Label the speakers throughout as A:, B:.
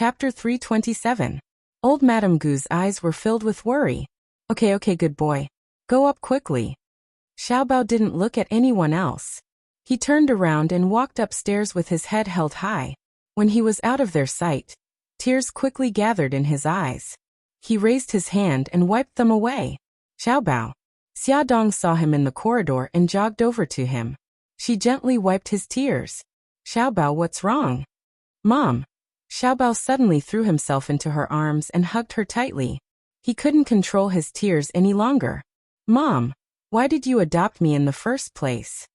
A: Chapter 327. Old Madame Gu's eyes were filled with worry. Okay, good boy. Go up quickly. Xiaobao didn't look at anyone else. He turned around and walked upstairs with his head held high. When he was out of their sight, tears quickly gathered in his eyes. He raised his hand and wiped them away. Xiaobao. Xia Dong saw him in the corridor and jogged over to him. She gently wiped his tears. Xiaobao, what's wrong? Mom. Xiaobao suddenly threw himself into her arms and hugged her tightly. He couldn't control his tears any longer. Mom, why did you adopt me in the first place?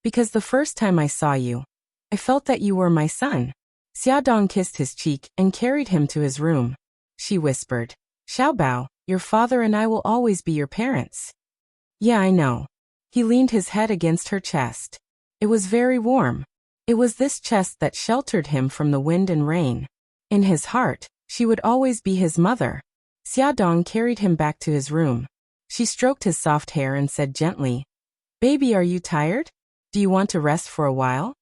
A: Because the first time I saw you, I felt that you were my son. Xia Dong kissed his cheek and carried him to his room. She whispered, Xiaobao, your father and I will always be your parents. Yeah, I know. He leaned his head against her chest. It was very warm. It was this chest that sheltered him from the wind and rain. In his heart, she would always be his mother. Xia Dong carried him back to his room. She stroked his soft hair and said gently, Baby, are you tired? Do you want to rest for a while?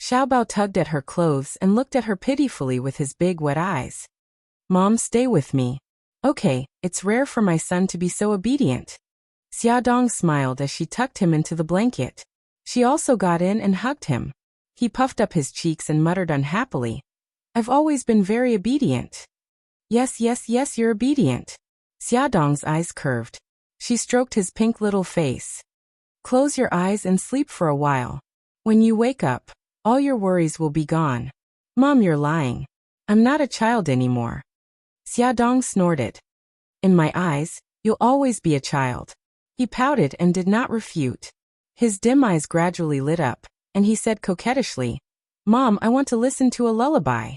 A: Xiaobao tugged at her clothes and looked at her pitifully with his big wet eyes. Mom, stay with me. Okay, it's rare for my son to be so obedient. Xia Dong smiled as she tucked him into the blanket. She also got in and hugged him. He puffed up his cheeks and muttered unhappily, I've always been very obedient. Yes, you're obedient. Xia Dong's eyes curved. She stroked his pink little face. Close your eyes and sleep for a while. When you wake up, all your worries will be gone. Mom, you're lying. I'm not a child anymore. Xia Dong snorted. In my eyes, you'll always be a child. He pouted and did not refute. His dim eyes gradually lit up, and he said coquettishly, Mom, I want to listen to a lullaby.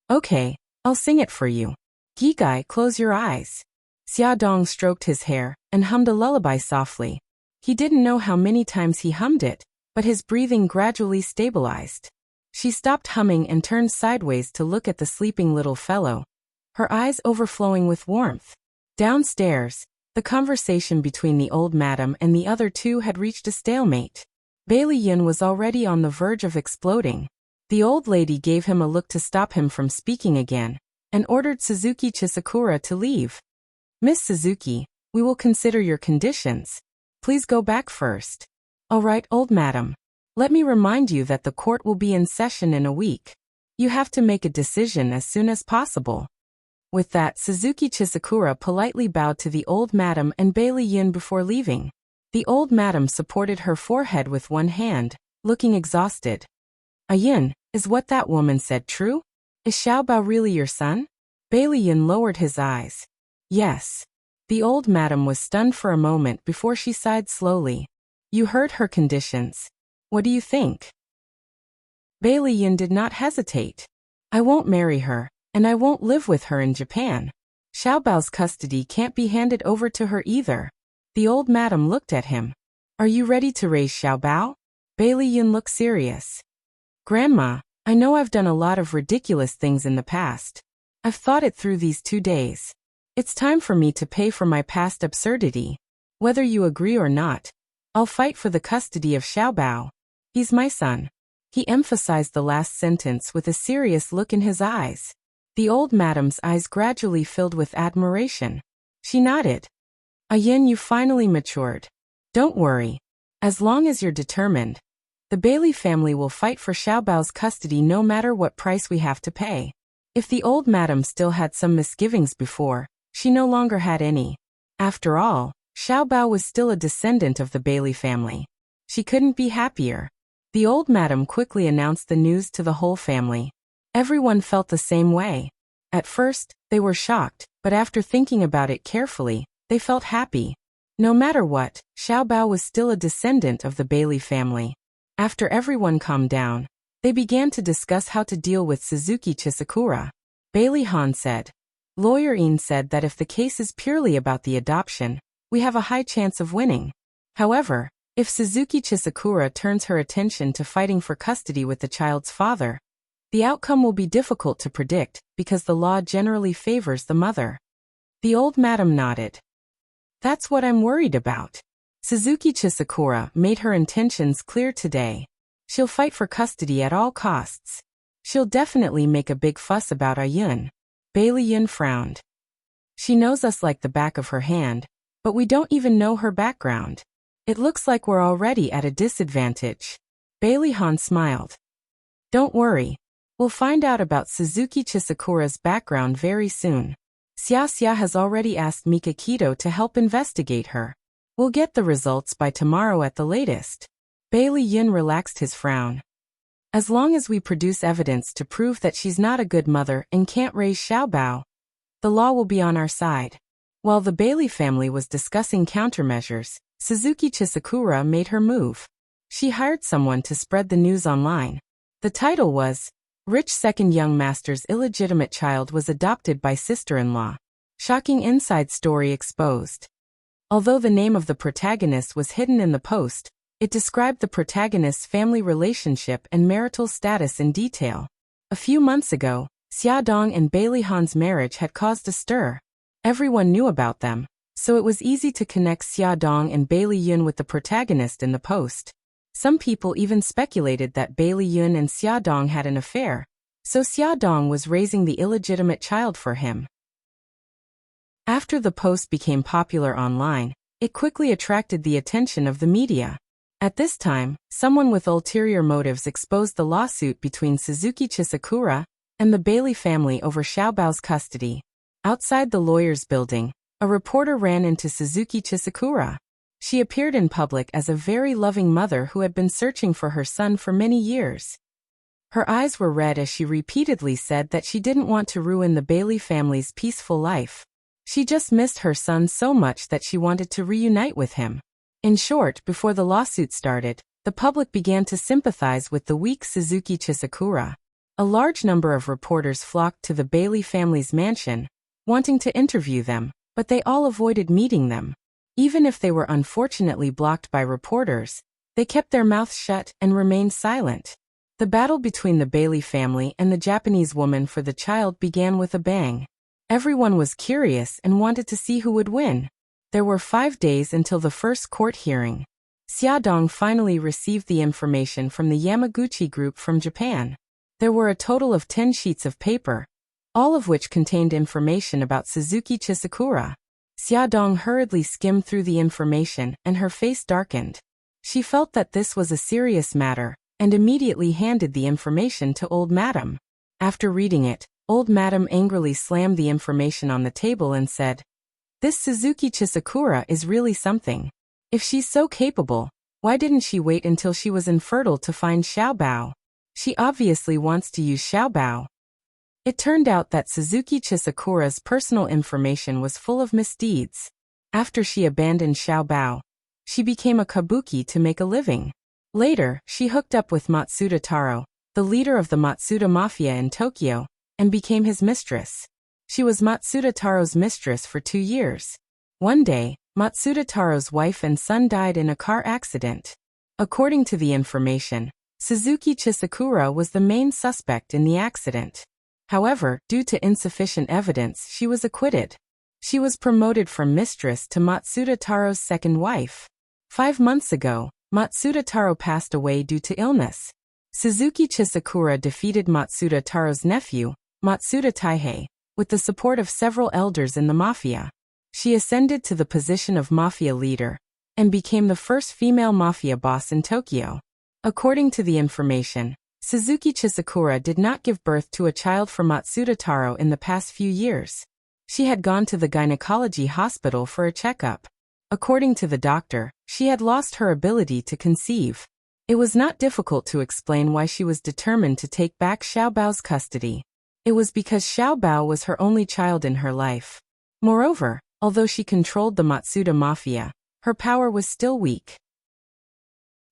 A: Okay, I'll sing it for you. Gigai, close your eyes. Xia Dong stroked his hair and hummed a lullaby softly. He didn't know how many times he hummed it, but his breathing gradually stabilized. She stopped humming and turned sideways to look at the sleeping little fellow, her eyes overflowing with warmth. Downstairs, the conversation between the old madam and the other two had reached a stalemate. Bailey Yin was already on the verge of exploding. The old lady gave him a look to stop him from speaking again, and ordered Suzuki Chisakura to leave. Miss Suzuki, we will consider your conditions. Please go back first. All right, old madam. Let me remind you that the court will be in session in a week. You have to make a decision as soon as possible. With that, Suzuki Chisakura politely bowed to the old madam and Bailey Yin before leaving. The old madam supported her forehead with one hand, looking exhausted. Yin, is what that woman said true? Is Xiaobao really your son? Bailey Yin lowered his eyes. Yes. The old madam was stunned for a moment before she sighed slowly. You heard her conditions. What do you think? Bailey Yin did not hesitate. I won't marry her, and I won't live with her in Japan. Xiaobao's custody can't be handed over to her either. The old madam looked at him. Are you ready to raise Xiaobao? Bailey Yin looked serious. Grandma, I know I've done a lot of ridiculous things in the past. I've thought it through these 2 days. It's time for me to pay for my past absurdity. Whether you agree or not, I'll fight for the custody of Xiaobao. He's my son. He emphasized the last sentence with a serious look in his eyes. The old madam's eyes gradually filled with admiration. She nodded. Yin, you finally matured. Don't worry. As long as you're determined, the Bailey family will fight for Xiaobao's custody no matter what price we have to pay. If the old madam still had some misgivings before, she no longer had any. After all, Xiaobao was still a descendant of the Bailey family. She couldn't be happier. The old madam quickly announced the news to the whole family. Everyone felt the same way. At first, they were shocked, but after thinking about it carefully, they felt happy. No matter what, Xiaobao was still a descendant of the Bailey family. After everyone calmed down, they began to discuss how to deal with Suzuki Chisakura. Bailey Han said. Lawyer Yin said that if the case is purely about the adoption, we have a high chance of winning. However, if Suzuki Chisakura turns her attention to fighting for custody with the child's father, the outcome will be difficult to predict because the law generally favors the mother. The old madam nodded. That's what I'm worried about. Suzuki Chisakura made her intentions clear today. She'll fight for custody at all costs. She'll definitely make a big fuss about Ayun. Bailey Yun frowned. She knows us like the back of her hand, but we don't even know her background. It looks like we're already at a disadvantage. Bailey Han smiled. Don't worry. We'll find out about Suzuki Chisakura's background very soon. Xia has already asked Mika Kito to help investigate her. We'll get the results by tomorrow at the latest. Bailey Yun relaxed his frown. As long as we produce evidence to prove that she's not a good mother and can't raise Xiaobao, the law will be on our side. While the Bailey family was discussing countermeasures, Suzuki Chisakura made her move. She hired someone to spread the news online. The title was, Rich Second Young Master's illegitimate child was adopted by sister-in-law. Shocking inside story exposed. Although the name of the protagonist was hidden in the post, it described the protagonist's family relationship and marital status in detail. A few months ago, Xia Dong and Bailey Han's marriage had caused a stir. Everyone knew about them, so it was easy to connect Xia Dong and Bailey Yun with the protagonist in the post. Some people even speculated that Bailey Yun and Xia Dong had an affair, so Xia Dong was raising the illegitimate child for him. After the post became popular online, it quickly attracted the attention of the media. At this time, someone with ulterior motives exposed the lawsuit between Suzuki Chisakura and the Bailey family over Xiaobao's custody. Outside the lawyer's building, a reporter ran into Suzuki Chisakura. She appeared in public as a very loving mother who had been searching for her son for many years. Her eyes were red as she repeatedly said that she didn't want to ruin the Bailey family's peaceful life. She just missed her son so much that she wanted to reunite with him. In short, before the lawsuit started, the public began to sympathize with the weak Suzuki Chisakura. A large number of reporters flocked to the Bailey family's mansion, wanting to interview them, but they all avoided meeting them. Even if they were unfortunately blocked by reporters, they kept their mouths shut and remained silent. The battle between the Bailey family and the Japanese woman for the child began with a bang. Everyone was curious and wanted to see who would win. There were 5 days until the first court hearing. Xia Dong finally received the information from the Yamaguchi group from Japan. There were a total of 10 sheets of paper, all of which contained information about Suzuki Chisakura. Xia Dong hurriedly skimmed through the information and her face darkened. She felt that this was a serious matter, and immediately handed the information to Old Madam. After reading it, Old Madam angrily slammed the information on the table and said, "This Suzuki Chisakura is really something. If she's so capable, why didn't she wait until she was infertile to find Xiaobao? She obviously wants to use Xiaobao." It turned out that Suzuki Chisakura's personal information was full of misdeeds. After she abandoned Xiaobao, she became a kabuki to make a living. Later, she hooked up with Matsuda Taro, the leader of the Matsuda Mafia in Tokyo, and became his mistress. She was Matsuda Taro's mistress for 2 years. One day, Matsuda Taro's wife and son died in a car accident. According to the information, Suzuki Chisakura was the main suspect in the accident. However, due to insufficient evidence, she was acquitted. She was promoted from mistress to Matsuda Taro's second wife. 5 months ago, Matsuda Taro passed away due to illness. Suzuki Chisakura defeated Matsuda Taro's nephew, Matsuda Taihei, with the support of several elders in the mafia. She ascended to the position of mafia leader and became the first female mafia boss in Tokyo. According to the information, Suzuki Chisakura did not give birth to a child for Matsuda Taro in the past few years. She had gone to the gynecology hospital for a checkup. According to the doctor, she had lost her ability to conceive. It was not difficult to explain why she was determined to take back Xiaobao's custody. It was because Xiaobao was her only child in her life. Moreover, although she controlled the Matsuda Mafia, her power was still weak.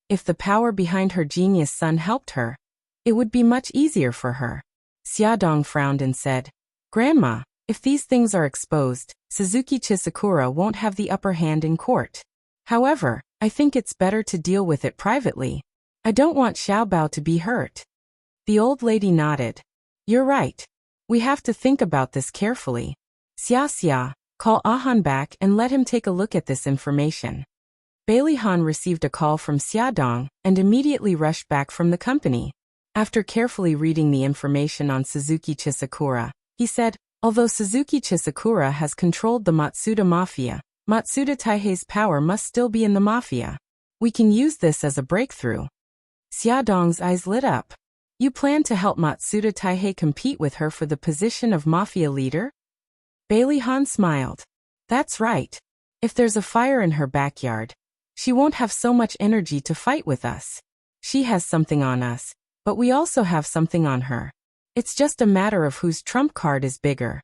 A: If the power behind her genius son helped her, it would be much easier for her. Xia Dong frowned and said, "Grandma, if these things are exposed, Suzuki Chisakura won't have the upper hand in court. However, I think it's better to deal with it privately. I don't want Xiaobao to be hurt." The old lady nodded. "You're right. We have to think about this carefully. Xia, call Ahan back and let him take a look at this information." Bailey Han received a call from Xia Dong and immediately rushed back from the company. After carefully reading the information on Suzuki Chisakura, he said, although Suzuki Chisakura has controlled the Matsuda Mafia, Matsuda Taihei's power must still be in the Mafia. We can use this as a breakthrough. Xia Dong's eyes lit up. You plan to help Matsuda Taihei compete with her for the position of Mafia leader? Bailey Han smiled. That's right. If there's a fire in her backyard, she won't have so much energy to fight with us. She has something on us, but we also have something on her. It's just a matter of whose trump card is bigger.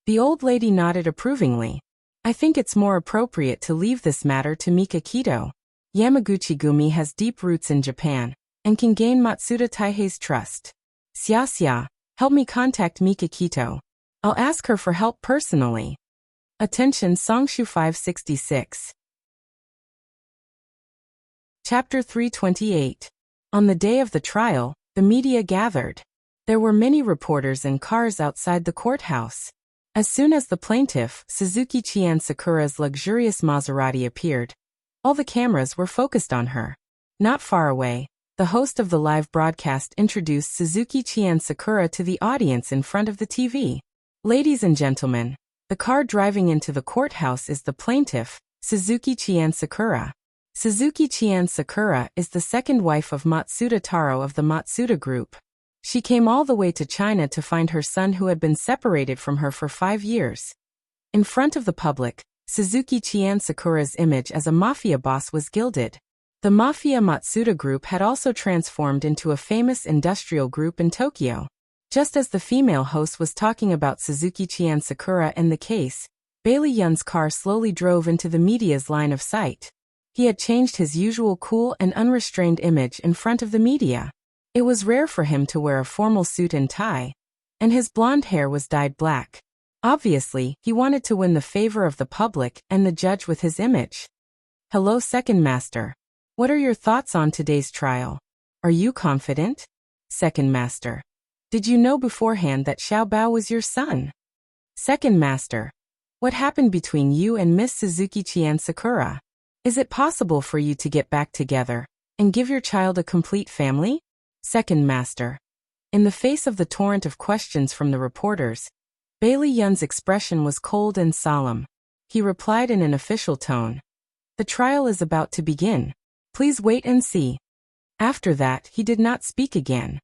A: The old lady nodded approvingly. I think it's more appropriate to leave this matter to Mika Kito. Yamaguchi-gumi has deep roots in Japan, and can gain Matsuda Taihei's trust. Xia, help me contact Mika Kito. I'll ask her for help personally. Attention Songshu 566. Chapter 328. On the day of the trial, the media gathered. There were many reporters and cars outside the courthouse. As soon as the plaintiff, Suzuki Chien Sakura's luxurious Maserati appeared, all the cameras were focused on her. Not far away, the host of the live broadcast introduced Suzuki Chien Sakura to the audience in front of the TV. Ladies and gentlemen, the car driving into the courthouse is the plaintiff, Suzuki Chien Sakura. Suzuki Chien Sakura is the second wife of Matsuda Taro of the Matsuda Group. She came all the way to China to find her son who had been separated from her for 5 years. In front of the public, Suzuki Chien Sakura's image as a mafia boss was gilded. The Mafia Matsuda Group had also transformed into a famous industrial group in Tokyo. Just as the female host was talking about Suzuki Chien Sakura and the case, Bailey Yun's car slowly drove into the media's line of sight. He had changed his usual cool and unrestrained image in front of the media. It was rare for him to wear a formal suit and tie, and his blonde hair was dyed black. Obviously, he wanted to win the favor of the public and the judge with his image. Hello, Second Master. What are your thoughts on today's trial? Are you confident? Second Master. Did you know beforehand that Xiao Bao was your son? Second Master. What happened between you and Miss Suzuki Chien Sakura? Is it possible for you to get back together and give your child a complete family? Second Master. In the face of the torrent of questions from the reporters, Bailey Yun's expression was cold and solemn. He replied in an official tone. The trial is about to begin. Please wait and see. After that, he did not speak again.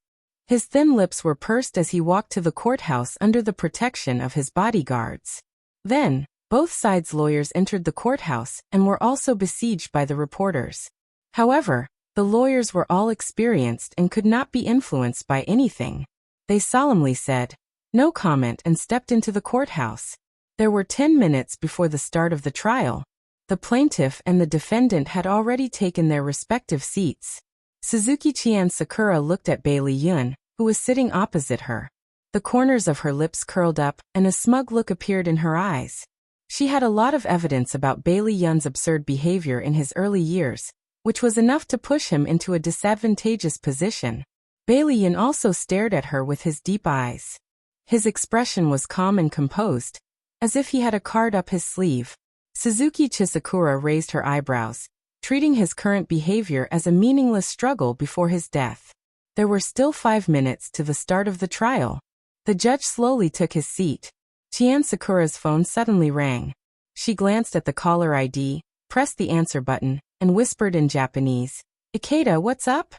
A: His thin lips were pursed as he walked to the courthouse under the protection of his bodyguards. Then, both sides' lawyers entered the courthouse and were also besieged by the reporters. However, the lawyers were all experienced and could not be influenced by anything. They solemnly said, no comment, and stepped into the courthouse. There were 10 minutes before the start of the trial. The plaintiff and the defendant had already taken their respective seats. Suzuki Chien Sakura looked at Bailey Yun, who was sitting opposite her. The corners of her lips curled up, and a smug look appeared in her eyes. She had a lot of evidence about Bailey Yun's absurd behavior in his early years, which was enough to push him into a disadvantageous position. Bailey Yun also stared at her with his deep eyes. His expression was calm and composed, as if he had a card up his sleeve. Suzuki Chisakura raised her eyebrows, treating his current behavior as a meaningless struggle before his death. There were still 5 minutes to the start of the trial. The judge slowly took his seat. Chien Sakura's phone suddenly rang. She glanced at the caller ID, pressed the answer button, and whispered in Japanese, Ikeda, what's up?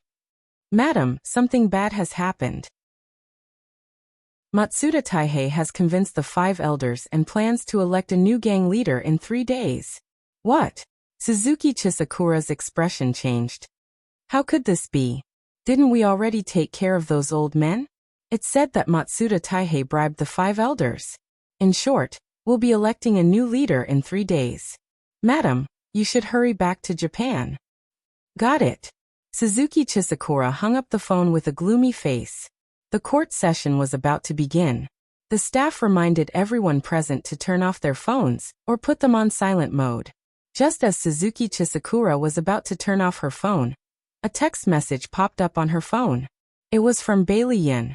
A: Madam, something bad has happened. Matsuda Taihei has convinced the 5 elders and plans to elect a new gang leader in 3 days. What? Suzuki Chisakura's expression changed. How could this be? Didn't we already take care of those old men? It's said that Matsuda Taihei bribed the 5 elders. In short, we'll be electing a new leader in 3 days. Madam, you should hurry back to Japan. Got it. Suzuki Chisakura hung up the phone with a gloomy face. The court session was about to begin. The staff reminded everyone present to turn off their phones or put them on silent mode. Just as Suzuki Chisakura was about to turn off her phone, a text message popped up on her phone. It was from Bailey Yun.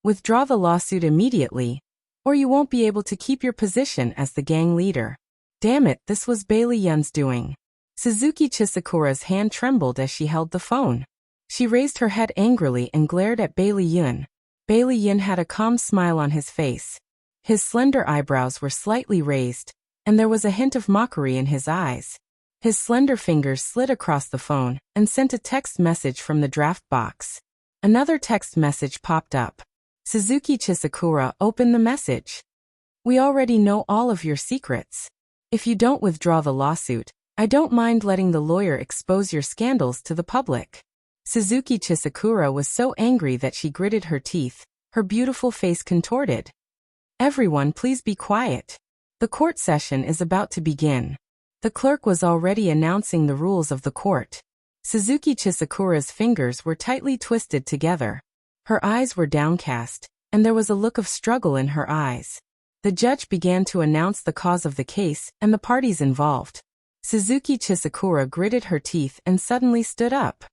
A: Withdraw the lawsuit immediately, or you won't be able to keep your position as the gang leader. Damn it, this was Bailey Yun's doing. Suzuki Chisakura's hand trembled as she held the phone. She raised her head angrily and glared at Bailey Yun. Bailey Yun had a calm smile on his face. His slender eyebrows were slightly raised, and there was a hint of mockery in his eyes. His slender fingers slid across the phone and sent a text message from the draft box. Another text message popped up. Suzuki Chisakura opened the message. We already know all of your secrets. If you don't withdraw the lawsuit, I don't mind letting the lawyer expose your scandals to the public. Suzuki Chisakura was so angry that she gritted her teeth, her beautiful face contorted. Everyone, please be quiet. The court session is about to begin. The clerk was already announcing the rules of the court. Suzuki Chisakura's fingers were tightly twisted together. Her eyes were downcast, and there was a look of struggle in her eyes. The judge began to announce the cause of the case and the parties involved. Suzuki Chisakura gritted her teeth and suddenly stood up.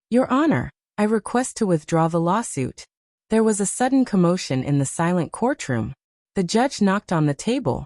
A: Your Honor, I request to withdraw the lawsuit. There was a sudden commotion in the silent courtroom. The judge knocked on the table.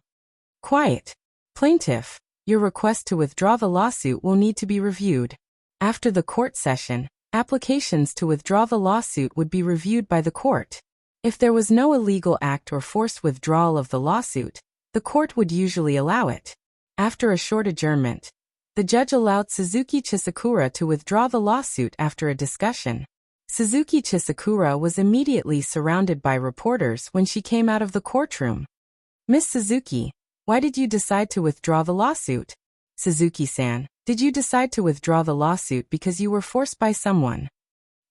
A: Quiet. Plaintiff, your request to withdraw the lawsuit will need to be reviewed. After the court session, applications to withdraw the lawsuit would be reviewed by the court. If there was no illegal act or forced withdrawal of the lawsuit, the court would usually allow it. After a short adjournment, the judge allowed Suzuki Chisakura to withdraw the lawsuit after a discussion. Suzuki Chisakura was immediately surrounded by reporters when she came out of the courtroom. Miss Suzuki, why did you decide to withdraw the lawsuit? Suzuki-san, did you decide to withdraw the lawsuit because you were forced by someone?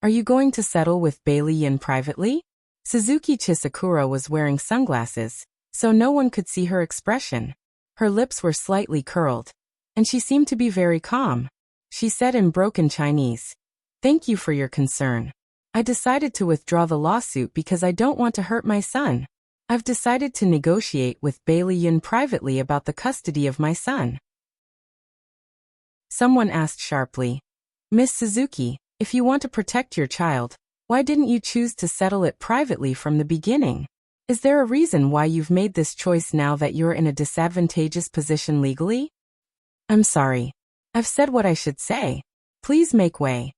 A: Are you going to settle with Bailey Yun privately? Suzuki Chisakura was wearing sunglasses, so no one could see her expression. Her lips were slightly curled, and she seemed to be very calm. She said in broken Chinese, "Thank you for your concern. I decided to withdraw the lawsuit because I don't want to hurt my son. I've decided to negotiate with Bailey Yun privately about the custody of my son." Someone asked sharply, Miss Suzuki, if you want to protect your child, why didn't you choose to settle it privately from the beginning? Is there a reason why you've made this choice now that you're in a disadvantageous position legally? I'm sorry. I've said what I should say. Please make way.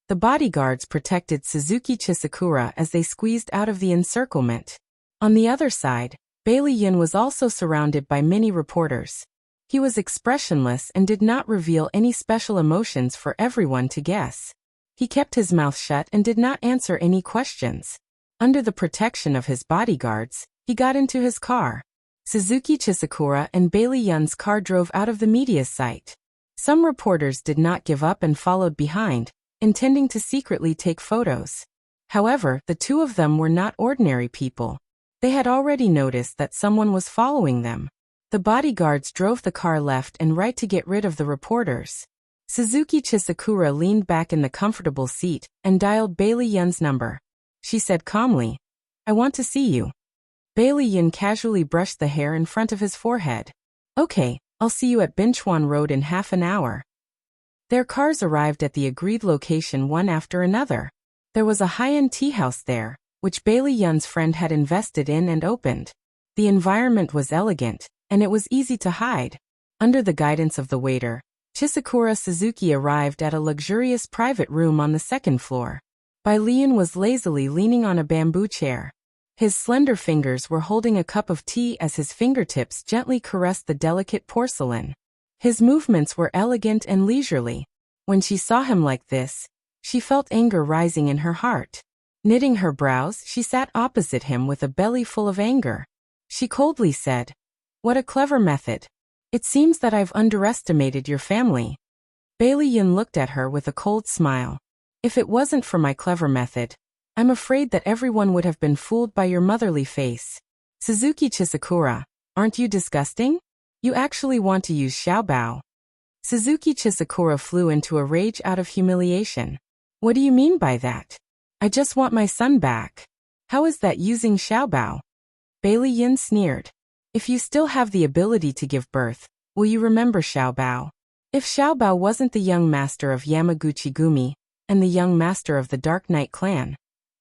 A: The bodyguards protected Suzuki Chisakura as they squeezed out of the encirclement. On the other side, Bailey Yun was also surrounded by many reporters. He was expressionless and did not reveal any special emotions for everyone to guess. He kept his mouth shut and did not answer any questions. Under the protection of his bodyguards, he got into his car. Suzuki Chisakura and Bailey Yun's car drove out of the media's sight. Some reporters did not give up and followed behind, intending to secretly take photos. However, the two of them were not ordinary people. They had already noticed that someone was following them. The bodyguards drove the car left and right to get rid of the reporters. Suzuki Chisakura leaned back in the comfortable seat and dialed Bailey Yun's number. She said calmly, "I want to see you." Bailey Yun casually brushed the hair in front of his forehead. "Okay, I'll see you at Binchuan Road in half an hour." Their cars arrived at the agreed location one after another. There was a high-end tea house there, which Bailey Yun's friend had invested in and opened. The environment was elegant, and it was easy to hide. Under the guidance of the waiter, Chisakura Suzuki arrived at a luxurious private room on the second floor. Bailey Yun was lazily leaning on a bamboo chair. His slender fingers were holding a cup of tea as his fingertips gently caressed the delicate porcelain. His movements were elegant and leisurely. When she saw him like this, she felt anger rising in her heart. Knitting her brows, she sat opposite him with a belly full of anger. She coldly said, "What a clever method. It seems that I've underestimated your family." Bailey Yun looked at her with a cold smile. "If it wasn't for my clever method, I'm afraid that everyone would have been fooled by your motherly face. Suzuki Chisakura, aren't you disgusting? You actually want to use Xiaobao." Suzuki Chisakura flew into a rage out of humiliation. "What do you mean by that? I just want my son back. How is that using Xiaobao?" Bailey Yun sneered. "If you still have the ability to give birth, will you remember Xiaobao? If Xiaobao wasn't the young master of Yamaguchi Gumi and the young master of the Dark Knight clan,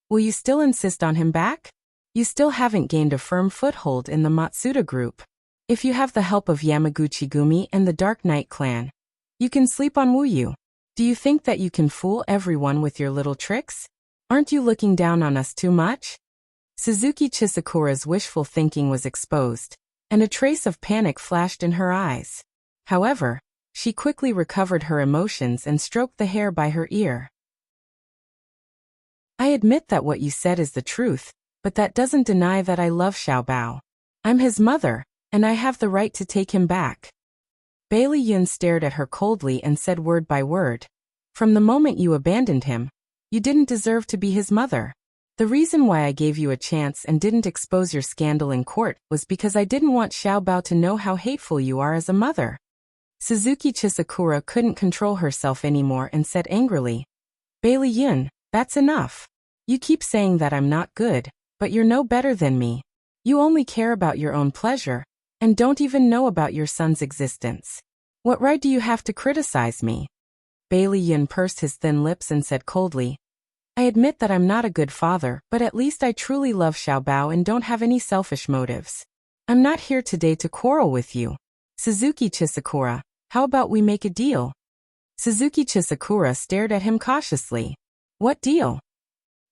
A: will you still insist on him back? You still haven't gained a firm foothold in the Matsuda group. If you have the help of Yamaguchi Gumi and the Dark Knight clan, you can sleep on Wu Yu." Do you think that you can fool everyone with your little tricks? Aren't you looking down on us too much? Suzuki Chisakura's wishful thinking was exposed, and a trace of panic flashed in her eyes. However, she quickly recovered her emotions and stroked the hair by her ear. I admit that what you said is the truth, but that doesn't deny that I love Xiaobao. I'm his mother, and I have the right to take him back. Bailey Yun stared at her coldly and said word by word. From the moment you abandoned him, you didn't deserve to be his mother. The reason why I gave you a chance and didn't expose your scandal in court was because I didn't want Xiaobao to know how hateful you are as a mother. Suzuki Chisakura couldn't control herself anymore and said angrily, Bailey Yun, that's enough. You keep saying that I'm not good, but you're no better than me. You only care about your own pleasure, and don't even know about your son's existence. What right do you have to criticize me? Bailey Yun pursed his thin lips and said coldly, I admit that I'm not a good father, but at least I truly love Xiaobao and don't have any selfish motives. I'm not here today to quarrel with you. Suzuki Chisakura, how about we make a deal? Suzuki Chisakura stared at him cautiously. What deal?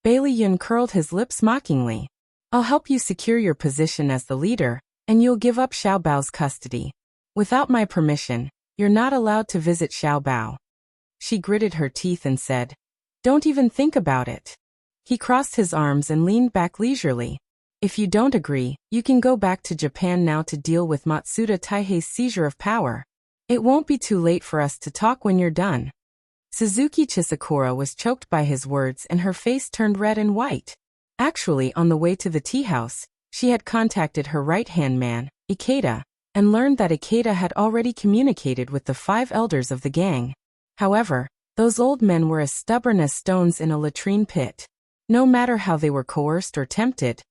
A: Bailey Yun curled his lips mockingly. I'll help you secure your position as the leader, and you'll give up Xiaobao's custody. Without my permission, you're not allowed to visit Xiaobao. She gritted her teeth and said, Don't even think about it. He crossed his arms and leaned back leisurely. If you don't agree, you can go back to Japan now to deal with Matsuda Taihei's seizure of power. It won't be too late for us to talk when you're done. Suzuki Chisakura was choked by his words and her face turned red and white. Actually, on the way to the tea house, she had contacted her right-hand man, Ikeda, and learned that Ikeda had already communicated with the 5 elders of the gang. However, those old men were as stubborn as stones in a latrine pit. No matter how they were coerced or tempted,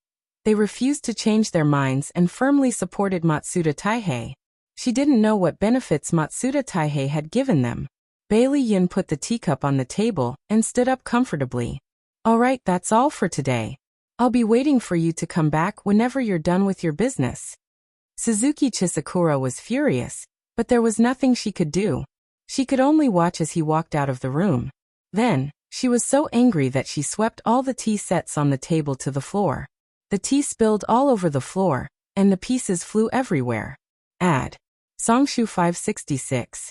A: they refused to change their minds and firmly supported Matsuda Taihei. She didn't know what benefits Matsuda Taihei had given them. Bailey Yun put the teacup on the table and stood up comfortably. All right, that's all for today. I'll be waiting for you to come back whenever you're done with your business. Suzuki Chisakura was furious, but there was nothing she could do. She could only watch as he walked out of the room. Then, she was so angry that she swept all the tea sets on the table to the floor. The tea spilled all over the floor, and the pieces flew everywhere. Add. Songshu 566.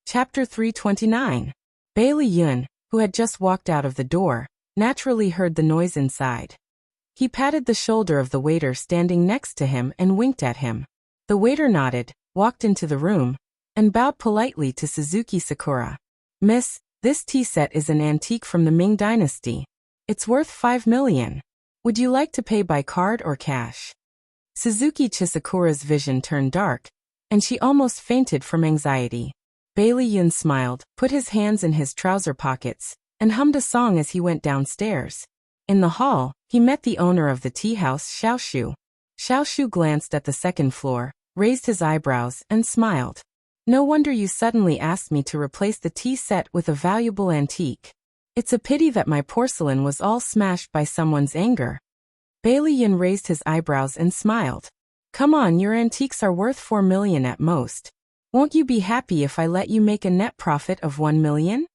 A: Chapter 329. Bailey Yun, who had just walked out of the door, naturally heard the noise inside. He patted the shoulder of the waiter standing next to him and winked at him. The waiter nodded, walked into the room, and bowed politely to Suzuki Sakura. Miss, this tea set is an antique from the Ming Dynasty. It's worth 5 million. Would you like to pay by card or cash? Suzuki Chisakura's vision turned dark, and she almost fainted from anxiety. Bailey Yun smiled, put his hands in his trouser pockets, and hummed a song as he went downstairs. In the hall, he met the owner of the tea house, Xiaoshu. Xiaoshu glanced at the second floor, raised his eyebrows, and smiled. No wonder you suddenly asked me to replace the tea set with a valuable antique. It's a pity that my porcelain was all smashed by someone's anger. Bailey Yun raised his eyebrows and smiled. Come on, your antiques are worth 4 million at most. Won't you be happy if I let you make a net profit of 1 million?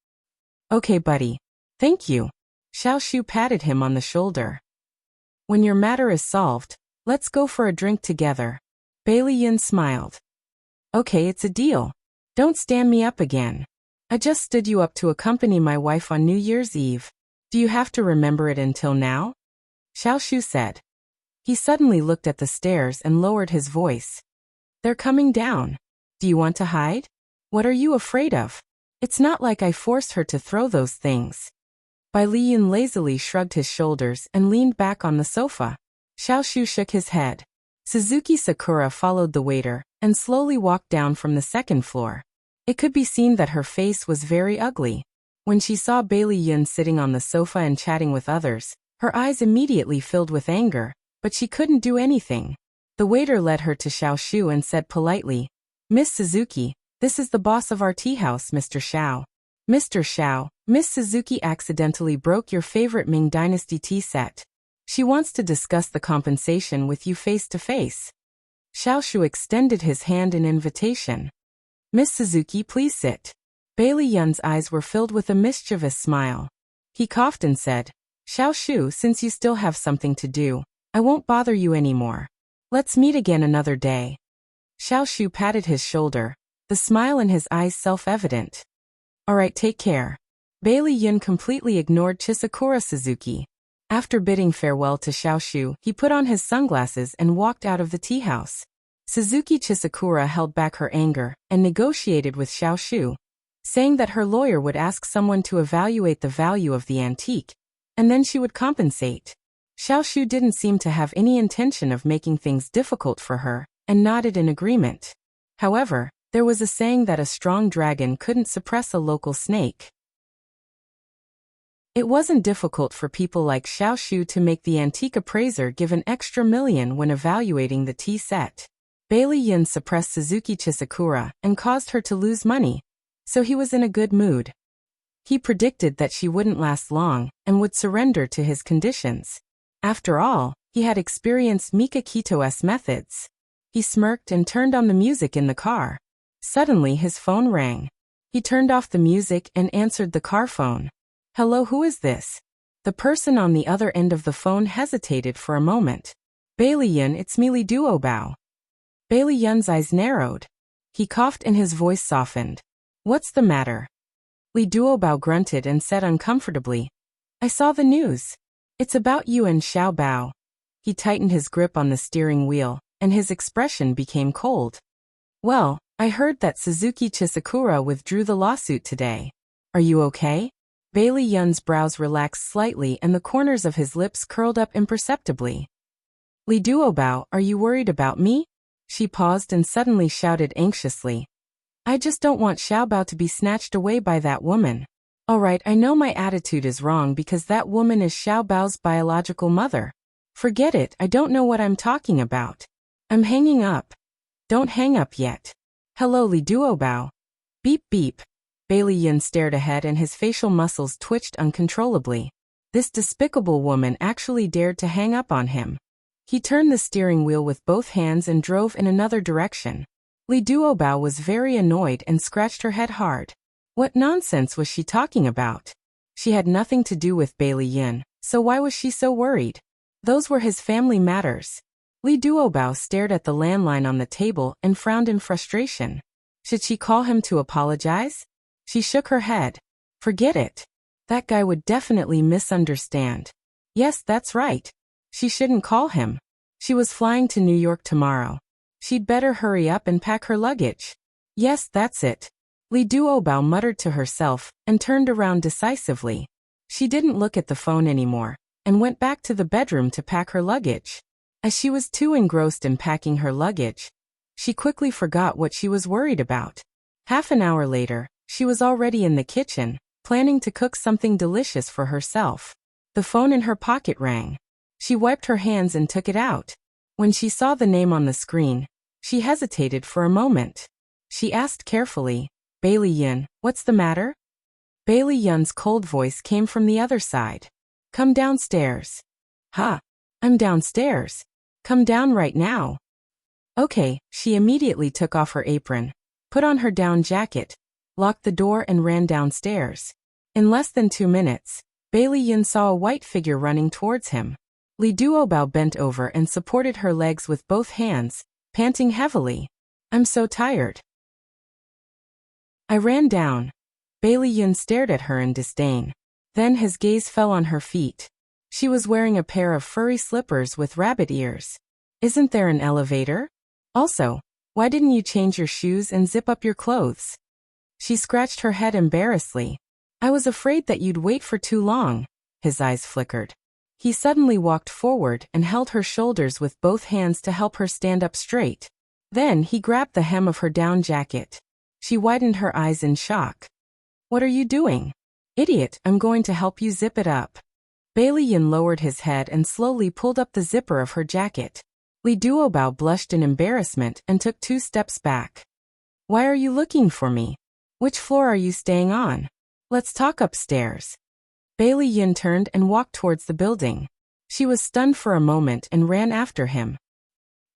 A: Okay, buddy. Thank you. Xiaoshu patted him on the shoulder. When your matter is solved, let's go for a drink together. Bailey Yun smiled. Okay, it's a deal. Don't stand me up again. I just stood you up to accompany my wife on New Year's Eve. Do you have to remember it until now? Xiaoshu said. He suddenly looked at the stairs and lowered his voice. They're coming down. Do you want to hide? What are you afraid of? It's not like I forced her to throw those things. Bailey Yun lazily shrugged his shoulders and leaned back on the sofa. Xiaoshu shook his head. Suzuki Sakura followed the waiter and slowly walked down from the second floor. It could be seen that her face was very ugly. When she saw Bailey Yun sitting on the sofa and chatting with others, her eyes immediately filled with anger, but she couldn't do anything. The waiter led her to Xiaoshu and said politely, Miss Suzuki, this is the boss of our tea house, Mr. Xiao. Mr. Xiao, Miss Suzuki accidentally broke your favorite Ming Dynasty tea set. She wants to discuss the compensation with you face to face. Xiaoshu extended his hand in invitation. Miss Suzuki, please sit. Bailey Yun's eyes were filled with a mischievous smile. He coughed and said, Xiao Shu, since you still have something to do, I won't bother you anymore. Let's meet again another day. Xiao Shu patted his shoulder, the smile in his eyes self-evident. All right, take care. Bailey Yun completely ignored Chisakura Suzuki. After bidding farewell to Xiao Shu, he put on his sunglasses and walked out of the tea house. Suzuki Chisakura held back her anger and negotiated with Xiao Shu, saying that her lawyer would ask someone to evaluate the value of the antique, and then she would compensate. Xiao Shu didn't seem to have any intention of making things difficult for her, and nodded in agreement. However, there was a saying that a strong dragon couldn't suppress a local snake. It wasn't difficult for people like Xiao Shu to make the antique appraiser give an extra million when evaluating the tea set. Bailey Yun suppressed Suzuki Chisakura and caused her to lose money, so he was in a good mood. He predicted that she wouldn't last long and would surrender to his conditions. After all, he had experienced Mika Kito's methods. He smirked and turned on the music in the car. Suddenly his phone rang. He turned off the music and answered the car phone. Hello, who is this? The person on the other end of the phone hesitated for a moment. Bailey Yun, it's me, Li Duobao. Bailey Yun's eyes narrowed. He coughed and his voice softened. What's the matter? Li Duobao grunted and said uncomfortably, I saw the news. It's about you and Xiao Bao. He tightened his grip on the steering wheel, and his expression became cold. Well, I heard that Suzuki Chisakura withdrew the lawsuit today. Are you okay? Bailey Yun's brows relaxed slightly and the corners of his lips curled up imperceptibly. Li Duobao, are you worried about me? She paused and suddenly shouted anxiously. I just don't want Xiao Bao to be snatched away by that woman. All right, I know my attitude is wrong because that woman is Xiao Bao's biological mother. Forget it, I don't know what I'm talking about. I'm hanging up. Don't hang up yet. Hello, Li Duobao. Beep beep. Bailey Yun stared ahead and his facial muscles twitched uncontrollably. This despicable woman actually dared to hang up on him. He turned the steering wheel with both hands and drove in another direction. Li Duobao was very annoyed and scratched her head hard. What nonsense was she talking about? She had nothing to do with Bailey Yun, so why was she so worried? Those were his family matters. Li Duobao stared at the landline on the table and frowned in frustration. Should she call him to apologize? She shook her head. Forget it. That guy would definitely misunderstand. Yes, that's right. She shouldn't call him. She was flying to New York tomorrow. She'd better hurry up and pack her luggage. Yes, that's it. Li Duobao muttered to herself and turned around decisively. She didn't look at the phone anymore and went back to the bedroom to pack her luggage. As she was too engrossed in packing her luggage, she quickly forgot what she was worried about. Half an hour later, she was already in the kitchen, planning to cook something delicious for herself. The phone in her pocket rang. She wiped her hands and took it out. When she saw the name on the screen, she hesitated for a moment. She asked carefully, Bailey Yun, what's the matter? Bailey Yun's cold voice came from the other side. Come downstairs. Ha! I'm downstairs. Come down right now. Okay, she immediately took off her apron, put on her down jacket, locked the door and ran downstairs. In less than 2 minutes, Bailey Yun saw a white figure running towards him. Li Duobao bent over and supported her legs with both hands, panting heavily. I'm so tired. I ran down. Bailey Yun stared at her in disdain. Then his gaze fell on her feet. She was wearing a pair of furry slippers with rabbit ears. Isn't there an elevator? Also, why didn't you change your shoes and zip up your clothes? She scratched her head embarrassedly. I was afraid that you'd wait for too long. His eyes flickered. He suddenly walked forward and held her shoulders with both hands to help her stand up straight. Then he grabbed the hem of her down jacket. She widened her eyes in shock. What are you doing? Idiot, I'm going to help you zip it up. Bailey Yun lowered his head and slowly pulled up the zipper of her jacket. Li Duobao blushed in embarrassment and took 2 steps back. Why are you looking for me? Which floor are you staying on? Let's talk upstairs. Bailey Yun turned and walked towards the building. She was stunned for a moment and ran after him.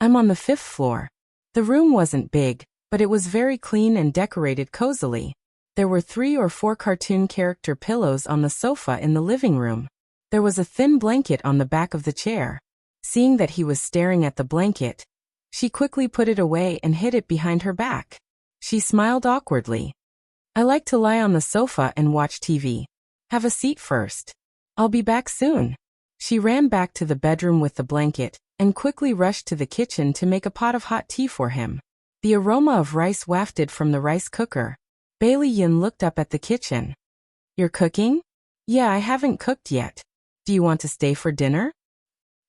A: I'm on the 5th floor. The room wasn't big, but it was very clean and decorated cozily. There were 3 or 4 cartoon character pillows on the sofa in the living room. There was a thin blanket on the back of the chair. Seeing that he was staring at the blanket, she quickly put it away and hid it behind her back. She smiled awkwardly. I like to lie on the sofa and watch TV. Have a seat first. I'll be back soon. She ran back to the bedroom with the blanket and quickly rushed to the kitchen to make a pot of hot tea for him. The aroma of rice wafted from the rice cooker. Bailey Yin looked up at the kitchen. You're cooking? Yeah, I haven't cooked yet. Do you want to stay for dinner?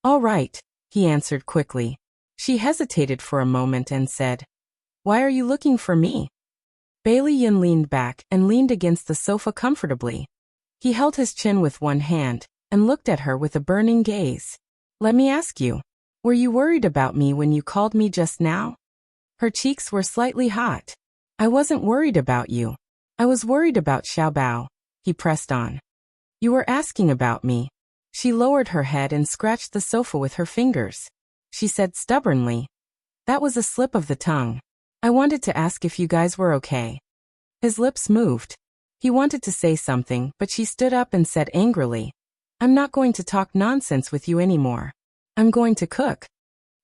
A: All right, he answered quickly. She hesitated for a moment and said, Why are you looking for me? Bailey Yin leaned back and leaned against the sofa comfortably. He held his chin with one hand and looked at her with a burning gaze. Let me ask you, were you worried about me when you called me just now? Her cheeks were slightly hot. I wasn't worried about you. I was worried about Xiaobao, he pressed on. You were asking about me. She lowered her head and scratched the sofa with her fingers. She said stubbornly, That was a slip of the tongue. I wanted to ask if you guys were okay. His lips moved. He wanted to say something, but she stood up and said angrily, I'm not going to talk nonsense with you anymore. I'm going to cook.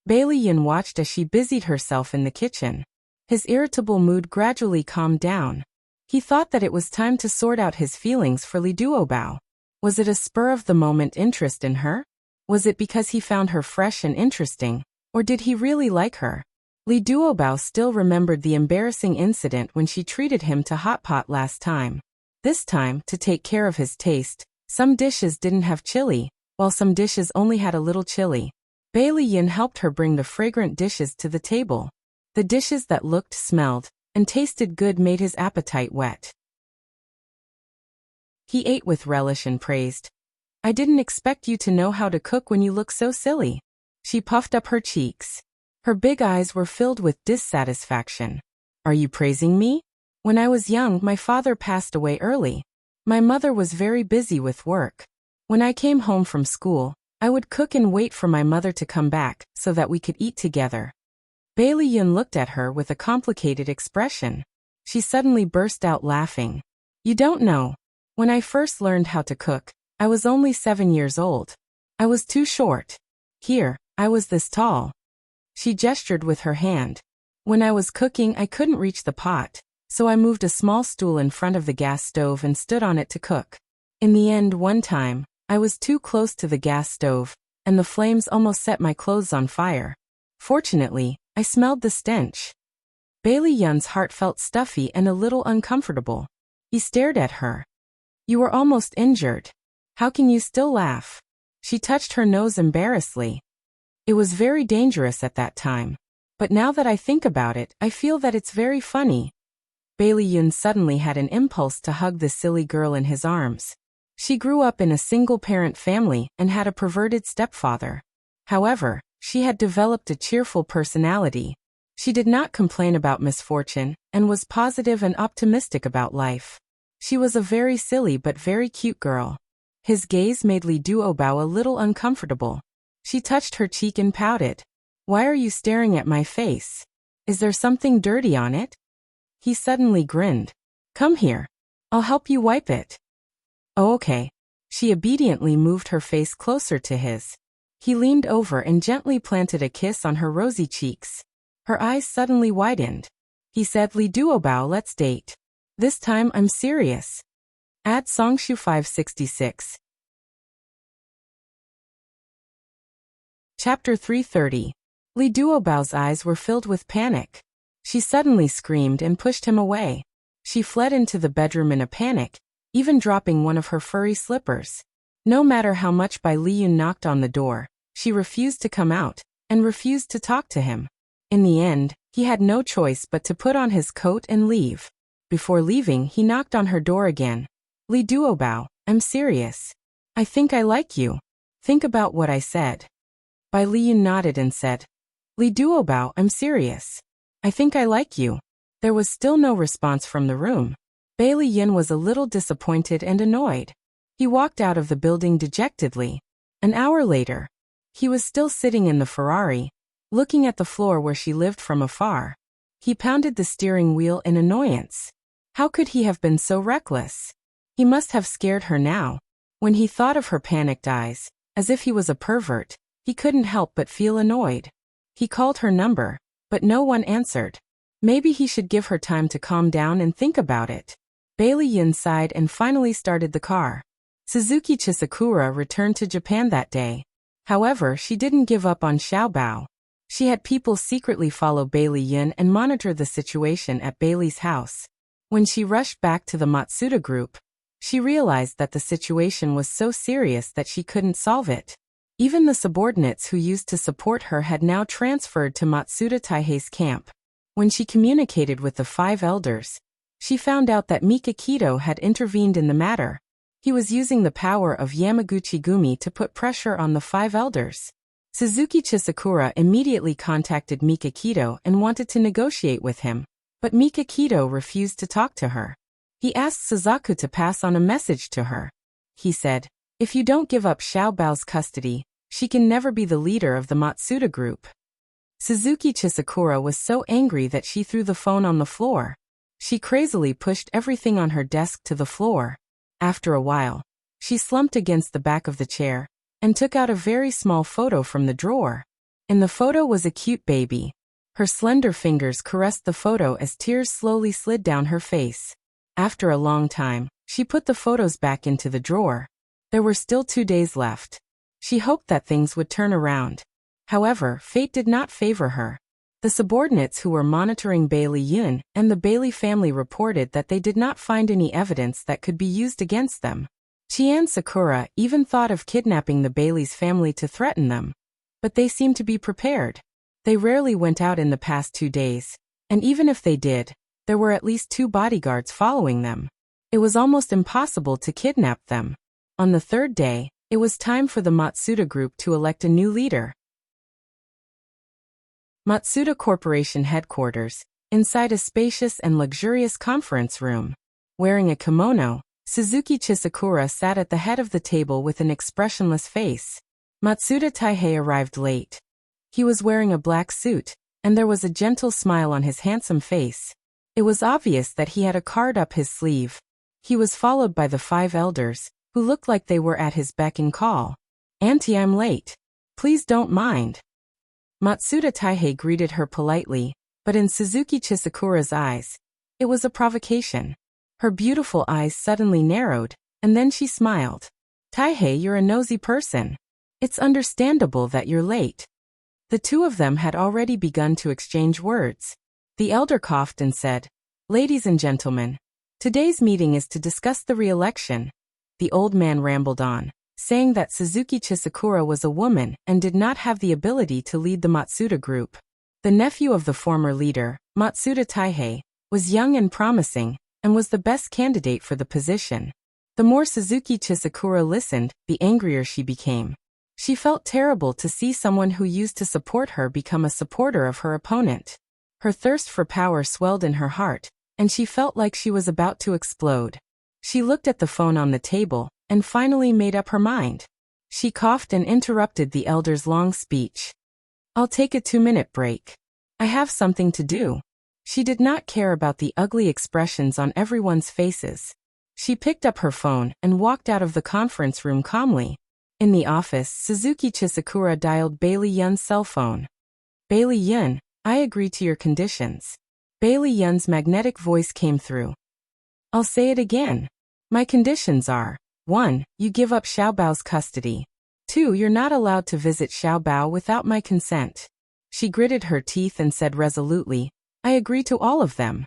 A: Bailey Yin watched as she busied herself in the kitchen. His irritable mood gradually calmed down. He thought that it was time to sort out his feelings for Li Duobao. Was it a spur-of-the-moment interest in her? Was it because he found her fresh and interesting, or did he really like her? Li Duobao still remembered the embarrassing incident when she treated him to hot pot last time. This time, to take care of his taste, some dishes didn't have chili, while some dishes only had a little chili. Bailey Yin helped her bring the fragrant dishes to the table. The dishes that looked, smelled, and tasted good made his appetite whet. He ate with relish and praised, I didn't expect you to know how to cook when you look so silly. She puffed up her cheeks. Her big eyes were filled with dissatisfaction. Are you praising me? When I was young, my father passed away early. My mother was very busy with work. When I came home from school, I would cook and wait for my mother to come back so that we could eat together. Bailey Yun looked at her with a complicated expression. She suddenly burst out laughing. You don't know. When I first learned how to cook, I was only 7 years old. I was too short. Here, I was this tall. She gestured with her hand. When I was cooking, I couldn't reach the pot, so I moved a small stool in front of the gas stove and stood on it to cook. In the end, one time, I was too close to the gas stove, and the flames almost set my clothes on fire. Fortunately, I smelled the stench. Bailey Yun's heart felt stuffy and a little uncomfortable. He stared at her. You were almost injured. How can you still laugh? She touched her nose embarrassedly. It was very dangerous at that time. But now that I think about it, I feel that it's very funny. Bailey Yun suddenly had an impulse to hug the silly girl in his arms. She grew up in a single-parent family and had a perverted stepfather. However, she had developed a cheerful personality. She did not complain about misfortune and was positive and optimistic about life. She was a very silly but very cute girl. His gaze made Li Duobao a little uncomfortable. She touched her cheek and pouted. Why are you staring at my face? Is there something dirty on it? He suddenly grinned. Come here. I'll help you wipe it. Oh, okay. She obediently moved her face closer to his. He leaned over and gently planted a kiss on her rosy cheeks. Her eyes suddenly widened. He said, Li Duobao, let's date. This time I'm serious. Add Songshu 566. Chapter 330. Li Duobao's eyes were filled with panic. She suddenly screamed and pushed him away. She fled into the bedroom in a panic, even dropping one of her furry slippers. No matter how much Bai Liyun knocked on the door, she refused to come out, and refused to talk to him. In the end, he had no choice but to put on his coat and leave. Before leaving, he knocked on her door again. Li Duobao, I'm serious. I think I like you. Think about what I said. Bai Liyun nodded and said, Li Duobao, I'm serious. I think I like you. There was still no response from the room. Bailey Yin was a little disappointed and annoyed. He walked out of the building dejectedly. An hour later, he was still sitting in the Ferrari, looking at the floor where she lived from afar. He pounded the steering wheel in annoyance. How could he have been so reckless? He must have scared her now. When he thought of her panicked eyes, as if he was a pervert, he couldn't help but feel annoyed. He called her number, but no one answered. Maybe he should give her time to calm down and think about it. Bailey Yun sighed and finally started the car. Suzuki Chisakura returned to Japan that day. However, she didn't give up on Xiaobao. She had people secretly follow Bailey Yun and monitor the situation at Bailey's house. When she rushed back to the Matsuda group, she realized that the situation was so serious that she couldn't solve it. Even the subordinates who used to support her had now transferred to Matsuda Taihei's camp. When she communicated with the 5 elders, she found out that Mikakito had intervened in the matter. He was using the power of Yamaguchi Gumi to put pressure on the 5 elders. Suzuki Chisakura immediately contacted Mikakito and wanted to negotiate with him, but Mikakito refused to talk to her. He asked Suzaku to pass on a message to her. He said, "If you don't give up Xiaobao's custody, she can never be the leader of the Matsuda group." Suzuki Chisakura was so angry that she threw the phone on the floor. She crazily pushed everything on her desk to the floor. After a while, she slumped against the back of the chair and took out a very small photo from the drawer. In the photo was a cute baby. Her slender fingers caressed the photo as tears slowly slid down her face. After a long time, she put the photos back into the drawer. There were still 2 days left. She hoped that things would turn around. However, fate did not favor her. The subordinates who were monitoring Bailey Yun and the Bailey family reported that they did not find any evidence that could be used against them. Chien Sakura even thought of kidnapping the Bailey's family to threaten them. But they seemed to be prepared. They rarely went out in the past 2 days, and even if they did, there were at least 2 bodyguards following them. It was almost impossible to kidnap them. On the 3rd day, it was time for the Matsuda group to elect a new leader. Matsuda Corporation headquarters, inside a spacious and luxurious conference room. Wearing a kimono, Suzuki Chisakura sat at the head of the table with an expressionless face. Matsuda Taihei arrived late. He was wearing a black suit, and there was a gentle smile on his handsome face. It was obvious that he had a card up his sleeve. He was followed by the 5 elders, who looked like they were at his beck and call. "Auntie, I'm late. Please don't mind." Matsuda Taihei greeted her politely, but in Suzuki Chisakura's eyes, it was a provocation. Her beautiful eyes suddenly narrowed, and then she smiled. "Taihei, you're a nosy person. It's understandable that you're late." The 2 of them had already begun to exchange words. The elder coughed and said, "Ladies and gentlemen, today's meeting is to discuss the re-election." The old man rambled on, saying that Suzuki Chisakura was a woman and did not have the ability to lead the Matsuda group. The nephew of the former leader, Matsuda Taihei, was young and promising, and was the best candidate for the position. The more Suzuki Chisakura listened, the angrier she became. She felt terrible to see someone who used to support her become a supporter of her opponent. Her thirst for power swelled in her heart, and she felt like she was about to explode. She looked at the phone on the table, and finally made up her mind. She coughed and interrupted the elder's long speech. "I'll take a 2-minute break. I have something to do." She did not care about the ugly expressions on everyone's faces. She picked up her phone and walked out of the conference room calmly. In the office, Suzuki Chisakura dialed Bailey Yun's cell phone. "Bailey Yun, I agree to your conditions." Bailey Yun's magnetic voice came through. "I'll say it again. My conditions are: 1. You give up Xiaobao's custody. 2. You're not allowed to visit Xiaobao without my consent." She gritted her teeth and said resolutely, "I agree to all of them."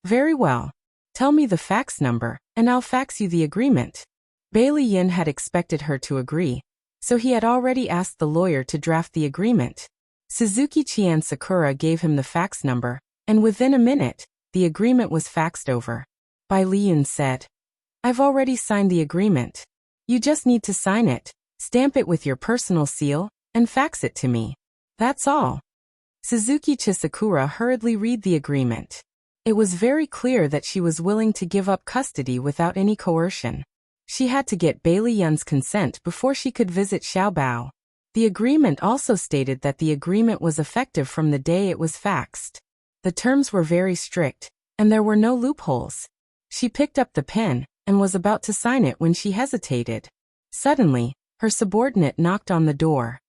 A: "Very well. Tell me the fax number, and I'll fax you the agreement." Bailey Yun had expected her to agree, so he had already asked the lawyer to draft the agreement. Suzuki Chien Sakura gave him the fax number, and within a minute, the agreement was faxed over. Bailey Yun said, "I've already signed the agreement. You just need to sign it, stamp it with your personal seal, and fax it to me. That's all." Suzuki Chisakura hurriedly read the agreement. It was very clear that she was willing to give up custody without any coercion. She had to get Bailey Yun's consent before she could visit Xiaobao. The agreement also stated that the agreement was effective from the day it was faxed. The terms were very strict, and there were no loopholes. She picked up the pen and was about to sign it when she hesitated. Suddenly, her subordinate knocked on the door.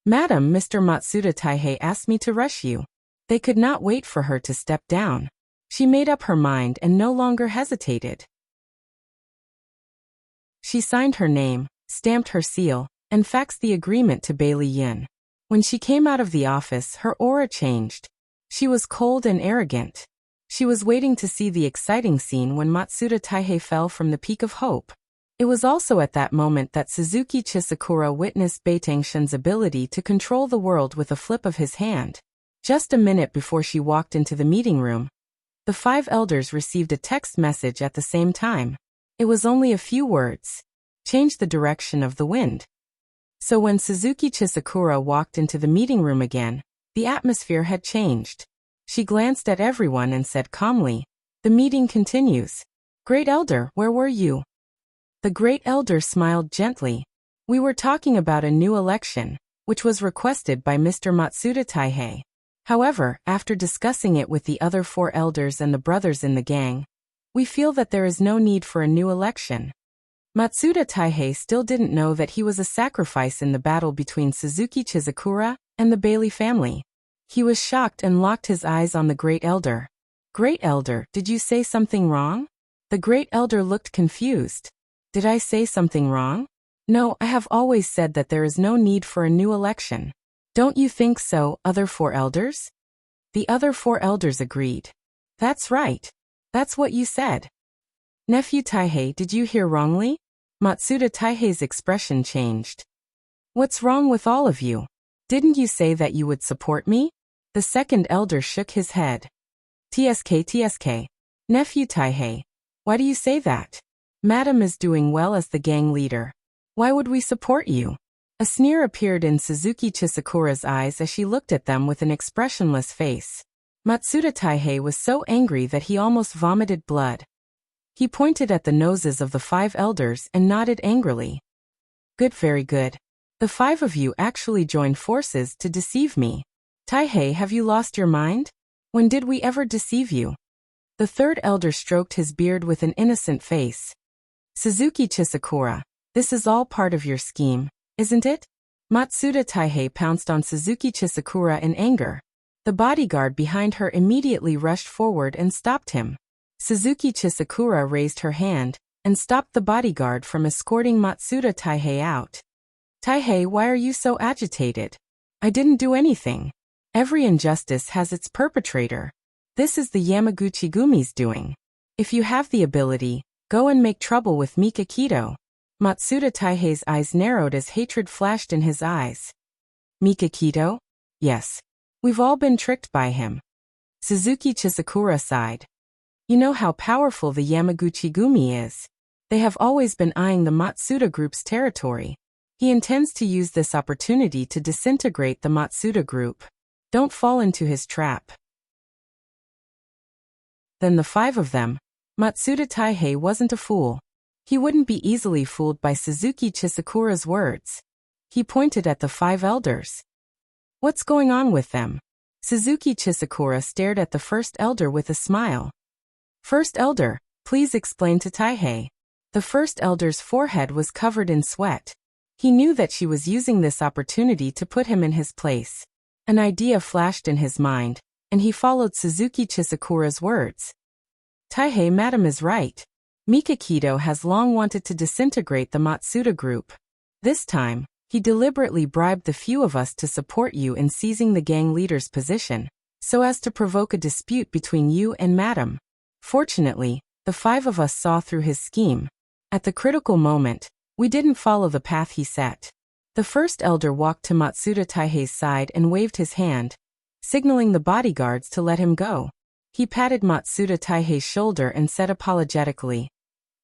A: "Madam, Mr. Matsuda Taihei asked me to rush you." They could not wait for her to step down. She made up her mind and no longer hesitated. She signed her name, stamped her seal, and faxed the agreement to Bailey Yin. When she came out of the office, her aura changed. She was cold and arrogant. She was waiting to see the exciting scene when Matsuda Taihei fell from the peak of hope. It was also at that moment that Suzuki Chisakura witnessed Beitangshin's ability to control the world with a flip of his hand. Just a minute before she walked into the meeting room, the 5 elders received a text message at the same time. It was only a few words. "Change the direction of the wind." So when Suzuki Chisakura walked into the meeting room again, the atmosphere had changed. She glanced at everyone and said calmly, "The meeting continues. Great Elder, where were you?" The Great Elder smiled gently. "We were talking about a new election, which was requested by Mr. Matsuda Taihei. However, after discussing it with the other 4 elders and the brothers in the gang, we feel that there is no need for a new election." Matsuda Taihei still didn't know that he was a sacrifice in the battle between Suzuki Chizakura and the Bailey family. He was shocked and locked his eyes on the Great Elder. "Great Elder, did you say something wrong?" The Great Elder looked confused. "Did I say something wrong? No, I have always said that there is no need for a new election. Don't you think so, other 4 elders?" The other 4 elders agreed. "That's right. That's what you said." "Nephew Taihei, did you hear wrongly?" Matsuda Taihei's expression changed. "What's wrong with all of you? Didn't you say that you would support me?" The second elder shook his head. TSK, Nephew Taihei, why do you say that? Madam is doing well as the gang leader. Why would we support you?" A sneer appeared in Suzuki Chisakura's eyes as she looked at them with an expressionless face. Matsuda Taihei was so angry that he almost vomited blood. He pointed at the noses of the 5 elders and nodded angrily. "Good, very good. The 5 of you actually joined forces to deceive me. Taihei, have you lost your mind? When did we ever deceive you?" The 3rd elder stroked his beard with an innocent face. "Suzuki Chisakura, this is all part of your scheme, isn't it?" Matsuda Taihei pounced on Suzuki Chisakura in anger. The bodyguard behind her immediately rushed forward and stopped him. Suzuki Chisakura raised her hand and stopped the bodyguard from escorting Matsuda Taihei out. "Taihei, why are you so agitated? I didn't do anything. Every injustice has its perpetrator. This is the Yamaguchi-gumi's doing. If you have the ability, go and make trouble with Mika Kido." Matsuda Taihei's eyes narrowed as hatred flashed in his eyes. "Mika Kido? Yes. We've all been tricked by him." Suzuki Chisakura sighed. "You know how powerful the Yamaguchi-gumi is. They have always been eyeing the Matsuda group's territory. He intends to use this opportunity to disintegrate the Matsuda group. Don't fall into his trap." Then the 5 of them. Matsuda Taihei wasn't a fool. He wouldn't be easily fooled by Suzuki Chisakura's words. He pointed at the 5 elders. "What's going on with them?" Suzuki Chisakura stared at the 1st elder with a smile. "First elder, please explain to Taihei." The 1st elder's forehead was covered in sweat. He knew that she was using this opportunity to put him in his place. An idea flashed in his mind, and he followed Suzuki Chisakura's words. "Taihei, Madam is right. Mika Kido has long wanted to disintegrate the Matsuda group. This time, he deliberately bribed the few of us to support you in seizing the gang leader's position, so as to provoke a dispute between you and Madam. Fortunately, the 5 of us saw through his scheme. At the critical moment, we didn't follow the path he set." The 1st elder walked to Matsuda Taihei's side and waved his hand, signaling the bodyguards to let him go. He patted Matsuda Taihei's shoulder and said apologetically,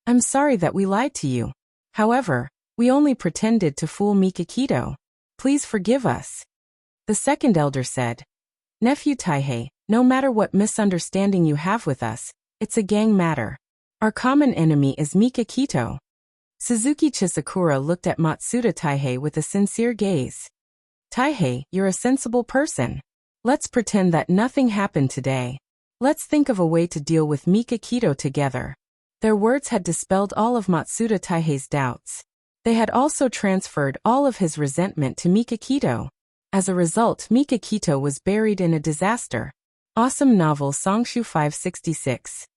A: "I'm sorry that we lied to you. However, we only pretended to fool Mika Kido. Please forgive us." The 2nd elder said, "Nephew Taihei, no matter what misunderstanding you have with us, it's a gang matter. Our common enemy is Mika Kido." Suzuki Chisakura looked at Matsuda Taihei with a sincere gaze. "Taihei, you're a sensible person. Let's pretend that nothing happened today. Let's think of a way to deal with Mikakito together. Their words had dispelled all of Matsuda Taihei's doubts. They had also transferred all of his resentment to Mikakito. As a result, Mikakito was buried in a disaster. Awesome novel Songshu 566.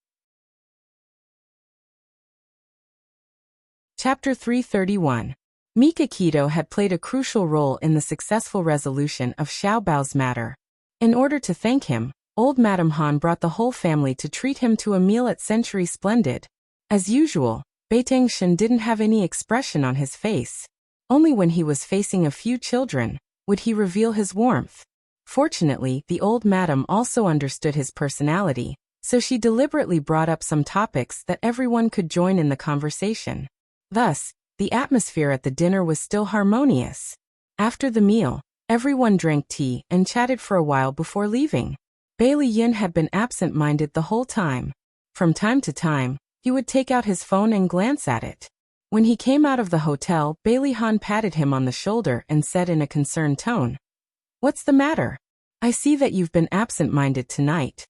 A: Chapter 331. Mikakito had played a crucial role in the successful resolution of Xiaobao's matter. In order to thank him, old Madame Han brought the whole family to treat him to a meal at Century Splendid. As usual, Beiteng Shen didn't have any expression on his face. Only when he was facing a few children would he reveal his warmth. Fortunately, the old madam also understood his personality, so she deliberately brought up some topics that everyone could join in the conversation. Thus, the atmosphere at the dinner was still harmonious. After the meal, everyone drank tea and chatted for a while before leaving. Bailey Yin had been absent-minded the whole time. From time to time, he would take out his phone and glance at it. When he came out of the hotel, Bailey Han patted him on the shoulder and said in a concerned tone, "What's the matter? I see that you've been absent-minded tonight."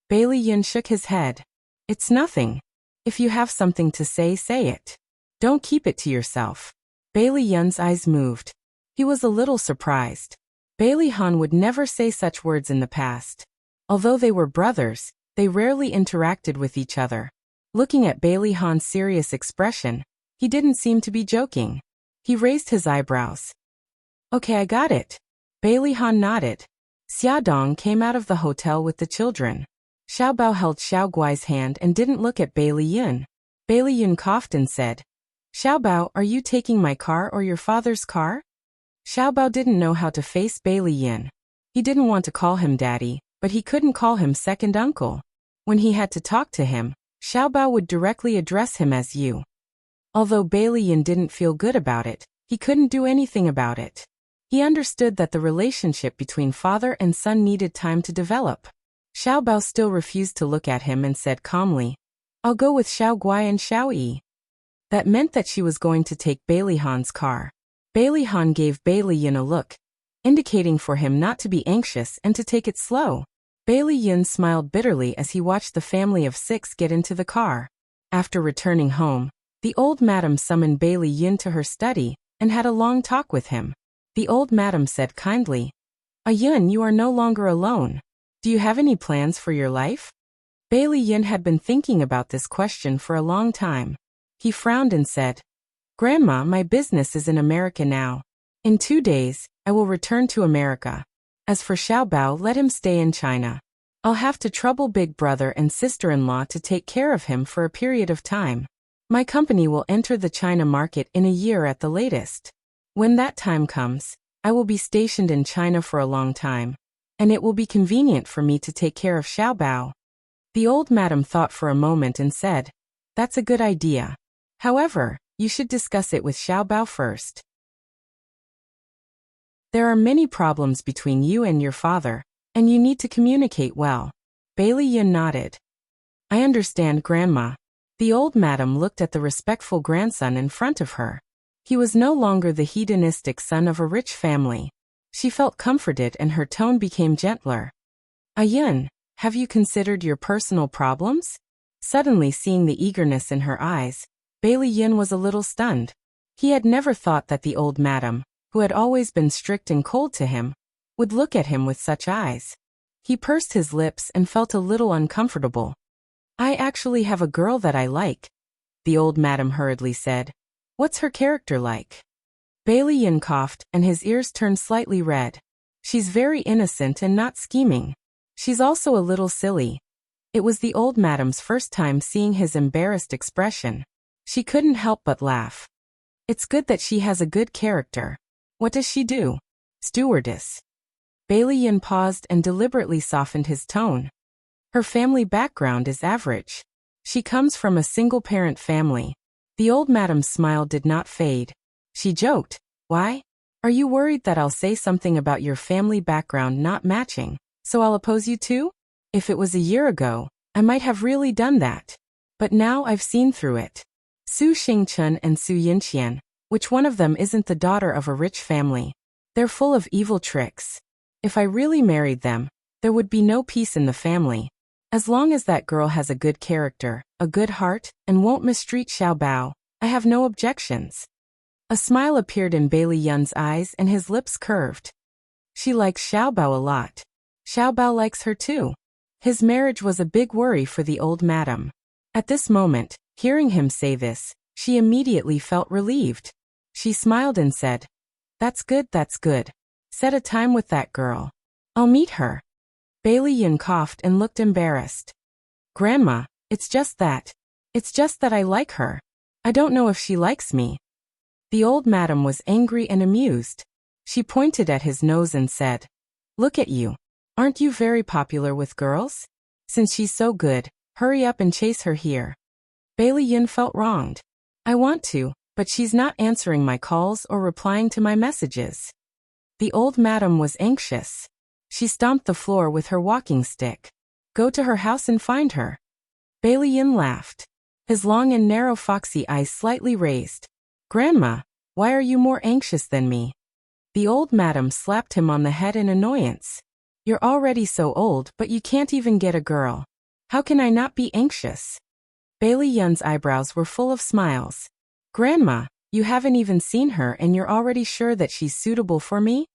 A: Bailey Yin shook his head. "It's nothing. If you have something to say, say it. Don't keep it to yourself." Bailey Yin's eyes moved. He was a little surprised. Bailey Han would never say such words in the past. Although they were brothers, they rarely interacted with each other. Looking at Bailey Han's serious expression, he didn't seem to be joking. He raised his eyebrows. "Okay, I got it." Bailey Han nodded. Xia Dong came out of the hotel with the children. Xiao Bao held Xiao Guai's hand and didn't look at Bailey Yin. Bailey Yin coughed and said, "Xiao Bao, are you taking my car or your father's car?" Xiao Bao didn't know how to face Bailey Yin. He didn't want to call him daddy, but he couldn't call him second uncle. When he had to talk to him, Xiao Bao would directly address him as you. Although Bailey Yin didn't feel good about it, he couldn't do anything about it. He understood that the relationship between father and son needed time to develop. Xiao Bao still refused to look at him and said calmly, "I'll go with Xiao Guai and Xiao Yi." That meant that she was going to take Bailey Han's car. Bailey Han gave Bailey Yin a look, indicating for him not to be anxious and to take it slow. Bailey Yin smiled bitterly as he watched the family of 6 get into the car. After returning home, the old madam summoned Bailey Yin to her study and had a long talk with him. The old madam said kindly, "Yin, you are no longer alone. Do you have any plans for your life?" Bailey Yin had been thinking about this question for a long time. He frowned and said, "Grandma, my business is in America now. In 2 days, I will return to America. As for Xiao Bao, let him stay in China. I'll have to trouble big brother and sister-in-law to take care of him for a period of time. My company will enter the China market in a year at the latest. When that time comes, I will be stationed in China for a long time, and it will be convenient for me to take care of Xiao Bao." The old madam thought for a moment and said, "That's a good idea. However, you should discuss it with Xiao Bao first. There are many problems between you and your father, and you need to communicate well." Bailey Yin nodded. "I understand, Grandma." The old madam looked at the respectful grandson in front of her. He was no longer the hedonistic son of a rich family. She felt comforted and her tone became gentler. "Yin, have you considered your personal problems?" Suddenly seeing the eagerness in her eyes, Bailey Yin was a little stunned. He had never thought that the old madam, who had always been strict and cold to him, would look at him with such eyes. He pursed his lips and felt a little uncomfortable. "I actually have a girl that I like," the old madam hurriedly said. "What's her character like?" Bailey Yin coughed and his ears turned slightly red. "She's very innocent and not scheming. She's also a little silly." It was the old madam's first time seeing his embarrassed expression. She couldn't help but laugh. "It's good that she has a good character. What does she do?" "Stewardess." Bailey Yin paused and deliberately softened his tone. "Her family background is average. She comes from a single-parent family." The old madam's smile did not fade. She joked, "Why? Are you worried that I'll say something about your family background not matching, so I'll oppose you too? If it was a year ago, I might have really done that. But now I've seen through it. Su Xingchen and Su Yinqian, which one of them isn't the daughter of a rich family? They're full of evil tricks. If I really married them, there would be no peace in the family. As long as that girl has a good character, a good heart, and won't mistreat Xiao Bao, I have no objections. A smile appeared in Bailey Yun's eyes and his lips curved. She likes Xiao Bao a lot. Xiao Bao likes her too. His marriage was a big worry for the old madam. At this moment, hearing him say this, she immediately felt relieved. She smiled and said, "That's good, that's good. Set a time with that girl. I'll meet her." Bailey Yun coughed and looked embarrassed. "Grandma, it's just that I like her. I don't know if she likes me." The old madam was angry and amused. She pointed at his nose and said, "Look at you. Aren't you very popular with girls? Since she's so good, hurry up and chase her here." Bailey Yun felt wronged. "I want to, but she's not answering my calls or replying to my messages." The old madam was anxious. She stomped the floor with her walking stick. "Go to her house and find her." Bailey Yun laughed. His long and narrow foxy eyes slightly raised. "Grandma, why are you more anxious than me?" The old madam slapped him on the head in annoyance. "You're already so old, but you can't even get a girl. How can I not be anxious?" Bailey Yun's eyebrows were full of smiles. "Grandma, you haven't even seen her and you're already sure that she's suitable for me?"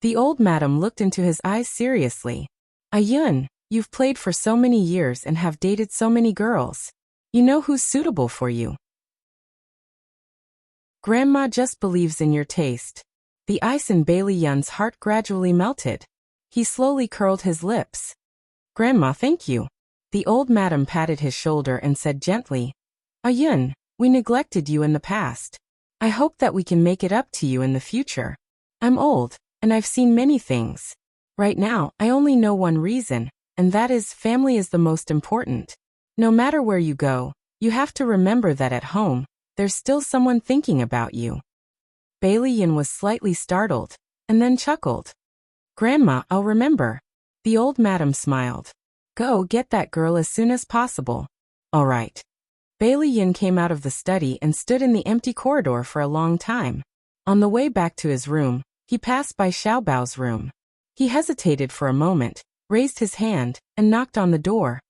A: The old madam looked into his eyes seriously. "Yun, you've played for so many years and have dated so many girls. You know who's suitable for you. Grandma just believes in your taste." The ice in Bailey Yun's heart gradually melted. He slowly curled his lips. "Grandma, thank you." The old madam patted his shoulder and said gently, "Yun, we neglected you in the past. I hope that we can make it up to you in the future. I'm old, and I've seen many things. Right now, I only know one reason, and that is family is the most important. No matter where you go, you have to remember that at home, there's still someone thinking about you." Bailey Yun was slightly startled, and then chuckled. "Grandma, I'll remember." The old madam smiled. "Go get that girl as soon as possible." "All right." Bailey Yun came out of the study and stood in the empty corridor for a long time. On the way back to his room, he passed by Xiao Bao's room. He hesitated for a moment, raised his hand, and knocked on the door.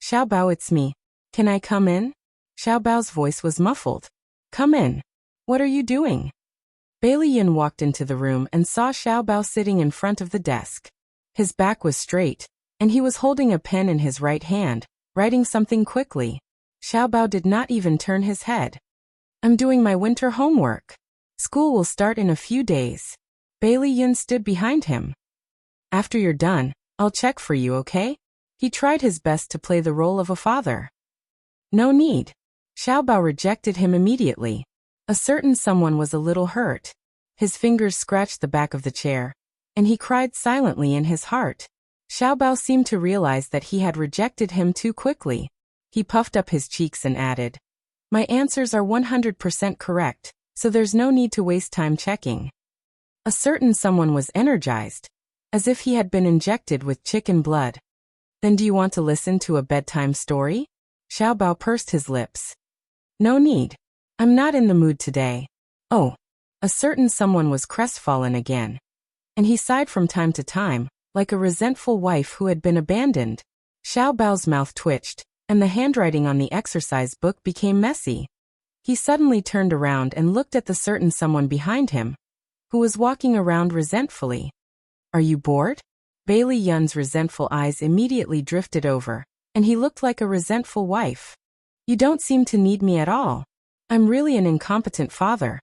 A: "Xiao Bao, it's me. Can I come in?" Xiao Bao's voice was muffled. "Come in. What are you doing?" Bailey Yun walked into the room and saw Xiao Bao sitting in front of the desk. His back was straight, and he was holding a pen in his right hand, writing something quickly. Xiao Bao did not even turn his head. "I'm doing my winter homework. School will start in a few days." Bailey Yun stood behind him. "After you're done, I'll check for you, okay?" He tried his best to play the role of a father. "No need." Xiao Bao rejected him immediately. A certain someone was a little hurt. His fingers scratched the back of the chair, and he cried silently in his heart. Xiao Bao seemed to realize that he had rejected him too quickly. He puffed up his cheeks and added, "My answers are 100% correct, so there's no need to waste time checking." A certain someone was energized, as if he had been injected with chicken blood. "Then do you want to listen to a bedtime story?" Xiao Bao pursed his lips. "No need. I'm not in the mood today." "Oh." A certain someone was crestfallen again, and he sighed from time to time, like a resentful wife who had been abandoned. Xiao Bao's mouth twitched, and the handwriting on the exercise book became messy. He suddenly turned around and looked at the certain someone behind him, who was walking around resentfully. "Are you bored?" Bailey Yun's resentful eyes immediately drifted over, and he looked like a resentful wife. "You don't seem to need me at all. I'm really an incompetent father."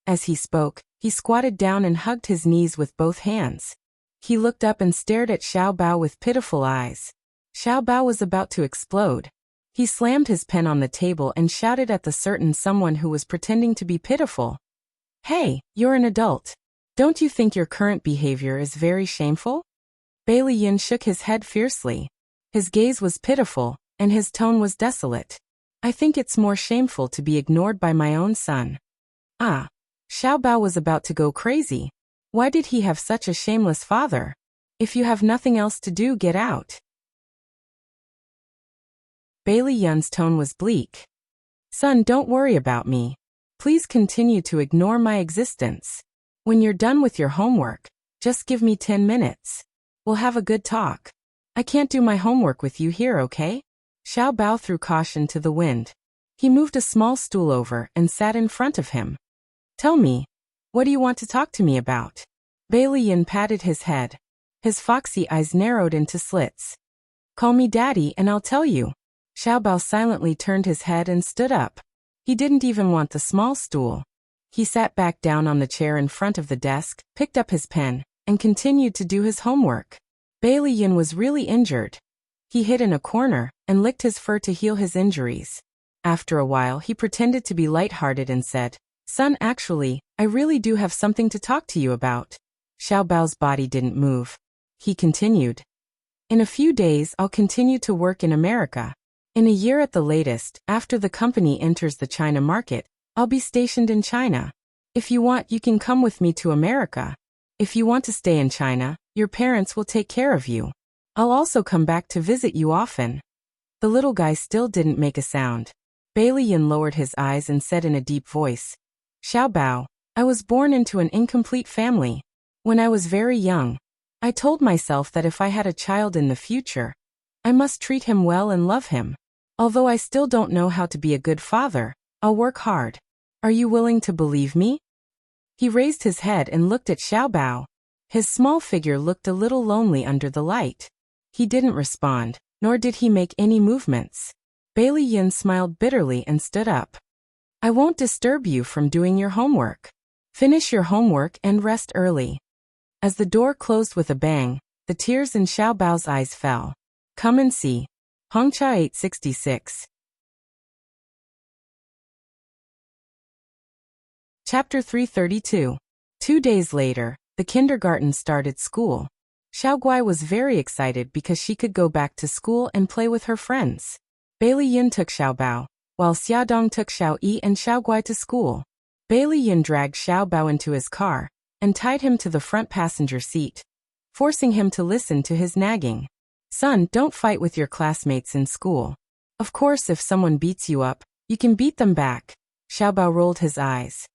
A: As he spoke, he squatted down and hugged his knees with both hands. He looked up and stared at Xiao Bao with pitiful eyes. Xiao Bao was about to explode. He slammed his pen on the table and shouted at the certain someone who was pretending to be pitiful. "Hey, you're an adult. Don't you think your current behavior is very shameful?" Bailey Yun shook his head fiercely. His gaze was pitiful, and his tone was desolate. "I think it's more shameful to be ignored by my own son." Ah. Xiao Bao was about to go crazy. Why did he have such a shameless father? "If you have nothing else to do, get out." Bailey Yun's tone was bleak. "Son, don't worry about me. Please continue to ignore my existence. When you're done with your homework, Just give me 10 minutes. We'll have a good talk. I can't do my homework with you here, okay? Xiao Bao threw caution to the wind. He moved a small stool over and sat in front of him. Tell me, what do you want to talk to me about? Bai Liyan patted his head. His foxy eyes narrowed into slits. Call me daddy and I'll tell you. Xiao Bao silently turned his head and stood up. He didn't even want the small stool. He sat back down on the chair in front of the desk, picked up his pen, and continued to do his homework. Bai Liyan was really injured. He hid in a corner and licked his fur to heal his injuries. After a while he pretended to be lighthearted and said, Son, actually, I really do have something to talk to you about. Xiao Bao's body didn't move. He continued. In a few days I'll continue to work in America. In a year at the latest, after the company enters the China market, I'll be stationed in China. If you want, you can come with me to America. If you want to stay in China, your parents will take care of you. I'll also come back to visit you often. The little guy still didn't make a sound. Bai Liyan lowered his eyes and said in a deep voice, Xiao Bao, I was born into an incomplete family. When I was very young, I told myself that if I had a child in the future, I must treat him well and love him. Although I still don't know how to be a good father, I'll work hard. Are you willing to believe me? He raised his head and looked at Xiao Bao. His small figure looked a little lonely under the light. He didn't respond, nor did he make any movements. Bai Liyan smiled bitterly and stood up. I won't disturb you from doing your homework. Finish your homework and rest early. As the door closed with a bang, the tears in Xiao Bao's eyes fell. Come and see. Hongcha 866. Chapter 332. 2 days later, the kindergarten started school. Xiao Guai was very excited because she could go back to school and play with her friends. Bai Liyan took Xiao Bao, while Xiaodong took Xiao Yi and Xiao Guai to school. Bai Liyan dragged Xiao Bao into his car and tied him to the front passenger seat, forcing him to listen to his nagging. Son, don't fight with your classmates in school. Of course, if someone beats you up, you can beat them back. Xiao Bao rolled his eyes.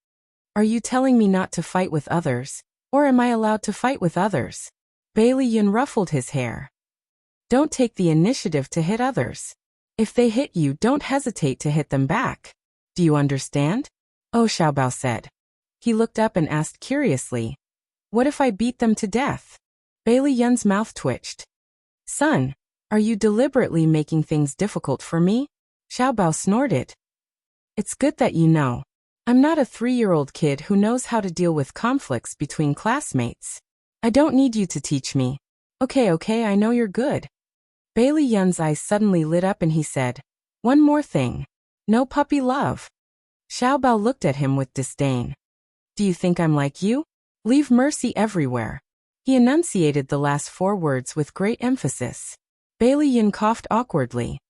A: Are you telling me not to fight with others, or am I allowed to fight with others? Bai Liyan ruffled his hair. Don't take the initiative to hit others. If they hit you, don't hesitate to hit them back. Do you understand? Oh, Xiao Bao said. He looked up and asked curiously, what if I beat them to death? Bai Liyan's mouth twitched. Son, are you deliberately making things difficult for me? Xiao Bao snorted. It's good that you know. I'm not a 3-year-old kid who knows how to deal with conflicts between classmates. I don't need you to teach me. Okay, I know you're good. Bai Liyan's eyes suddenly lit up and he said, one more thing. No puppy love. Xiao Bao looked at him with disdain. Do you think I'm like you? Leave mercy everywhere. He enunciated the last 4 words with great emphasis. Bai Liyan coughed awkwardly.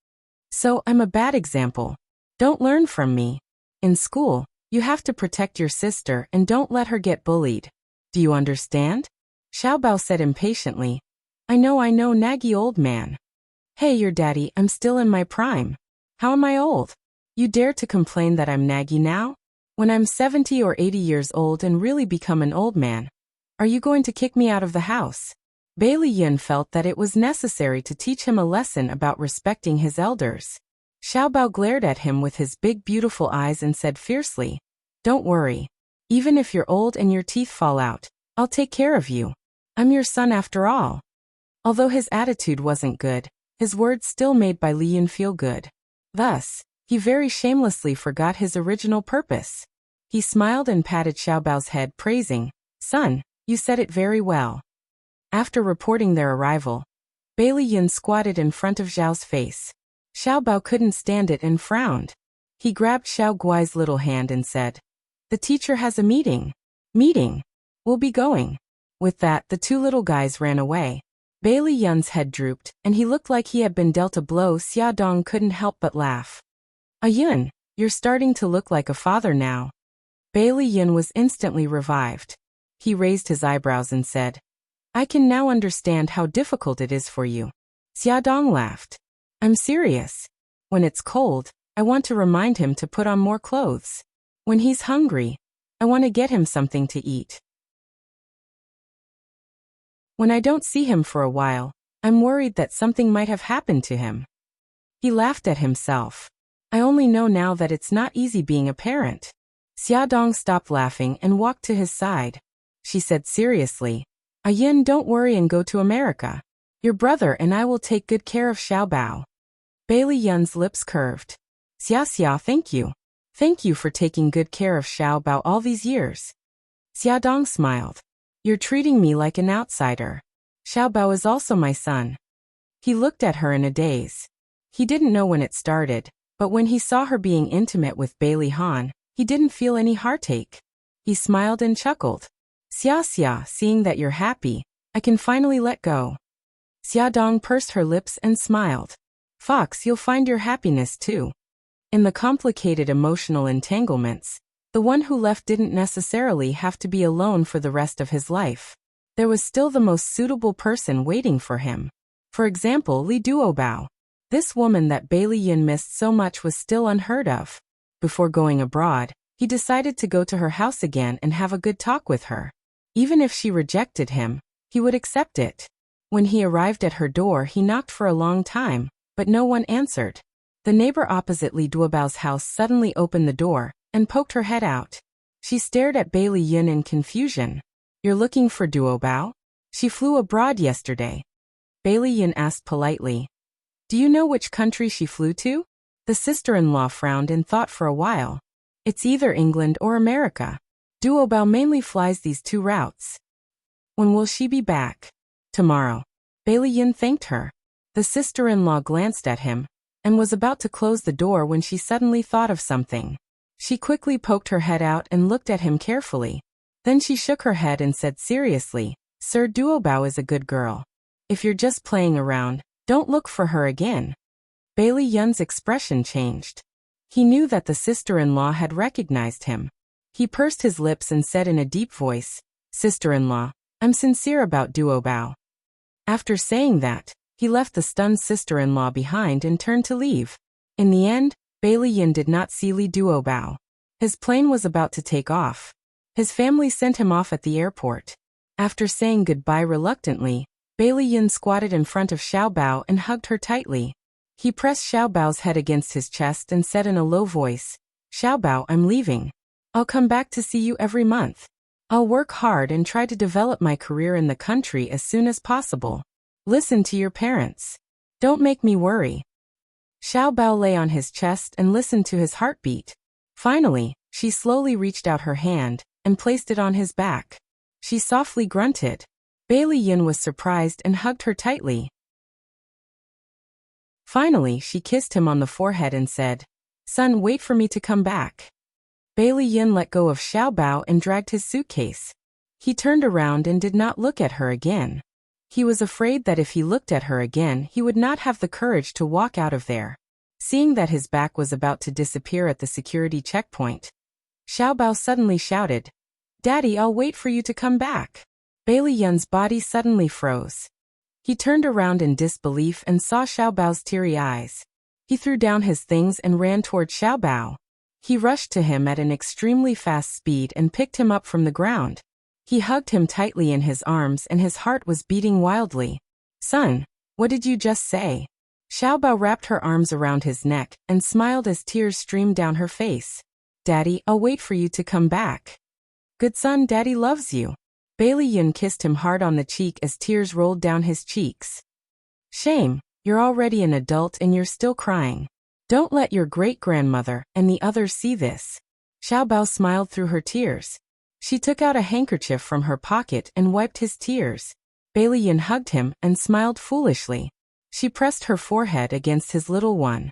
A: So, I'm a bad example. Don't learn from me. In school, you have to protect your sister and don't let her get bullied. Do you understand? Xiao Bao said impatiently. I know, naggy old man. Hey, your daddy, I'm still in my prime. How am I old? You dare to complain that I'm naggy now? When I'm 70 or 80 years old and really become an old man, are you going to kick me out of the house? Bai Liyan felt that it was necessary to teach him a lesson about respecting his elders. Xiao Bao glared at him with his big beautiful eyes and said fiercely, don't worry. Even if you're old and your teeth fall out, I'll take care of you. I'm your son after all. Although his attitude wasn't good, his words still made Bai Liyan feel good. Thus, he very shamelessly forgot his original purpose. He smiled and patted Xiao Bao's head, praising, Son, you said it very well. After reporting their arrival, Bai Liyan squatted in front of Zhao's face. Xiao Bao couldn't stand it and frowned. He grabbed Xiao Guai's little hand and said, the teacher has a meeting. Meeting? We'll be going. With that, the 2 little guys ran away. Bai Liyan's head drooped, and he looked like he had been dealt a blow. Xiaodong couldn't help but laugh. Ayun, you're starting to look like a father now. Bai Liyan was instantly revived. He raised his eyebrows and said, I can now understand how difficult it is for you. Xiaodong laughed. I'm serious. When it's cold, I want to remind him to put on more clothes. When he's hungry, I want to get him something to eat. When I don't see him for a while, I'm worried that something might have happened to him. He laughed at himself. I only know now that it's not easy being a parent. Xiaodong stopped laughing and walked to his side. She said seriously, Yin, don't worry and go to America. Your brother and I will take good care of Xiaobao. Bailey Yun's lips curved. Xia, thank you. Thank you for taking good care of Xiaobao all these years. Xiaodong smiled. You're treating me like an outsider. Xiaobao is also my son. He looked at her in a daze. He didn't know when it started, but when he saw her being intimate with Bailey Han, he didn't feel any heartache. He smiled and chuckled. Xia, seeing that you're happy, I can finally let go. Xiaodong pursed her lips and smiled. Fox, you'll find your happiness too. In the complicated emotional entanglements, the one who left didn't necessarily have to be alone for the rest of his life. There was still the most suitable person waiting for him. For example, Li Duobao. This woman that Bailey Yun missed so much was still unheard of. Before going abroad, he decided to go to her house again and have a good talk with her. Even if she rejected him, he would accept it. When he arrived at her door, he knocked for a long time, but no one answered. The neighbor opposite Li Duobao's house suddenly opened the door and poked her head out. She stared at Bailey Yun in confusion. You're looking for Duobao? She flew abroad yesterday. Bailey Yun asked politely. Do you know which country she flew to? The sister-in-law frowned and thought for a while. It's either England or America. Duobao mainly flies these two routes. When will she be back? Tomorrow. Bailey Yun thanked her. The sister-in-law glanced at him and was about to close the door when she suddenly thought of something. She quickly poked her head out and looked at him carefully. Then she shook her head and said seriously, Sir, Duobao is a good girl. If you're just playing around, don't look for her again. Bailey Yun's expression changed. He knew that the sister-in-law had recognized him. He pursed his lips and said in a deep voice, Sister-in-law, I'm sincere about Duobao. After saying that, he left the stunned sister-in-law behind and turned to leave. In the end, Bailey Yun did not see Li Duobao. His plane was about to take off. His family sent him off at the airport. After saying goodbye reluctantly, Bailey Yun squatted in front of Xiaobao and hugged her tightly. He pressed Xiaobao's head against his chest and said in a low voice, Xiaobao, I'm leaving. I'll come back to see you every month. I'll work hard and try to develop my career in the country as soon as possible. Listen to your parents. Don't make me worry. Xiaobao lay on his chest and listened to his heartbeat. Finally, she slowly reached out her hand and placed it on his back. She softly grunted. Bailey Yun was surprised and hugged her tightly. Finally, she kissed him on the forehead and said, Son, wait for me to come back. Bailey Yun let go of Xiaobao and dragged his suitcase. He turned around and did not look at her again. He was afraid that if he looked at her again, he would not have the courage to walk out of there. Seeing that his back was about to disappear at the security checkpoint, Xiaobao suddenly shouted, Daddy, I'll wait for you to come back. Bailey Yun's body suddenly froze. He turned around in disbelief and saw Xiaobao's teary eyes. He threw down his things and ran toward Xiaobao. He rushed to him at an extremely fast speed and picked him up from the ground. He hugged him tightly in his arms and his heart was beating wildly. Son, what did you just say? Xiaobao wrapped her arms around his neck and smiled as tears streamed down her face. Daddy, I'll wait for you to come back. Good son, Daddy loves you. Bailey Yun kissed him hard on the cheek as tears rolled down his cheeks. Shame, you're already an adult and you're still crying. Don't let your great-grandmother and the others see this. Xiaobao smiled through her tears. She took out a handkerchief from her pocket and wiped his tears. Bailey Yun hugged him and smiled foolishly. She pressed her forehead against his little one.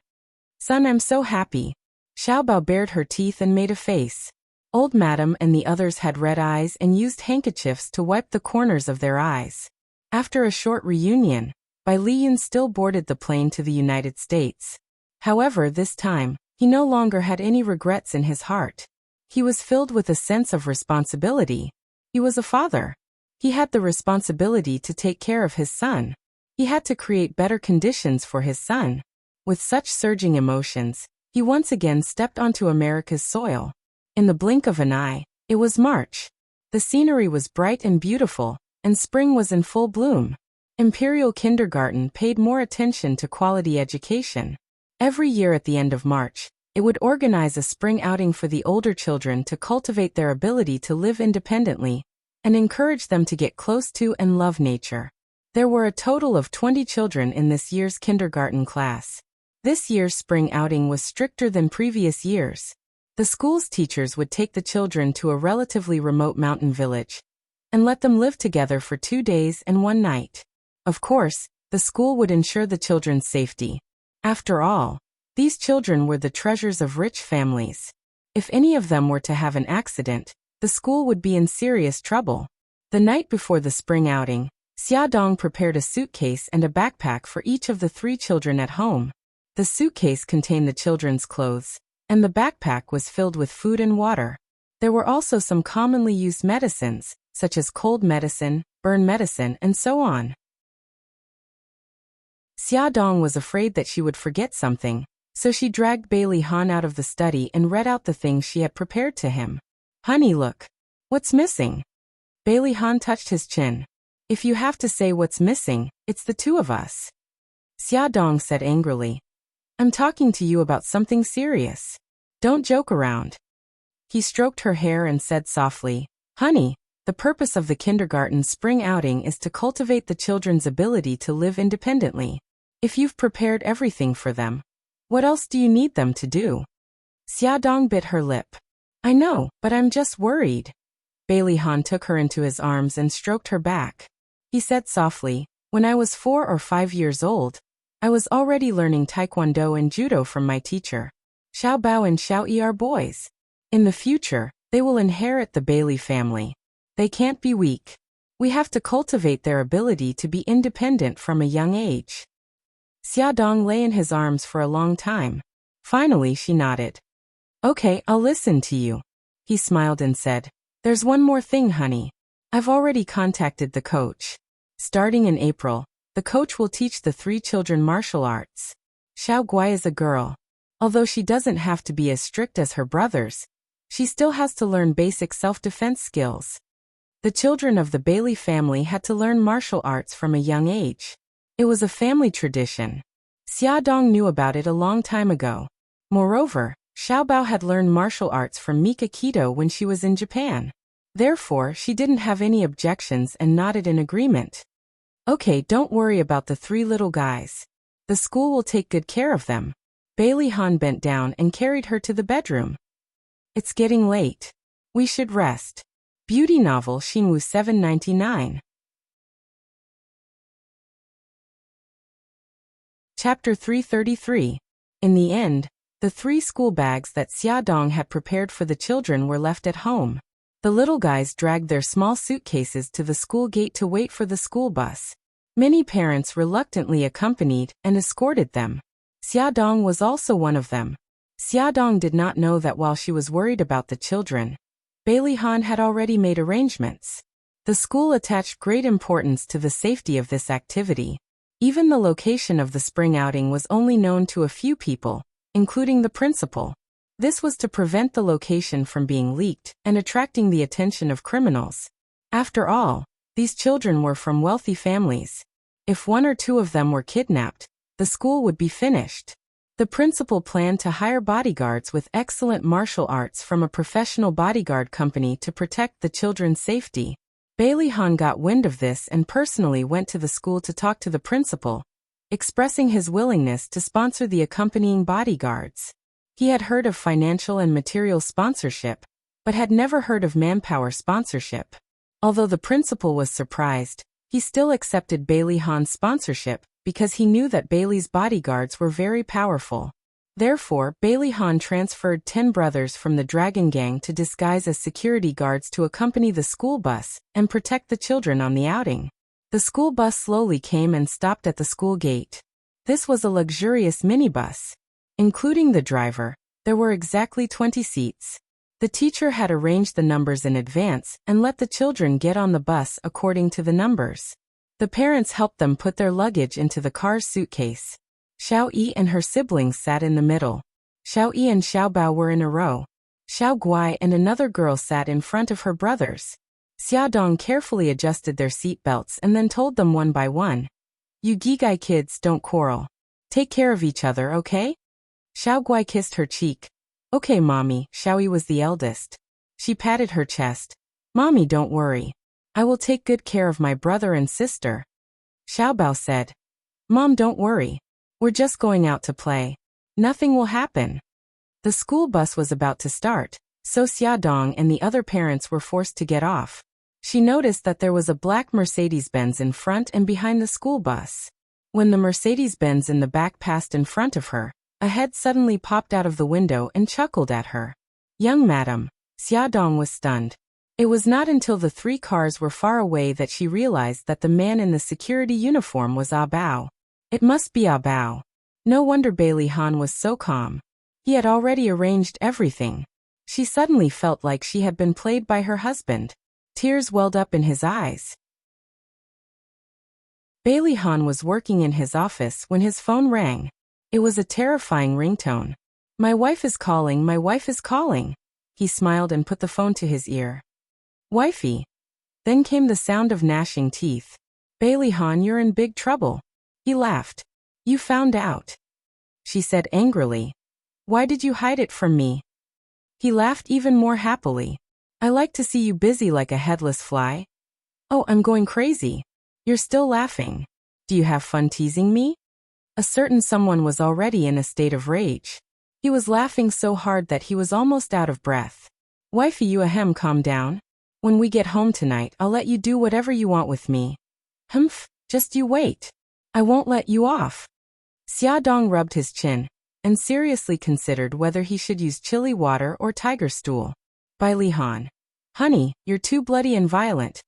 A: Son, I'm so happy. Xiaobao bared her teeth and made a face. Old Madam and the others had red eyes and used handkerchiefs to wipe the corners of their eyes. After a short reunion, Bai Liyun still boarded the plane to the United States. However, this time, he no longer had any regrets in his heart. He was filled with a sense of responsibility. He was a father. He had the responsibility to take care of his son. He had to create better conditions for his son. With such surging emotions, he once again stepped onto America's soil. In the blink of an eye, it was March. The scenery was bright and beautiful, and spring was in full bloom. Imperial Kindergarten paid more attention to quality education. Every year at the end of March, it would organize a spring outing for the older children to cultivate their ability to live independently and encourage them to get close to and love nature. There were a total of 20 children in this year's kindergarten class. This year's spring outing was stricter than previous years. The school's teachers would take the children to a relatively remote mountain village and let them live together for 2 days and 1 night. Of course, the school would ensure the children's safety. After all, these children were the treasures of rich families. If any of them were to have an accident, the school would be in serious trouble. The night before the spring outing, Xiaodong prepared a suitcase and a backpack for each of the 3 children at home. The suitcase contained the children's clothes, and the backpack was filled with food and water. There were also some commonly used medicines, such as cold medicine, burn medicine, and so on. Xiaodong was afraid that she would forget something, so she dragged Bailey Han out of the study and read out the things she had prepared to him. "Honey, look. What's missing?" Bailey Han touched his chin. "If you have to say what's missing, it's the 2 of us." Xiaodong said angrily. "I'm talking to you about something serious. Don't joke around." He stroked her hair and said softly, "Honey, the purpose of the kindergarten spring outing is to cultivate the children's ability to live independently. If you've prepared everything for them, what else do you need them to do?" Xiaodong bit her lip. "I know, but I'm just worried." Bailey Han took her into his arms and stroked her back. He said softly, "When I was 4 or 5 years old, I was already learning Taekwondo and Judo from my teacher. Xiao Bao and Xiao Yi are boys. In the future, they will inherit the Bailey family. They can't be weak. We have to cultivate their ability to be independent from a young age." Xiaodong lay in his arms for a long time. Finally, she nodded. "Okay, I'll listen to you." He smiled and said, "There's one more thing, honey. I've already contacted the coach. Starting in April, the coach will teach the 3 children martial arts. Xiao Guai is a girl. Although she doesn't have to be as strict as her brothers, she still has to learn basic self-defense skills. The children of the Bailey family had to learn martial arts from a young age. It was a family tradition. Xiaodong knew about it a long time ago. Moreover, Xiao Bao had learned martial arts from Mika Kito when she was in Japan. Therefore, she didn't have any objections and nodded in agreement. "Okay, don't worry about the 3 little guys. The school will take good care of them." Bailey Han bent down and carried her to the bedroom. "It's getting late. We should rest." Beauty novel Xinwu 799. Chapter 333. In the end, the 3 school bags that Xiaodong had prepared for the children were left at home. The little guys dragged their small suitcases to the school gate to wait for the school bus. Many parents reluctantly accompanied and escorted them. Xiaodong was also one of them. Xiaodong did not know that while she was worried about the children, Bailey Han had already made arrangements. The school attached great importance to the safety of this activity. Even the location of the spring outing was only known to a few people, including the principal. This was to prevent the location from being leaked and attracting the attention of criminals. After all, these children were from wealthy families. If 1 or 2 of them were kidnapped, the school would be finished. The principal planned to hire bodyguards with excellent martial arts from a professional bodyguard company to protect the children's safety. Bailey Han got wind of this and personally went to the school to talk to the principal, expressing his willingness to sponsor the accompanying bodyguards. He had heard of financial and material sponsorship, but had never heard of manpower sponsorship. Although the principal was surprised, he still accepted Bailey Han's sponsorship because he knew that Bailey's bodyguards were very powerful. Therefore, Bailey Han transferred 10 brothers from the Dragon Gang to disguise as security guards to accompany the school bus and protect the children on the outing. The school bus slowly came and stopped at the school gate. This was a luxurious minibus. Including the driver, there were exactly 20 seats. The teacher had arranged the numbers in advance and let the children get on the bus according to the numbers. The parents helped them put their luggage into the car's suitcase. Xiao Yi and her siblings sat in the middle. Xiao Yi and Xiao Bao were in a row. Xiao Guai and another girl sat in front of her brothers. Xiaodong carefully adjusted their seat belts and then told them one by one. You Gigai kids, don't quarrel. Take care of each other, okay? Xiaoguai kissed her cheek. Okay, Mommy. Xiaoyi was the eldest. She patted her chest. Mommy, don't worry. I will take good care of my brother and sister. Xiaobao said. Mom, don't worry. We're just going out to play. Nothing will happen. The school bus was about to start, so Xiaodong and the other parents were forced to get off. She noticed that there was a black Mercedes-Benz in front and behind the school bus. When the Mercedes-Benz in the back passed in front of her, a head suddenly popped out of the window and chuckled at her. Young madam, Xiaodong was stunned. It was not until the three cars were far away that she realized that the man in the security uniform was Ah Bao. It must be Ah Bao. No wonder Bailey Han was so calm. He had already arranged everything. She suddenly felt like she had been played by her husband. Tears welled up in his eyes. Bailey Han was working in his office when his phone rang. It was a terrifying ringtone. My wife is calling, my wife is calling. He smiled and put the phone to his ear. Wifey. Then came the sound of gnashing teeth. Bailey Han, you're in big trouble. He laughed. You found out. She said angrily. Why did you hide it from me? He laughed even more happily. I like to see you busy like a headless fly. Oh, I'm going crazy. You're still laughing. Do you have fun teasing me? A certain someone was already in a state of rage. He was laughing so hard that he was almost out of breath. Wifey, you ahem, calm down. When we get home tonight, I'll let you do whatever you want with me. Humph, just you wait. I won't let you off. Xiaodong rubbed his chin and seriously considered whether he should use chili water or tiger stool. Bailey Han. Honey, you're too bloody and violent.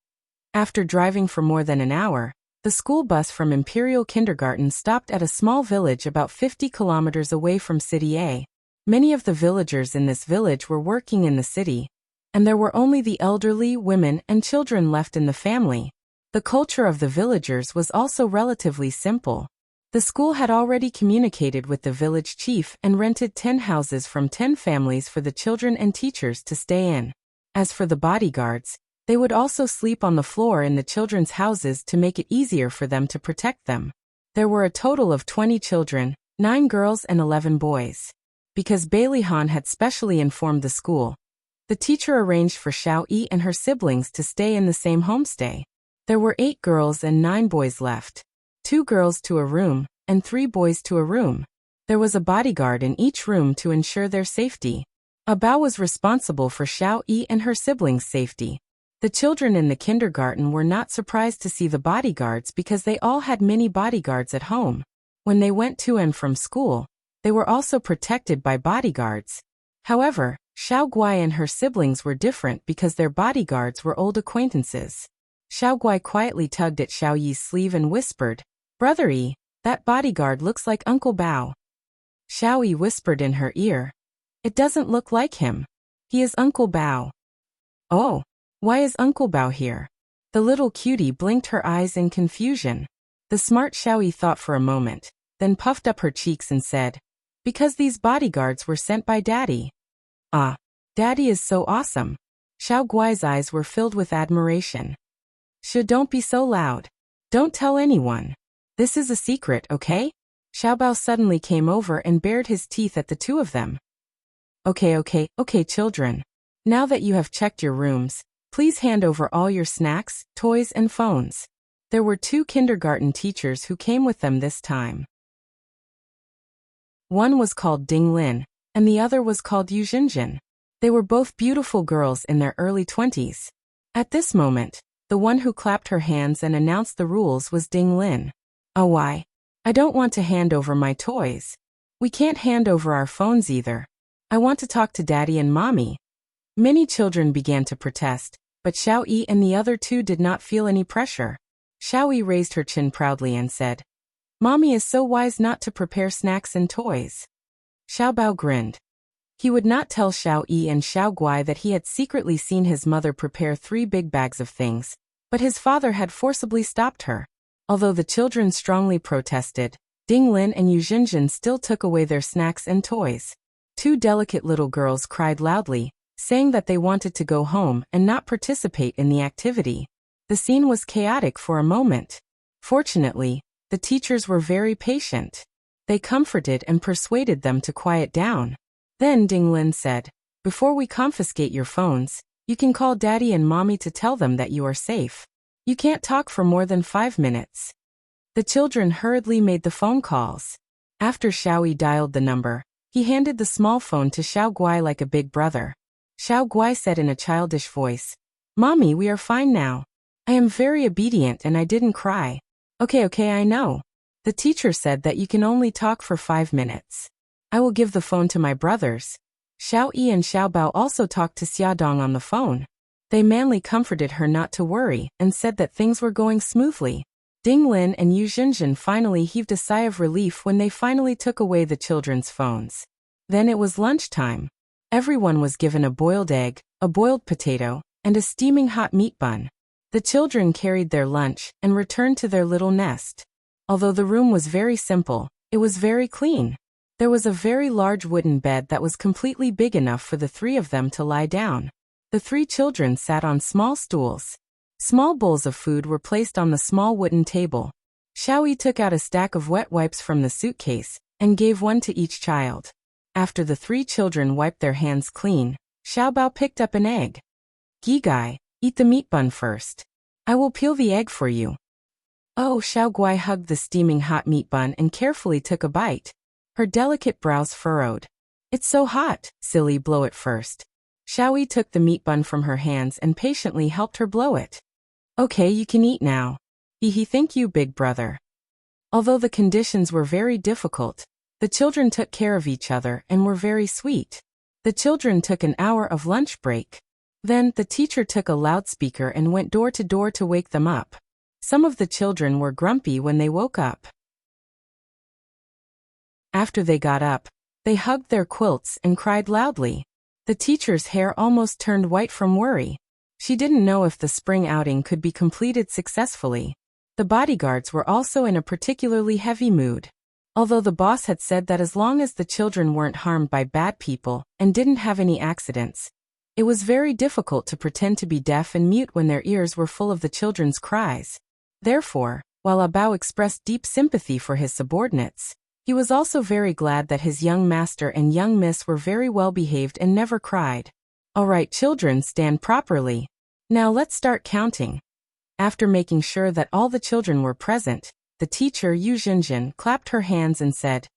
A: After driving for more than an hour, the school bus from Imperial Kindergarten stopped at a small village about 50 kilometers away from City A. Many of the villagers in this village were working in the city, and there were only the elderly, women, and children left in the family. The culture of the villagers was also relatively simple. The school had already communicated with the village chief and rented 10 houses from 10 families for the children and teachers to stay in. As for the bodyguards, they would also sleep on the floor in the children's houses to make it easier for them to protect them. There were a total of 20 children, 9 girls and 11 boys. Because Bailey Han had specially informed the school, the teacher arranged for Xiao Yi and her siblings to stay in the same homestay. There were 8 girls and 9 boys left. 2 girls to a room, and 3 boys to a room. There was a bodyguard in each room to ensure their safety. Ah Bao was responsible for Xiao Yi and her siblings' safety. The children in the kindergarten were not surprised to see the bodyguards because they all had mini bodyguards at home. When they went to and from school, they were also protected by bodyguards. However, Xiao Guai and her siblings were different because their bodyguards were old acquaintances. Xiao Guai quietly tugged at Xiao Yi's sleeve and whispered, Brother Yi, that bodyguard looks like Uncle Bao. Xiao Yi whispered in her ear, It doesn't look like him. He is Uncle Bao. Oh, why is Uncle Bao here? The little cutie blinked her eyes in confusion. The smart Xiao Yi thought for a moment, then puffed up her cheeks and said, Because these bodyguards were sent by Daddy. Ah, Daddy is so awesome. Xiao Guai's eyes were filled with admiration. Don't be so loud. Don't tell anyone. This is a secret, okay? Xiao Bao suddenly came over and bared his teeth at the two of them. Okay, children. Now that you have checked your rooms, please hand over all your snacks, toys, and phones. There were 2 kindergarten teachers who came with them this time. One was called Ding Lin, and the other was called Yu Jinjin. They were both beautiful girls in their early 20s. At this moment, the one who clapped her hands and announced the rules was Ding Lin. Oh, why? I don't want to hand over my toys. We can't hand over our phones either. I want to talk to Daddy and Mommy. Many children began to protest, but Xiao Yi and the other 2 did not feel any pressure. Xiao Yi raised her chin proudly and said, Mommy is so wise not to prepare snacks and toys. Xiao Bao grinned. He would not tell Xiao Yi and Xiao Guai that he had secretly seen his mother prepare 3 big bags of things, but his father had forcibly stopped her. Although the children strongly protested, Ding Lin and Yu Jinjin still took away their snacks and toys. 2 delicate little girls cried loudly, saying that they wanted to go home and not participate in the activity. The scene was chaotic for a moment. Fortunately, the teachers were very patient. They comforted and persuaded them to quiet down. Then Ding Lin said, "Before we confiscate your phones, you can call Daddy and Mommy to tell them that you are safe. You can't talk for more than 5 minutes." The children hurriedly made the phone calls. After Xiaoyi dialed the number, he handed the small phone to Xiao Guai like a big brother. Xiao Guai said in a childish voice, "Mommy, we are fine now. I am very obedient and I didn't cry." Okay, I know. The teacher said that you can only talk for 5 minutes. I will give the phone to my brothers. Xiao Yi and Xiao Bao also talked to Xia Dong on the phone. They manly comforted her not to worry and said that things were going smoothly. Ding Lin and Yu Zhenzhen finally heaved a sigh of relief when they finally took away the children's phones. Then it was lunchtime. Everyone was given a boiled egg, a boiled potato, and a steaming hot meat bun. The children carried their lunch and returned to their little nest. Although the room was very simple, it was very clean. There was a very large wooden bed that was completely big enough for the 3 of them to lie down. The 3 children sat on small stools. Small bowls of food were placed on the small wooden table. Xiaoyi took out a stack of wet wipes from the suitcase and gave one to each child. After the 3 children wiped their hands clean, Xiaobao picked up an egg. "Gigai, eat the meat bun first. I will peel the egg for you." Oh, Xiao Guai hugged the steaming hot meat bun and carefully took a bite. Her delicate brows furrowed. "It's so hot, silly, blow it first." Xiaoyi took the meat bun from her hands and patiently helped her blow it. "Okay, you can eat now." Thank you, big brother." Although the conditions were very difficult, the children took care of each other and were very sweet. The children took an hour of lunch break. Then, the teacher took a loudspeaker and went door to door to wake them up. Some of the children were grumpy when they woke up. After they got up, they hugged their quilts and cried loudly. The teacher's hair almost turned white from worry. She didn't know if the spring outing could be completed successfully. The bodyguards were also in a particularly heavy mood. Although the boss had said that as long as the children weren't harmed by bad people and didn't have any accidents, it was very difficult to pretend to be deaf and mute when their ears were full of the children's cries. Therefore, while Abao expressed deep sympathy for his subordinates, he was also very glad that his young master and young miss were very well behaved and never cried. "All right, children, stand properly. Now let's start counting." After making sure that all the children were present, the teacher Yu Zhenzhen clapped her hands and said,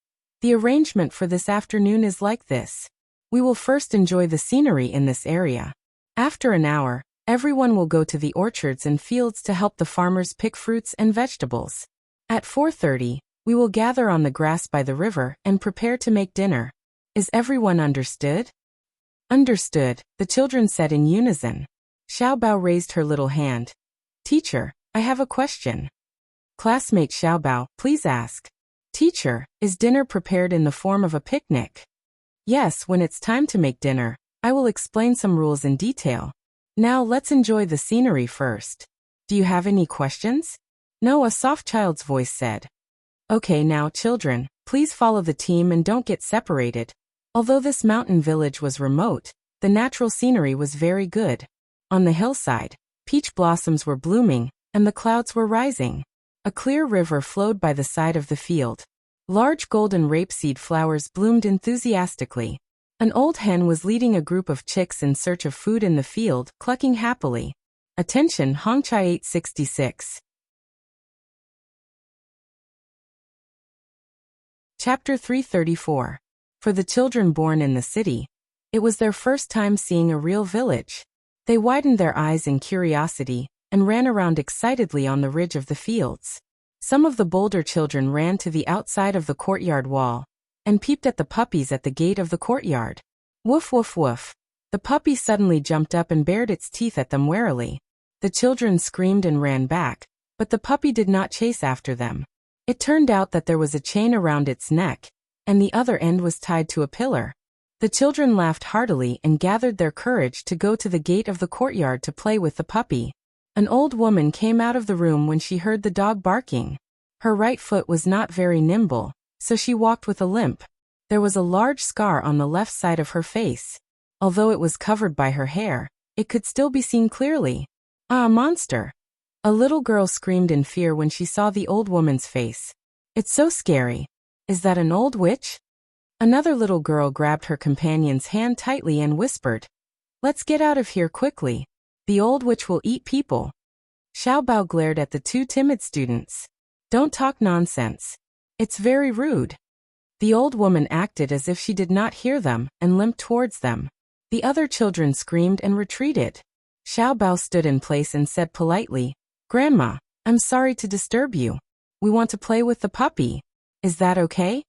A: "The arrangement for this afternoon is like this. We will first enjoy the scenery in this area. After an hour, everyone will go to the orchards and fields to help the farmers pick fruits and vegetables. At 4:30, we will gather on the grass by the river and prepare to make dinner. Is everyone understood?" "Understood," the children said in unison. Xiao Bao raised her little hand. "Teacher, I have a question." Classmate Xiao Bao, please ask. "Teacher, is dinner prepared in the form of a picnic?" "Yes, when it's time to make dinner, I will explain some rules in detail. Now let's enjoy the scenery first. Do you have any questions?" "No," a soft child's voice said. "Okay, now children, please follow the team and don't get separated." Although this mountain village was remote, the natural scenery was very good. On the hillside, peach blossoms were blooming, and the clouds were rising. A clear river flowed by the side of the field. Large golden rapeseed flowers bloomed enthusiastically. An old hen was leading a group of chicks in search of food in the field, clucking happily. Attention, Hongchai 866. Chapter 334. For the children born in the city, it was their first time seeing a real village. They widened their eyes in curiosity and ran around excitedly on the ridge of the fields. Some of the bolder children ran to the outside of the courtyard wall and peeped at the puppies at the gate of the courtyard. Woof woof woof. The puppy suddenly jumped up and bared its teeth at them warily. The children screamed and ran back, but the puppy did not chase after them. It turned out that there was a chain around its neck, and the other end was tied to a pillar. The children laughed heartily and gathered their courage to go to the gate of the courtyard to play with the puppy. An old woman came out of the room when she heard the dog barking. Her right foot was not very nimble, so she walked with a limp. There was a large scar on the left side of her face. Although it was covered by her hair, it could still be seen clearly. Ah, a monster! A little girl screamed in fear when she saw the old woman's face. It's so scary. Is that an old witch? Another little girl grabbed her companion's hand tightly and whispered, Let's get out of here quickly. The old witch will eat people. Xiao Bao glared at the two timid students. Don't talk nonsense. It's very rude. The old woman acted as if she did not hear them and limped towards them. The other children screamed and retreated. Xiao Bao stood in place and said politely, Grandma, I'm sorry to disturb you. We want to play with the puppy. Is that okay?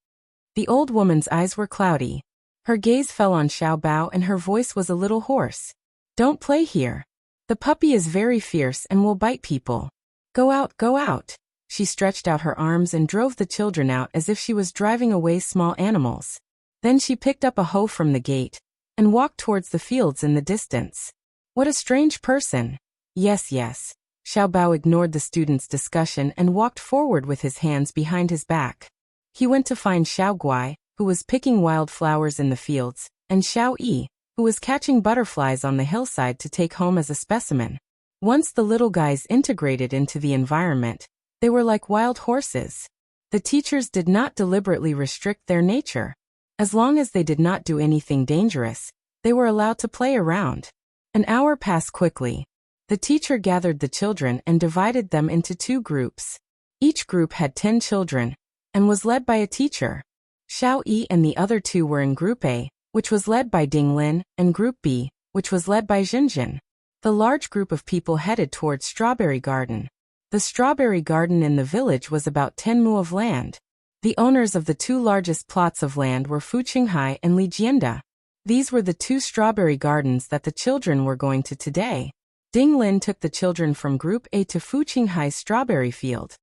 A: The old woman's eyes were cloudy. Her gaze fell on Xiao Bao and her voice was a little hoarse. Don't play here. The puppy is very fierce and will bite people. Go out, go out. She stretched out her arms and drove the children out as if she was driving away small animals. Then she picked up a hoe from the gate and walked towards the fields in the distance. What a strange person. Yes, yes. Xiao Bao ignored the students' discussion and walked forward with his hands behind his back. He went to find Xiao Guai, who was picking wild flowers in the fields, and Xiao Yi, who was catching butterflies on the hillside to take home as a specimen. Once the little guys integrated into the environment, they were like wild horses. The teachers did not deliberately restrict their nature. As long as they did not do anything dangerous, they were allowed to play around. An hour passed quickly. The teacher gathered the children and divided them into two groups. Each group had 10 children and was led by a teacher. Xiao Yi and the other two were in Group A, which was led by Ding Lin, and Group B, which was led by Jinjin. The large group of people headed towards Strawberry Garden. The strawberry garden in the village was about 10 mu of land. The owners of the two largest plots of land were Fu Qinghai and Li Jianda. These were the two strawberry gardens that the children were going to today. Ding Lin took the children from Group A to Fu Qinghai's strawberry field.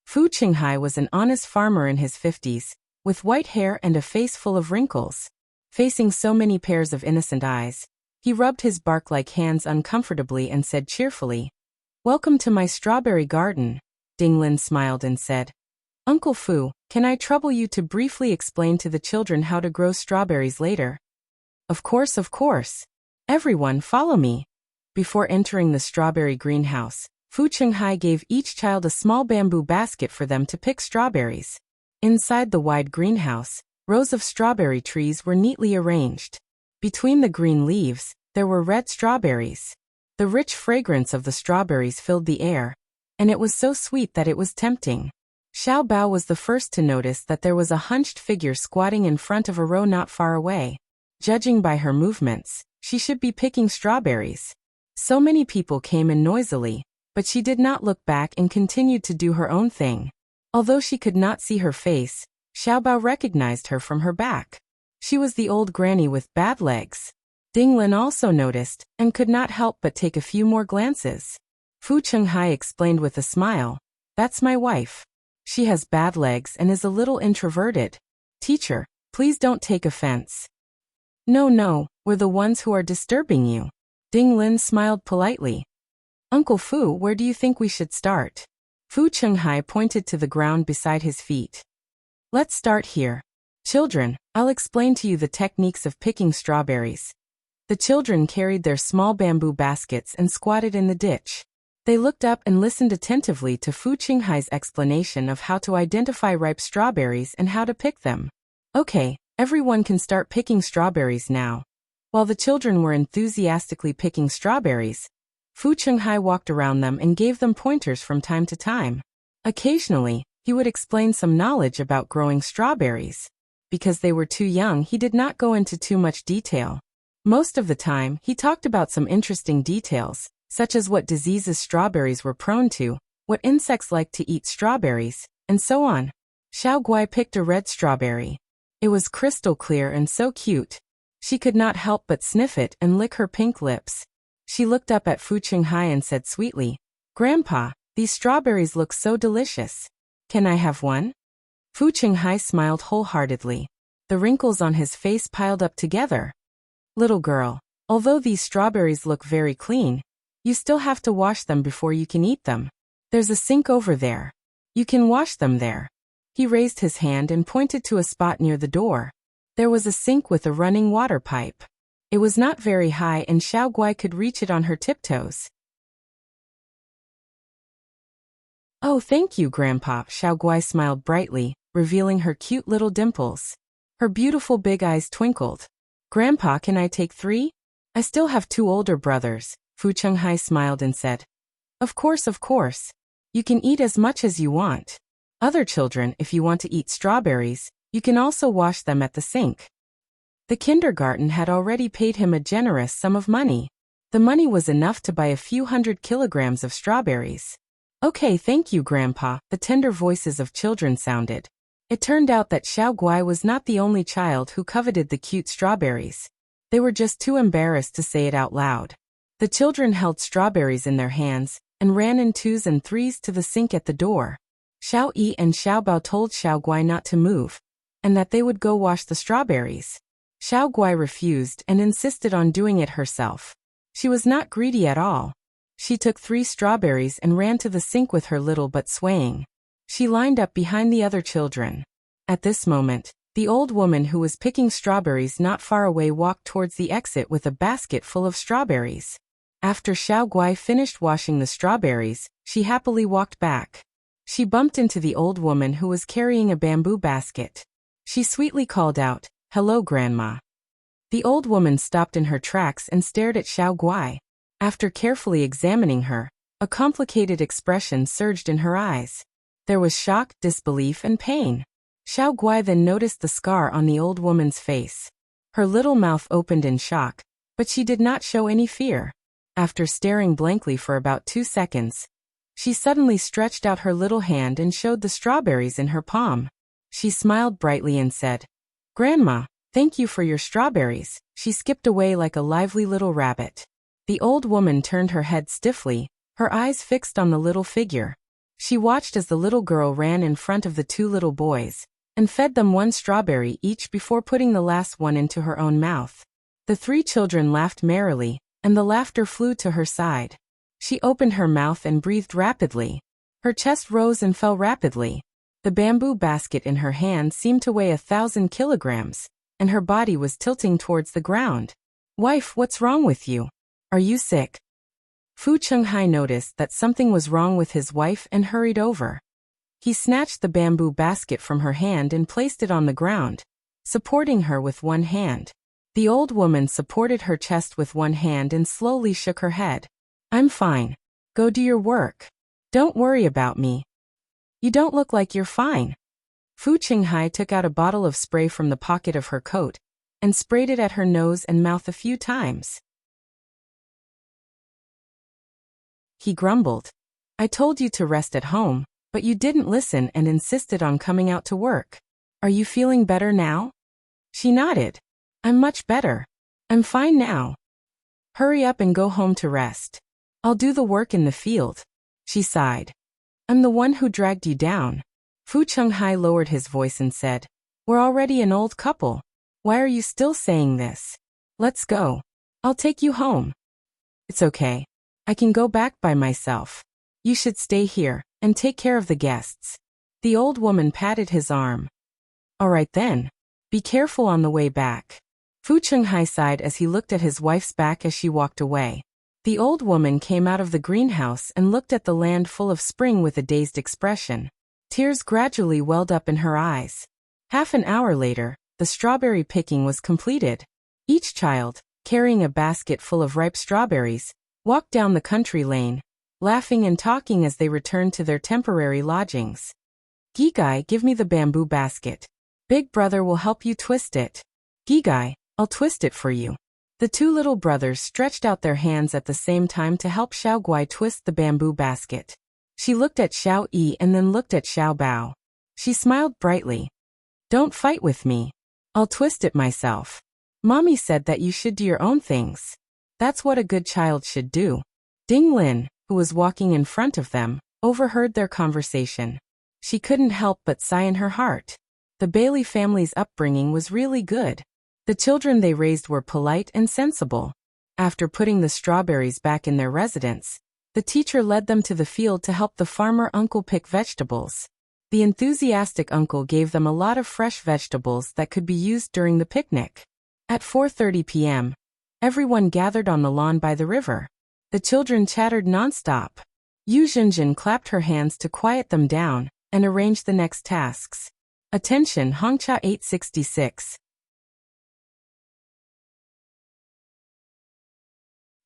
A: Fu Qinghai was an honest farmer in his 50s, with white hair and a face full of wrinkles. Facing so many pairs of innocent eyes, he rubbed his bark-like hands uncomfortably and said cheerfully, Welcome to my strawberry garden. Ding Lin smiled and said, Uncle Fu, can I trouble you to briefly explain to the children how to grow strawberries later? Of course, of course. Everyone follow me. Before entering the strawberry greenhouse, Fu Qinghai gave each child a small bamboo basket for them to pick strawberries. Inside the wide greenhouse, rows of strawberry trees were neatly arranged. Between the green leaves, there were red strawberries. The rich fragrance of the strawberries filled the air, and it was so sweet that it was tempting. Xiao Bao was the first to notice that there was a hunched figure squatting in front of a row not far away. Judging by her movements, she should be picking strawberries. So many people came in noisily, but she did not look back and continued to do her own thing. Although she could not see her face, Xiao Bao recognized her from her back. She was the old granny with bad legs. Ding Lin also noticed, and could not help but take a few more glances. Fu Qinghai explained with a smile, That's my wife. She has bad legs and is a little introverted. Teacher, please don't take offense. No, we're the ones who are disturbing you. Ding Lin smiled politely. Uncle Fu, where do you think we should start? Fu Qinghai pointed to the ground beside his feet. Let's start here. Children, I'll explain to you the techniques of picking strawberries. The children carried their small bamboo baskets and squatted in the ditch. They looked up and listened attentively to Fu Qinghai's explanation of how to identify ripe strawberries and how to pick them. Okay, everyone can start picking strawberries now. While the children were enthusiastically picking strawberries, Fu Qinghai walked around them and gave them pointers from time to time. Occasionally, he would explain some knowledge about growing strawberries. Because they were too young, he did not go into too much detail. Most of the time, he talked about some interesting details, such as what diseases strawberries were prone to, what insects like to eat strawberries, and so on. Xiao Guai picked a red strawberry. It was crystal clear and so cute. She could not help but sniff it and lick her pink lips. She looked up at Fu Qinghai and said sweetly, Grandpa, these strawberries look so delicious. Can I have one? Fu Qinghai smiled wholeheartedly. The wrinkles on his face piled up together. Little girl, although these strawberries look very clean, you still have to wash them before you can eat them. There's a sink over there. You can wash them there. He raised his hand and pointed to a spot near the door. There was a sink with a running water pipe. It was not very high and Xiao Guai could reach it on her tiptoes. Oh, thank you, Grandpa. Xiao Guai smiled brightly, revealing her cute little dimples. Her beautiful big eyes twinkled. Grandpa, can I take 3? I still have 2 older brothers. Fu Chenghai smiled and said, Of course, of course. You can eat as much as you want. Other children, if you want to eat strawberries, you can also wash them at the sink. The kindergarten had already paid him a generous sum of money. The money was enough to buy a few hundred kilograms of strawberries. Okay, thank you, Grandpa, the tender voices of children sounded. It turned out that Xiao Guai was not the only child who coveted the cute strawberries. They were just too embarrassed to say it out loud. The children held strawberries in their hands and ran in 2s and 3s to the sink at the door. Xiao Yi and Xiao Bao told Xiao Guai not to move, and that they would go wash the strawberries. Xiao Guai refused and insisted on doing it herself. She was not greedy at all. She took 3 strawberries and ran to the sink with her little butt swaying. She lined up behind the other children. At this moment, the old woman who was picking strawberries not far away walked towards the exit with a basket full of strawberries. After Xiao Guai finished washing the strawberries, she happily walked back. She bumped into the old woman who was carrying a bamboo basket. She sweetly called out, Hello, Grandma. The old woman stopped in her tracks and stared at Xiao Guai. After carefully examining her, a complicated expression surged in her eyes. There was shock, disbelief, and pain. Xiao Guai then noticed the scar on the old woman's face. Her little mouth opened in shock, but she did not show any fear. After staring blankly for about 2 seconds, she suddenly stretched out her little hand and showed the strawberries in her palm. She smiled brightly and said, Grandma, thank you for your strawberries. She skipped away like a lively little rabbit. The old woman turned her head stiffly, her eyes fixed on the little figure. She watched as the little girl ran in front of the 2 little boys, and fed them 1 strawberry each before putting the last one into her own mouth. The 3 children laughed merrily, and the laughter flew to her side. She opened her mouth and breathed rapidly. Her chest rose and fell rapidly. The bamboo basket in her hand seemed to weigh 1,000 kilograms, and her body was tilting towards the ground. Wife, what's wrong with you? Are you sick? Fu Chenghai noticed that something was wrong with his wife and hurried over. He snatched the bamboo basket from her hand and placed it on the ground, supporting her with one hand. The old woman supported her chest with one hand and slowly shook her head. I'm fine. Go do your work. Don't worry about me. You don't look like you're fine. Fu Chenghai took out a bottle of spray from the pocket of her coat and sprayed it at her nose and mouth a few times. He grumbled. I told you to rest at home, but you didn't listen and insisted on coming out to work. Are you feeling better now? She nodded. I'm much better. I'm fine now. Hurry up and go home to rest. I'll do the work in the field. She sighed. I'm the one who dragged you down. Fu Chenghai lowered his voice and said, We're already an old couple. Why are you still saying this? Let's go. I'll take you home. It's okay. I can go back by myself. You should stay here and take care of the guests. The old woman patted his arm. All right then. Be careful on the way back. Fu Chenghai sighed as he looked at his wife's back as she walked away. The old woman came out of the greenhouse and looked at the land full of spring with a dazed expression. Tears gradually welled up in her eyes. Half an hour later, the strawberry picking was completed. Each child, carrying a basket full of ripe strawberries, walked down the country lane, laughing and talking as they returned to their temporary lodgings. Gigai, give me the bamboo basket. Big brother will help you twist it. Gigai, I'll twist it for you. The 2 little brothers stretched out their hands at the same time to help Xiao Guai twist the bamboo basket. She looked at Xiao Yi and then looked at Xiao Bao. She smiled brightly. Don't fight with me. I'll twist it myself. Mommy said that you should do your own things. That's what a good child should do. Ding Lin, who was walking in front of them, overheard their conversation. She couldn't help but sigh in her heart. The Bailey family's upbringing was really good. The children they raised were polite and sensible. After putting the strawberries back in their residence, the teacher led them to the field to help the farmer uncle pick vegetables. The enthusiastic uncle gave them a lot of fresh vegetables that could be used during the picnic. At 4:30 p.m., everyone gathered on the lawn by the river. The children chattered nonstop. Yu Zhenjin clapped her hands to quiet them down and arranged the next tasks. Attention Hongcha 866.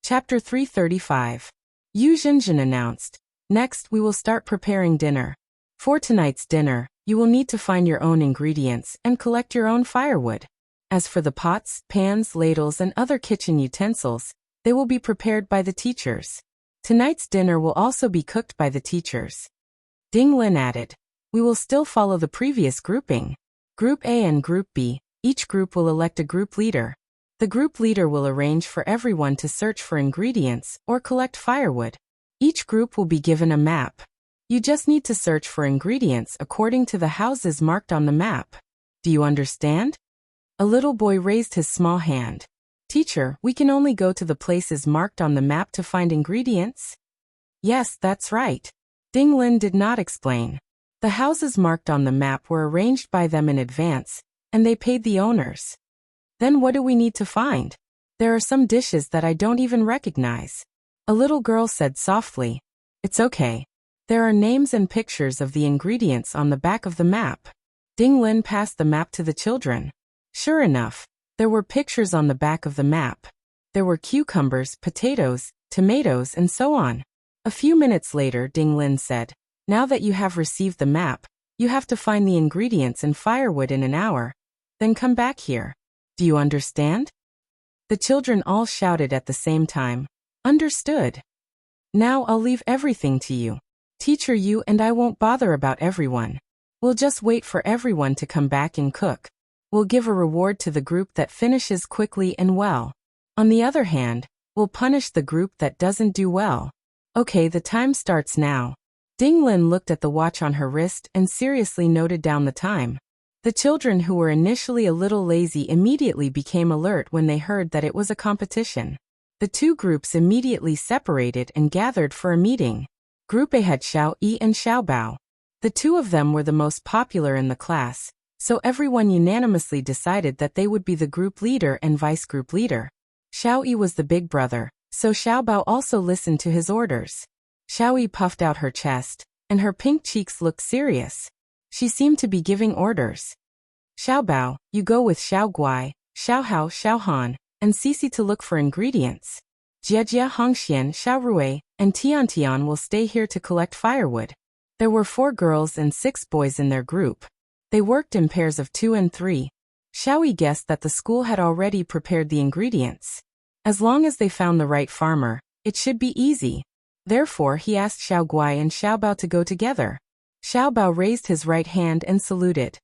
A: Chapter 335. Yu Zhenjin announced, "Next we will start preparing dinner. For tonight's dinner, you will need to find your own ingredients and collect your own firewood. As for the pots, pans, ladles and other kitchen utensils, they will be prepared by the teachers. Tonight's dinner will also be cooked by the teachers." Ding Lin added, "We will still follow the previous grouping. Group A and Group B, each group will elect a group leader. The group leader will arrange for everyone to search for ingredients or collect firewood. Each group will be given a map. You just need to search for ingredients according to the houses marked on the map. Do you understand?" A little boy raised his small hand. "Teacher, we can only go to the places marked on the map to find ingredients?" "Yes, that's right." Ding Lin did not explain. The houses marked on the map were arranged by them in advance, and they paid the owners. "Then what do we need to find? There are some dishes that I don't even recognize." A little girl said softly. "It's okay. There are names and pictures of the ingredients on the back of the map." Ding Lin passed the map to the children. Sure enough, there were pictures on the back of the map. There were cucumbers, potatoes, tomatoes, and so on. A few minutes later, Ding Lin said, "Now that you have received the map, you have to find the ingredients and firewood in an hour. Then come back here. Do you understand?" The children all shouted at the same time, "Understood." "Now I'll leave everything to you. Teacher, you and I won't bother about everyone. We'll just wait for everyone to come back and cook. We'll give a reward to the group that finishes quickly and well. On the other hand, we'll punish the group that doesn't do well. Okay, the time starts now." Ding Lin looked at the watch on her wrist and seriously noted down the time. The children who were initially a little lazy immediately became alert when they heard that it was a competition. The two groups immediately separated and gathered for a meeting. Group A had Xiao Yi and Xiao Bao. The two of them were the most popular in the class, so everyone unanimously decided that they would be the group leader and vice group leader. Xiao Yi was the big brother, so Xiao Bao also listened to his orders. Xiao Yi puffed out her chest, and her pink cheeks looked serious. She seemed to be giving orders. "Xiao Bao, you go with Xiao Guai, Xiao Hao, Xiao Han, and Cici to look for ingredients. Jiejie, Hongxian, Xiao Rui, and Tian will stay here to collect firewood." There were 4 girls and 6 boys in their group. They worked in pairs of 2 and 3. Xiao Yi guessed that the school had already prepared the ingredients. As long as they found the right farmer, it should be easy. Therefore, he asked Xiao Guai and Xiao Bao to go together. Xiao Bao raised his right hand and saluted.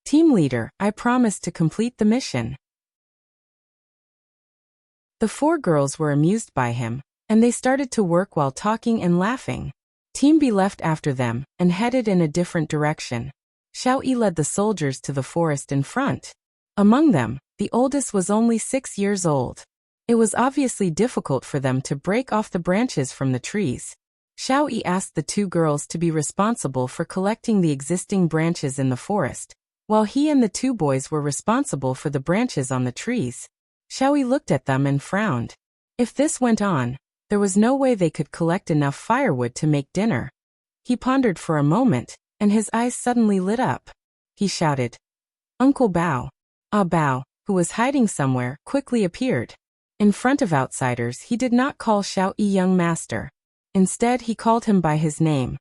A: "Team leader, I promise to complete the mission." The 4 girls were amused by him, and they started to work while talking and laughing. Team B left after them and headed in a different direction. Xiao Yi led the soldiers to the forest in front. Among them, the oldest was only 6 years old. It was obviously difficult for them to break off the branches from the trees. Xiao Yi asked the 2 girls to be responsible for collecting the existing branches in the forest, while he and the 2 boys were responsible for the branches on the trees. Xiao Yi looked at them and frowned. If this went on, there was no way they could collect enough firewood to make dinner. He pondered for a moment, and his eyes suddenly lit up. He shouted, "Uncle Bao!" Bao, who was hiding somewhere, quickly appeared. In front of outsiders, he did not call Xiao Yi young master. Instead, he called him by his name.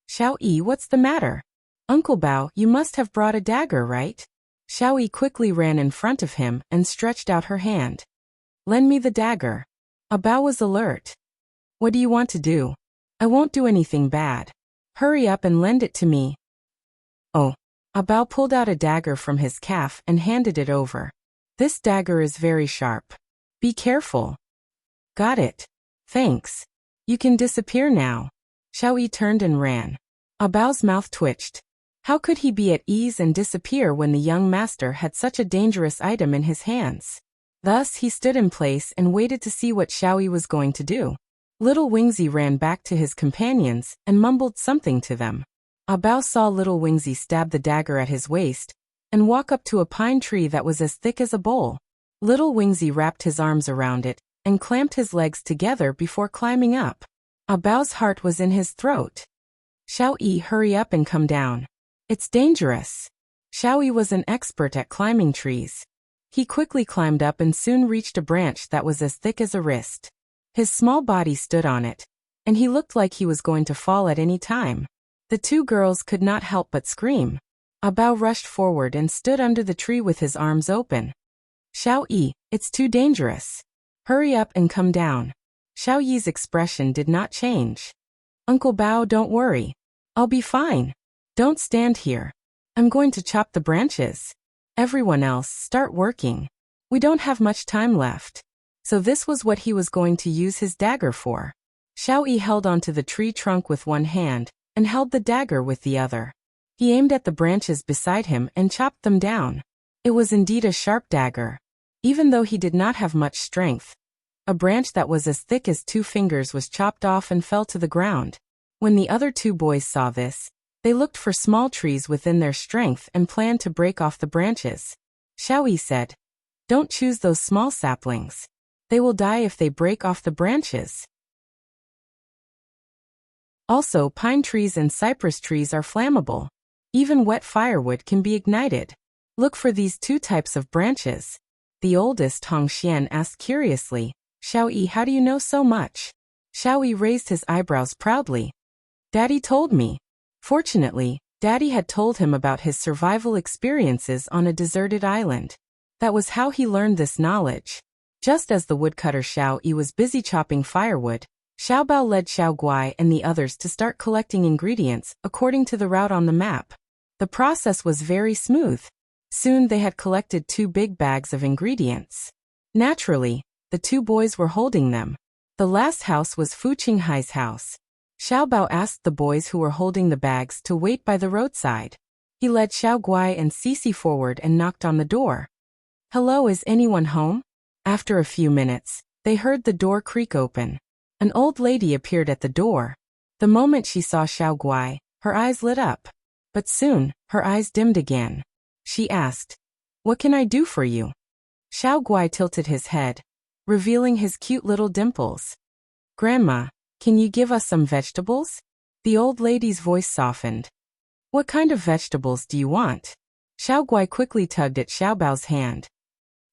A: "Xiao Yi, what's the matter? Uncle Bao, you must have brought a dagger, right?" Xiao Yi quickly ran in front of him and stretched out her hand. "Lend me the dagger." Bao was alert. "What do you want to do?" "I won't do anything bad. Hurry up and lend it to me." "Oh." Bao pulled out a dagger from his calf and handed it over. "This dagger is very sharp. Be careful." "Got it. Thanks. You can disappear now." Xiao Yi turned and ran. Bao's mouth twitched. How could he be at ease and disappear when the young master had such a dangerous item in his hands? Thus he stood in place and waited to see what Xiao Yi was going to do. Little Wingzy ran back to his companions and mumbled something to them. Bao saw little Wingzy stab the dagger at his waist and walk up to a pine tree that was as thick as a bowl. Little Wingzy wrapped his arms around it and clamped his legs together before climbing up. Bao's heart was in his throat. Xiao Yi, hurry up and come down. It's dangerous. Xiao Yi was an expert at climbing trees. He quickly climbed up and soon reached a branch that was as thick as a wrist. His small body stood on it, and he looked like he was going to fall at any time. The two girls could not help but scream. Bao rushed forward and stood under the tree with his arms open. Xiao Yi, it's too dangerous. Hurry up and come down. Xiao Yi's expression did not change. Uncle Bao, don't worry. I'll be fine. Don't stand here. I'm going to chop the branches. Everyone else, start working. We don't have much time left. So this was what he was going to use his dagger for. Xiao Yi held onto the tree trunk with one hand and held the dagger with the other. He aimed at the branches beside him and chopped them down. It was indeed a sharp dagger. Even though he did not have much strength, a branch that was as thick as 2 fingers was chopped off and fell to the ground. When the other 2 boys saw this, they looked for small trees within their strength and planned to break off the branches. Xiao Yi said, "Don't choose those small saplings. They will die if they break off the branches." Also, pine trees and cypress trees are flammable. Even wet firewood can be ignited. Look for these 2 types of branches. The oldest, Hong Xian, asked curiously, "Xiao Yi, how do you know so much?" Xiao Yi raised his eyebrows proudly. "Daddy told me." Fortunately, Daddy had told him about his survival experiences on a deserted island. That was how he learned this knowledge. Just as the woodcutter Xiao Yi was busy chopping firewood, Xiao Bao led Xiao Guai and the others to start collecting ingredients according to the route on the map. The process was very smooth. Soon they had collected 2 big bags of ingredients. Naturally, the 2 boys were holding them. The last house was Fu Qinghai's house. Xiao Bao asked the boys who were holding the bags to wait by the roadside. He led Xiao Guai and Cici forward and knocked on the door. "Hello, is anyone home?" After a few minutes, they heard the door creak open. An old lady appeared at the door. The moment she saw Xiao Guai, her eyes lit up. But soon, her eyes dimmed again. She asked, "What can I do for you?" Xiao Guai tilted his head, revealing his cute little dimples. "Grandma, can you give us some vegetables?" The old lady's voice softened. "What kind of vegetables do you want?" Xiao Guai quickly tugged at Xiao Bao's hand.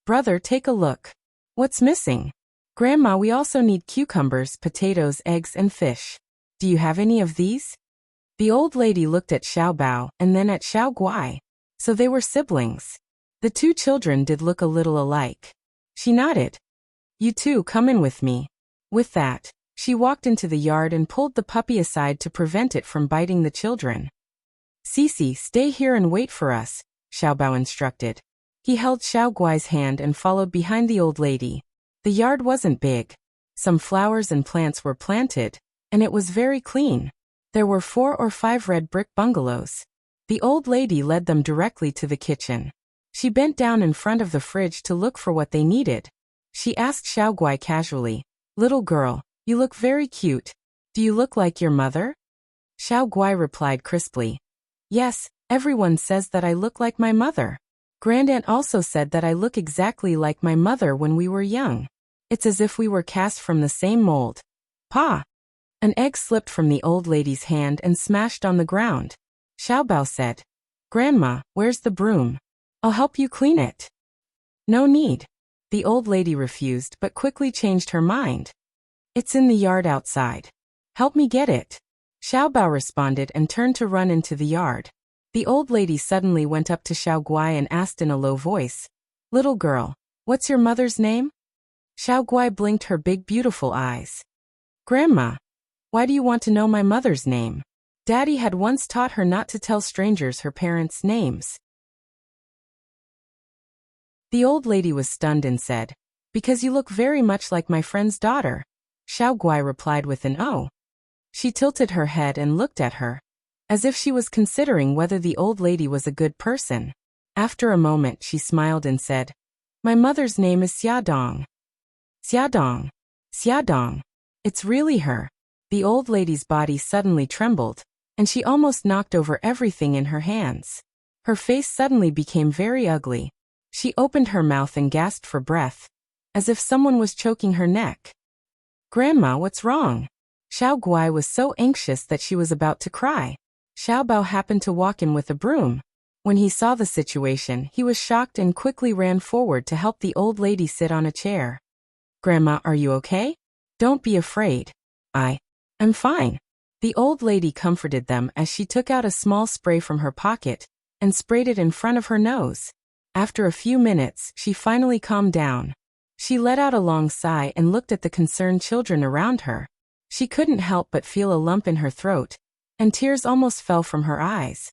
A: "Brother, take a look. What's missing?" "Grandma, we also need cucumbers, potatoes, eggs, and fish. Do you have any of these?" The old lady looked at Xiao Bao and then at Xiao Guai. So they were siblings. The 2 children did look a little alike. She nodded. "You two, come in with me." With that, she walked into the yard and pulled the puppy aside to prevent it from biting the children. "Cici, stay here and wait for us," Xiao Bao instructed. He held Xiao Guai's hand and followed behind the old lady. The yard wasn't big. Some flowers and plants were planted, and it was very clean. There were 4 or 5 red brick bungalows. The old lady led them directly to the kitchen. She bent down in front of the fridge to look for what they needed. She asked Xiao Guai casually, "Little girl, you look very cute. Do you look like your mother?" Xiao Guai replied crisply, "Yes, everyone says that I look like my mother. Grandaunt also said that I look exactly like my mother when we were young. It's as if we were cast from the same mold." Pa! An egg slipped from the old lady's hand and smashed on the ground. Xiao Bao said, "Grandma, where's the broom? I'll help you clean it." "No need." The old lady refused but quickly changed her mind. "It's in the yard outside. Help me get it." Xiao Bao responded and turned to run into the yard. The old lady suddenly went up to Xiao Guai and asked in a low voice, "Little girl, what's your mother's name?" Xiao Guai blinked her big beautiful eyes. "Grandma, why do you want to know my mother's name?" Daddy had once taught her not to tell strangers her parents' names. The old lady was stunned and said, "Because you look very much like my friend's daughter." Xiao Guai replied with an "Oh." She tilted her head and looked at her, as if she was considering whether the old lady was a good person. After a moment she smiled and said, "My mother's name is Xiaodong." "Xiaodong. Xiaodong. It's really her." The old lady's body suddenly trembled, and she almost knocked over everything in her hands. Her face suddenly became very ugly. She opened her mouth and gasped for breath, as if someone was choking her neck. "Grandma, what's wrong?" Xiao Guai was so anxious that she was about to cry. Xiao Bao happened to walk in with a broom. When he saw the situation, he was shocked and quickly ran forward to help the old lady sit on a chair. "Grandma, are you okay? Don't be afraid. I'm fine." The old lady comforted them as she took out a small spray from her pocket and sprayed it in front of her nose. After a few minutes, she finally calmed down. She let out a long sigh and looked at the concerned children around her. She couldn't help but feel a lump in her throat, and tears almost fell from her eyes.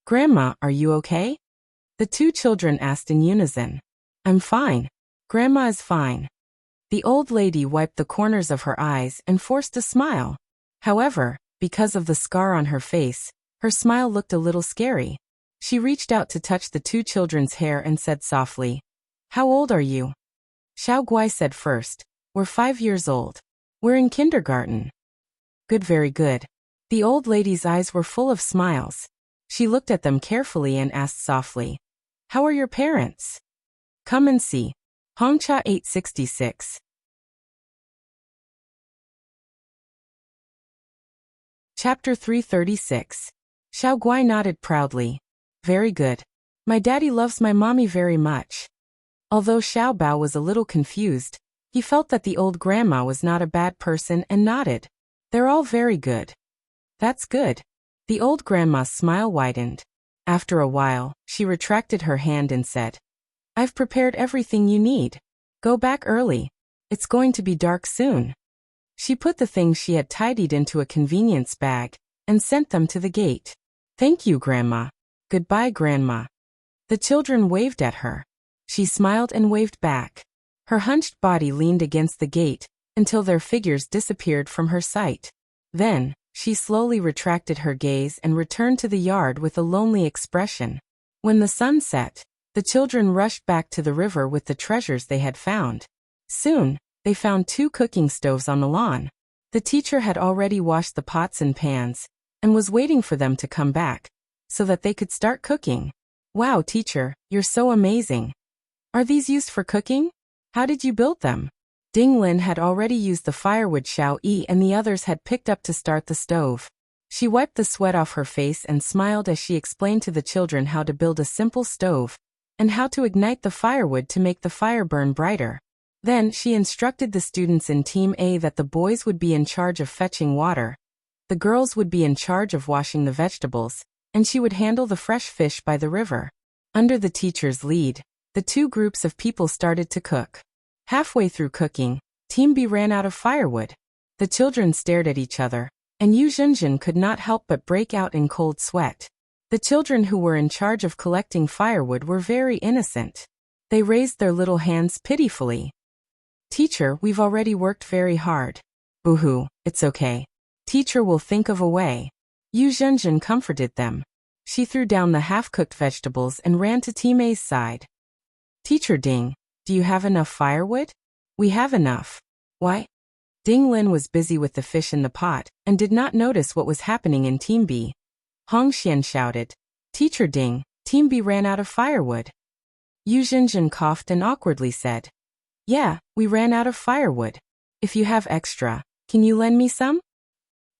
A: "Grandma, are you okay?" The two children asked in unison. "I'm fine. Grandma is fine." The old lady wiped the corners of her eyes and forced a smile. However, because of the scar on her face, her smile looked a little scary. She reached out to touch the two children's hair and said softly, "How old are you?" Xiao Guai said first, "We're 5 years old. We're in kindergarten." "Good, very good." The old lady's eyes were full of smiles. She looked at them carefully and asked softly, "How are your parents?" "Come and see." Hongcha 866. Chapter 336. Xiao Guai nodded proudly. "Very good. My daddy loves my mommy very much." Although Xiao Bao was a little confused, he felt that the old grandma was not a bad person and nodded. "They're all very good." "That's good." The old grandma's smile widened. After a while, she retracted her hand and said, "I've prepared everything you need. Go back early. It's going to be dark soon." She put the things she had tidied into a convenience bag and sent them to the gate. "Thank you, Grandma." "Goodbye, Grandma." The children waved at her. She smiled and waved back. Her hunched body leaned against the gate until their figures disappeared from her sight. Then, she slowly retracted her gaze and returned to the yard with a lonely expression. When the sun set, the children rushed back to the river with the treasures they had found. Soon, they found 2 cooking stoves on the lawn. The teacher had already washed the pots and pans and was waiting for them to come back so that they could start cooking. "Wow, teacher, you're so amazing. Are these used for cooking? How did you build them?" Ding Lin had already used the firewood Xiao Yi and the others had picked up to start the stove. She wiped the sweat off her face and smiled as she explained to the children how to build a simple stove and how to ignite the firewood to make the fire burn brighter. Then she instructed the students in Team A that the boys would be in charge of fetching water, the girls would be in charge of washing the vegetables, and she would handle the fresh fish by the river. Under the teacher's lead, the 2 groups of people started to cook. Halfway through cooking, Team B ran out of firewood. The children stared at each other, and Yu Zhenjin could not help but break out in cold sweat. The children who were in charge of collecting firewood were very innocent. They raised their little hands pitifully. "Teacher, we've already worked very hard." "Boo-hoo, it's okay. Teacher will think of a way." Yu Zhenjin comforted them. She threw down the half-cooked vegetables and ran to Team A's side. "Teacher Ding, do you have enough firewood?" "We have enough." "Why?" Ding Lin was busy with the fish in the pot and did not notice what was happening in Team B. Hong Xian shouted, "Teacher Ding, Team B ran out of firewood." Yu Zhenjin coughed and awkwardly said, "Yeah, we ran out of firewood. If you have extra, can you lend me some?"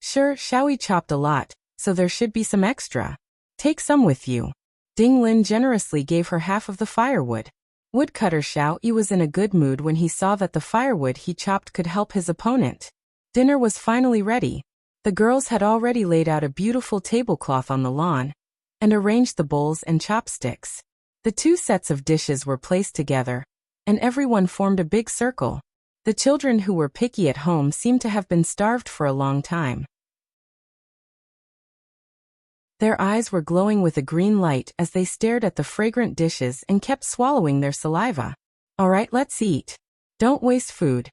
A: "Sure, Xiaoyi chopped a lot, so there should be some extra. Take some with you." Ding Lin generously gave her half of the firewood. Woodcutter Xiao Yi was in a good mood when he saw that the firewood he chopped could help his opponent. Dinner was finally ready. The girls had already laid out a beautiful tablecloth on the lawn and arranged the bowls and chopsticks. The 2 sets of dishes were placed together, and everyone formed a big circle. The children who were picky at home seemed to have been starved for a long time. Their eyes were glowing with a green light as they stared at the fragrant dishes and kept swallowing their saliva. "All right, let's eat. Don't waste food."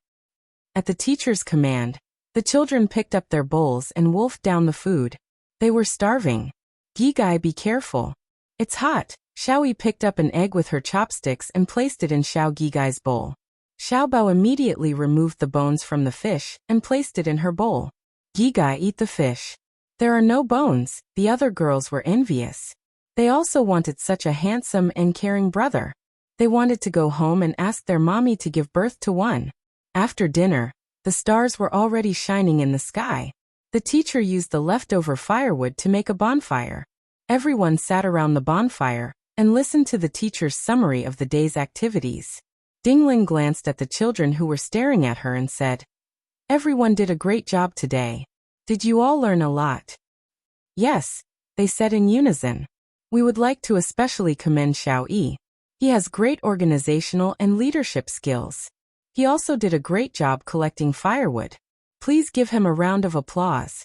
A: At the teacher's command, the children picked up their bowls and wolfed down the food. They were starving. "Gigai, be careful. It's hot." Xiaoyi picked up an egg with her chopsticks and placed it in Xiao Gigai's bowl. Xiao Bao immediately removed the bones from the fish and placed it in her bowl. "Gigai, eat the fish." There are no bones. The other girls were envious. They also wanted such a handsome and caring brother. They wanted to go home and ask their mommy to give birth to one. After dinner, the stars were already shining in the sky. The teacher used the leftover firewood to make a bonfire. Everyone sat around the bonfire and listened to the teacher's summary of the day's activities. Dinglin glanced at the children who were staring at her and said, "Everyone did a great job today. Did you all learn a lot?" "Yes," they said in unison. "We would like to especially commend Xiao Yi. He has great organizational and leadership skills. He also did a great job collecting firewood. Please give him a round of applause."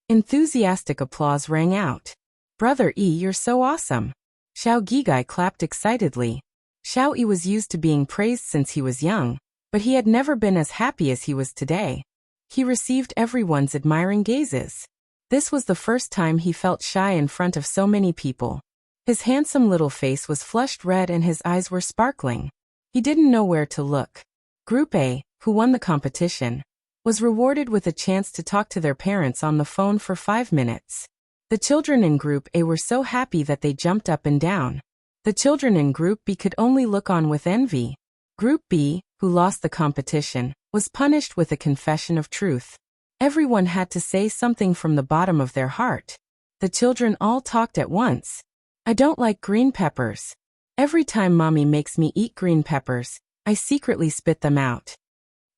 A: Enthusiastic applause rang out. "Brother Yi, you're so awesome." Xiao Gigai clapped excitedly. Xiao Yi was used to being praised since he was young, but he had never been as happy as he was today. He received everyone's admiring gazes. This was the first time he felt shy in front of so many people. His handsome little face was flushed red and his eyes were sparkling. He didn't know where to look. Group A, who won the competition, was rewarded with a chance to talk to their parents on the phone for 5 minutes. The children in Group A were so happy that they jumped up and down. The children in Group B could only look on with envy. Group B, who lost the competition, was punished with a confession of truth. Everyone had to say something from the bottom of their heart. The children all talked at once. "I don't like green peppers. Every time mommy makes me eat green peppers, I secretly spit them out.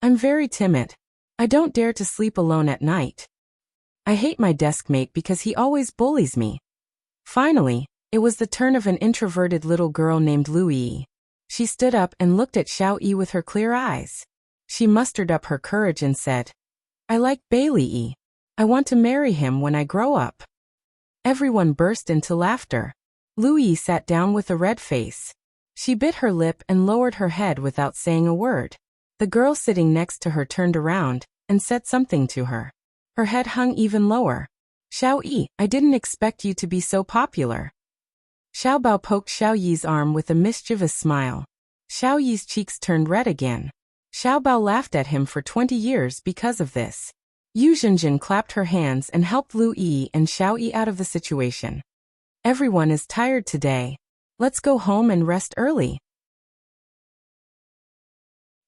A: I'm very timid. I don't dare to sleep alone at night. I hate my deskmate because he always bullies me." Finally, it was the turn of an introverted little girl named Louie. She stood up and looked at Xiao Yi with her clear eyes. She mustered up her courage and said, "I like Bailey Yi. I want to marry him when I grow up." Everyone burst into laughter. Louie sat down with a red face. She bit her lip and lowered her head without saying a word. The girl sitting next to her turned around and said something to her. Her head hung even lower. "Xiao Yi, I didn't expect you to be so popular." Xiao Bao poked Xiao Yi's arm with a mischievous smile. Xiao Yi's cheeks turned red again. Xiao Bao laughed at him for 20 years because of this. Yu Zhenjin clapped her hands and helped Lu Yi and Xiao Yi out of the situation. "Everyone is tired today. Let's go home and rest early.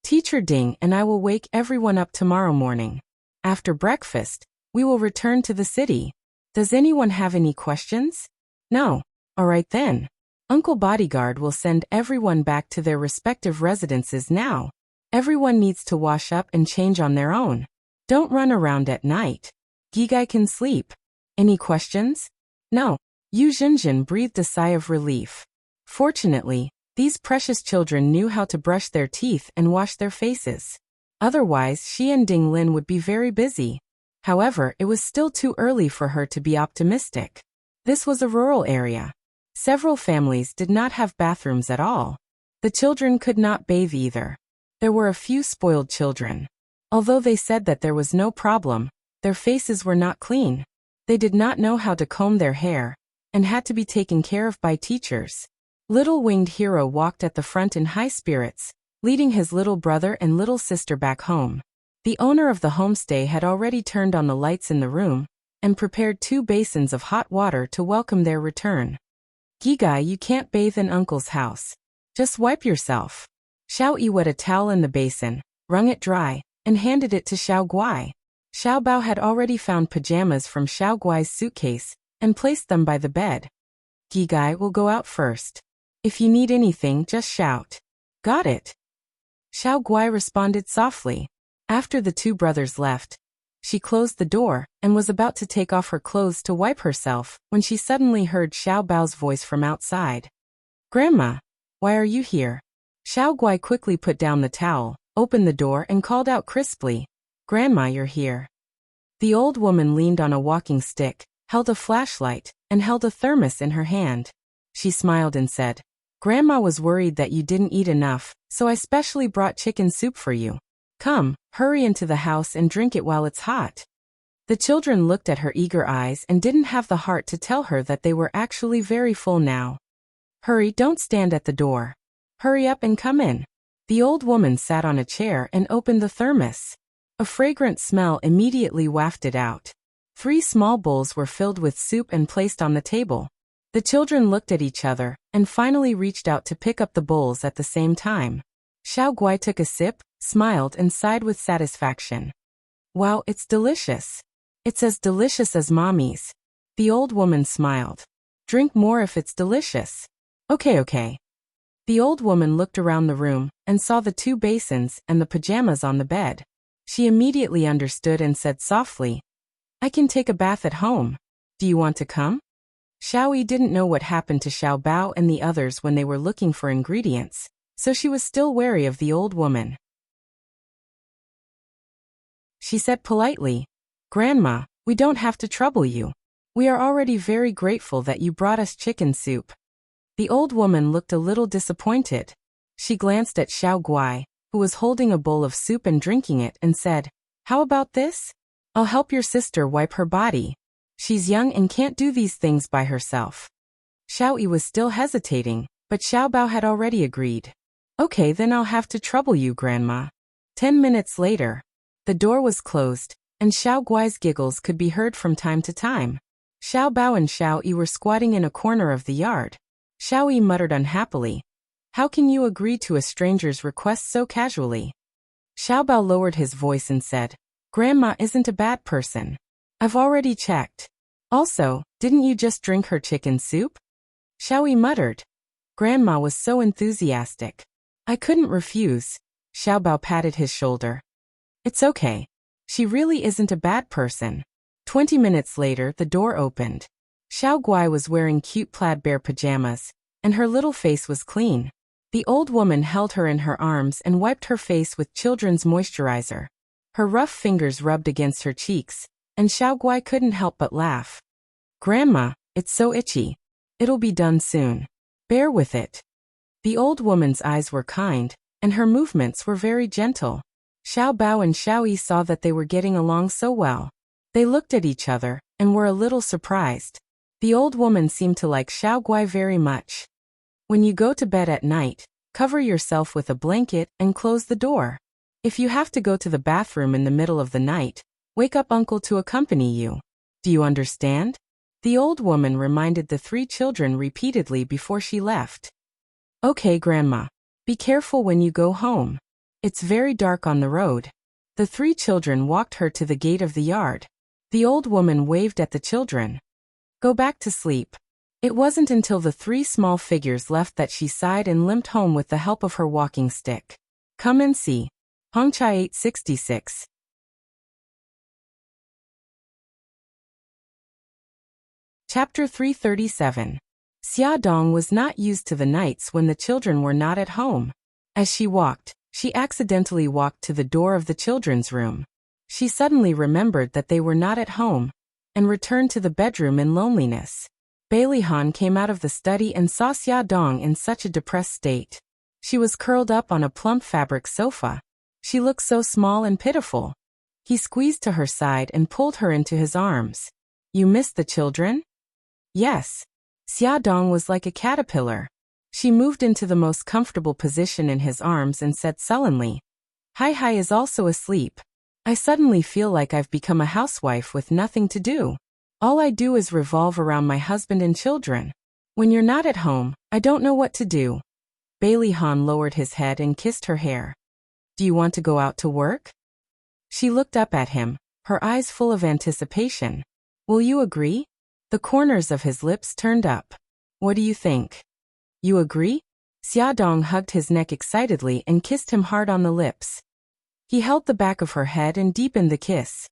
A: Teacher Ding and I will wake everyone up tomorrow morning. After breakfast, we will return to the city. Does anyone have any questions? No? All right then. Uncle Bodyguard will send everyone back to their respective residences now. Everyone needs to wash up and change on their own. Don't run around at night. Gigai can sleep. Any questions? No." Yu Zhenjin breathed a sigh of relief. Fortunately, these precious children knew how to brush their teeth and wash their faces. Otherwise, she and Ding Lin would be very busy. However, it was still too early for her to be optimistic. This was a rural area. Several families did not have bathrooms at all. The children could not bathe either. There were a few spoiled children. Although they said that there was no problem, their faces were not clean. They did not know how to comb their hair, and had to be taken care of by teachers. Little Winged Hero walked at the front in high spirits, leading his little brother and little sister back home. The owner of the homestay had already turned on the lights in the room, and prepared 2 basins of hot water to welcome their return. "Gigai, you can't bathe in Uncle's house. Just wipe yourself." Xiao Yi wet a towel in the basin, wrung it dry, and handed it to Xiao Guai. Xiao Bao had already found pajamas from Xiao Guai's suitcase, and placed them by the bed. "Gigai will go out first. If you need anything, just shout." "Got it." Xiao Guai responded softly. After the 2 brothers left, she closed the door, and was about to take off her clothes to wipe herself, when she suddenly heard Xiao Bao's voice from outside. "Grandma, why are you here?" Xiao Guai quickly put down the towel, opened the door and called out crisply, "Grandma, you're here." The old woman leaned on a walking stick, held a flashlight, and held a thermos in her hand. She smiled and said, "Grandma was worried that you didn't eat enough, so I specially brought chicken soup for you. Come, hurry into the house and drink it while it's hot." The children looked at her eager eyes and didn't have the heart to tell her that they were actually very full now. "Hurry, don't stand at the door. Hurry up and come in." The old woman sat on a chair and opened the thermos. A fragrant smell immediately wafted out. 3 small bowls were filled with soup and placed on the table. The children looked at each other and finally reached out to pick up the bowls at the same time. Xiao Guai took a sip, smiled and sighed with satisfaction. Wow, it's delicious. It's as delicious as Mommy's. The old woman smiled. Drink more if it's delicious. Okay. The old woman looked around the room and saw the 2 basins and the pajamas on the bed. She immediately understood and said softly, I can take a bath at home. Do you want to come? Xiao Yi didn't know what happened to Xiao Bao and the others when they were looking for ingredients, so she was still wary of the old woman. She said politely, Grandma, we don't have to trouble you. We are already very grateful that you brought us chicken soup. The old woman looked a little disappointed. She glanced at Xiao Guai, who was holding a bowl of soup and drinking it, and said, How about this? I'll help your sister wipe her body. She's young and can't do these things by herself. Xiao Yi was still hesitating, but Xiao Bao had already agreed. Okay, then I'll have to trouble you, Grandma. 10 minutes later, the door was closed, and Xiao Guai's giggles could be heard from time to time. Xiao Bao and Xiao Yi were squatting in a corner of the yard. Xiao Yi muttered unhappily, How can you agree to a stranger's request so casually? Xiao Bao lowered his voice and said, Grandma isn't a bad person. I've already checked. Also, didn't you just drink her chicken soup? Xiao Yi muttered. Grandma was so enthusiastic. I couldn't refuse. Xiao Bao patted his shoulder. It's okay. She really isn't a bad person. 20 minutes later, the door opened. Xiao Guai was wearing cute plaid bear pajamas, and her little face was clean. The old woman held her in her arms and wiped her face with children's moisturizer. Her rough fingers rubbed against her cheeks, and Xiao Guai couldn't help but laugh. Grandma, it's so itchy. It'll be done soon. Bear with it. The old woman's eyes were kind, and her movements were very gentle. Xiao Bao and Xiao Yi saw that they were getting along so well. They looked at each other and were a little surprised. The old woman seemed to like Xiao Guai very much. When you go to bed at night, cover yourself with a blanket and close the door. If you have to go to the bathroom in the middle of the night, wake up Uncle to accompany you. Do you understand? The old woman reminded the 3 children repeatedly before she left. Okay, Grandma. Be careful when you go home. It's very dark on the road. The 3 children walked her to the gate of the yard. The old woman waved at the children. Go back to sleep. It wasn't until the 3 small figures left that she sighed and limped home with the help of her walking stick. Come and see. Hongchai 866. Chapter 337. Xia Dong was not used to the nights when the children were not at home. As she walked, she accidentally walked to the door of the children's room. She suddenly remembered that they were not at home, and returned to the bedroom in loneliness. Bailey Han came out of the study and saw Xia Dong in such a depressed state. She was curled up on a plump fabric sofa. She looked so small and pitiful. He squeezed to her side and pulled her into his arms. You missed the children? Yes. Xia Dong was like a caterpillar. She moved into the most comfortable position in his arms and said sullenly, Hai is also asleep. I suddenly feel like I've become a housewife with nothing to do. All I do is revolve around my husband and children. When you're not at home, I don't know what to do. Bailey Han lowered his head and kissed her hair. Do you want to go out to work? She looked up at him, her eyes full of anticipation. Will you agree? The corners of his lips turned up. What do you think? You agree? Xia Dong hugged his neck excitedly and kissed him hard on the lips. He held the back of her head and deepened the kiss.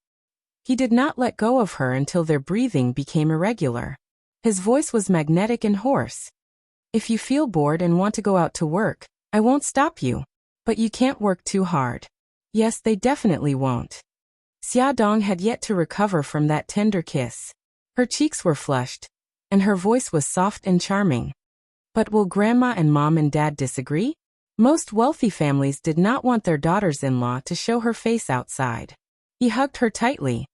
A: He did not let go of her until their breathing became irregular. His voice was magnetic and hoarse. If you feel bored and want to go out to work, I won't stop you. But you can't work too hard. Yes, they definitely won't. Xia Dong had yet to recover from that tender kiss. Her cheeks were flushed, and her voice was soft and charming. But will Grandma and Mom and Dad disagree? Most wealthy families did not want their daughters-in-law to show her face outside. He hugged her tightly.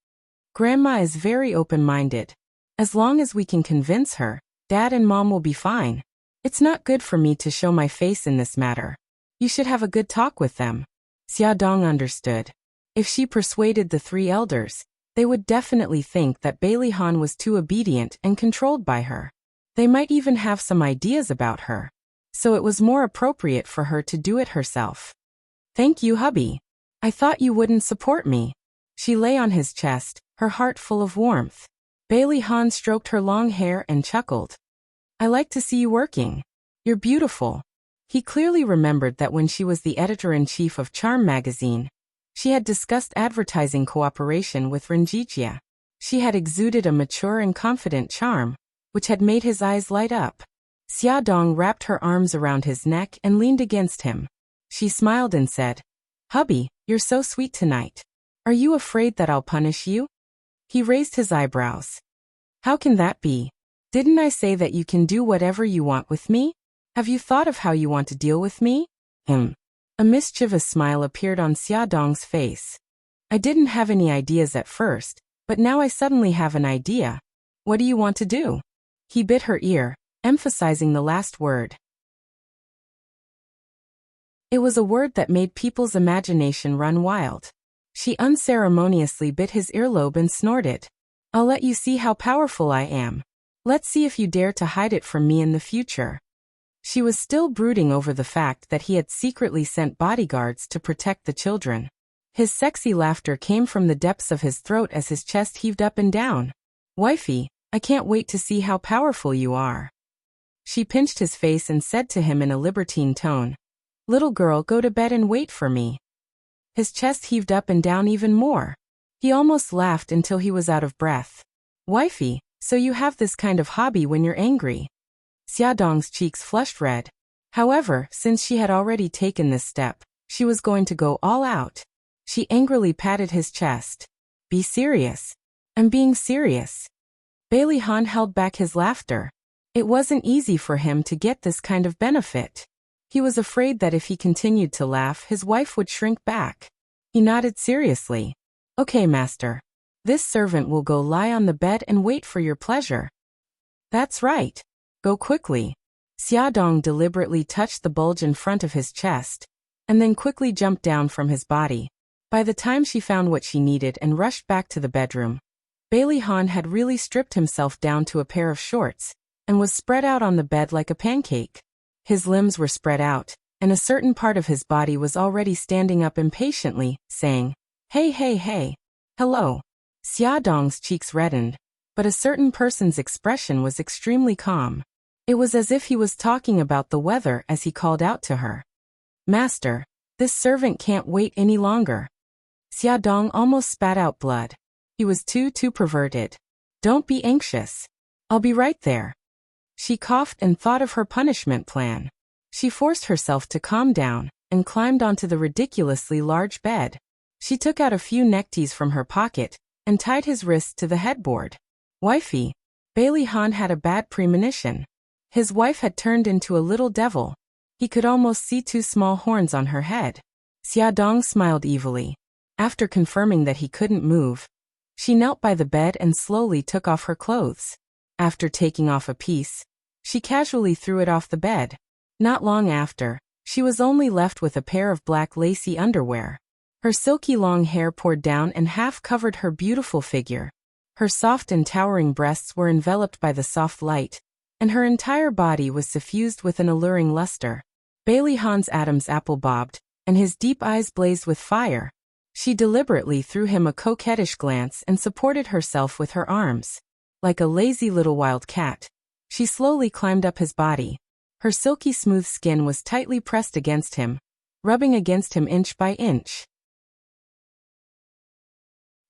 A: Grandma is very open-minded. As long as we can convince her, Dad and Mom will be fine. It's not good for me to show my face in this matter. You should have a good talk with them. Xia Dong understood. If she persuaded the 3 elders, They would definitely think that Bailey Han was too obedient and controlled by her. They might even have some ideas about her. So it was more appropriate for her to do it herself. Thank you, hubby. I thought you wouldn't support me. She lay on his chest, her heart full of warmth. Bailey Han stroked her long hair and chuckled. I like to see you working. You're beautiful. He clearly remembered that when she was the editor-in-chief of Charm magazine, she had discussed advertising cooperation with Renjijia. She had exuded a mature and confident charm, which had made his eyes light up. Xia Dong wrapped her arms around his neck and leaned against him. She smiled and said, Hubby, you're so sweet tonight. Are you afraid that I'll punish you? He raised his eyebrows. How can that be? Didn't I say that you can do whatever you want with me? Have you thought of how you want to deal with me? A mischievous smile appeared on Xia Dong's face. I didn't have any ideas at first, but now I suddenly have an idea. What do you want to do? He bit her ear, emphasizing the last word. It was a word that made people's imagination run wild. She unceremoniously bit his earlobe and snorted. I'll let you see how powerful I am. Let's see if you dare to hide it from me in the future. She was still brooding over the fact that he had secretly sent bodyguards to protect the children. His sexy laughter came from the depths of his throat as his chest heaved up and down. Wifey, I can't wait to see how powerful you are. She pinched his face and said to him in a libertine tone, Little girl, go to bed and wait for me. His chest heaved up and down even more. He almost laughed until he was out of breath. Wifey, so you have this kind of hobby when you're angry. Xia Dong's cheeks flushed red. However, since she had already taken this step, she was going to go all out. She angrily patted his chest. Be serious. I'm being serious. Bailey Han held back his laughter. It wasn't easy for him to get this kind of benefit. He was afraid that if he continued to laugh, his wife would shrink back. He nodded seriously. Okay, master. This servant will go lie on the bed and wait for your pleasure. That's right. Go quickly. Xia Dong deliberately touched the bulge in front of his chest, and then quickly jumped down from his body. By the time she found what she needed and rushed back to the bedroom, Bailey Han had really stripped himself down to a pair of shorts, and was spread out on the bed like a pancake. His limbs were spread out, and a certain part of his body was already standing up impatiently, saying, Hey, hey, hey. Hello. Xia Dong's cheeks reddened, but a certain person's expression was extremely calm. It was as if he was talking about the weather as he called out to her. Master, this servant can't wait any longer. Xia Dong almost spat out blood. He was too perverted. Don't be anxious. I'll be right there. She coughed and thought of her punishment plan. She forced herself to calm down, and climbed onto the ridiculously large bed. She took out a few neckties from her pocket, and tied his wrists to the headboard. Wifey, Bailey Han had a bad premonition. His wife had turned into a little devil. He could almost see two small horns on her head. Xia Dong smiled evilly. After confirming that he couldn't move, she knelt by the bed and slowly took off her clothes. After taking off a piece, she casually threw it off the bed. Not long after, she was only left with a pair of black lacy underwear. Her silky long hair poured down and half covered her beautiful figure. Her soft and towering breasts were enveloped by the soft light, and her entire body was suffused with an alluring luster. Bailey Han's Adam's apple bobbed, and his deep eyes blazed with fire. She deliberately threw him a coquettish glance and supported herself with her arms. Like a lazy little wild cat, she slowly climbed up his body. Her silky smooth skin was tightly pressed against him, rubbing against him inch by inch.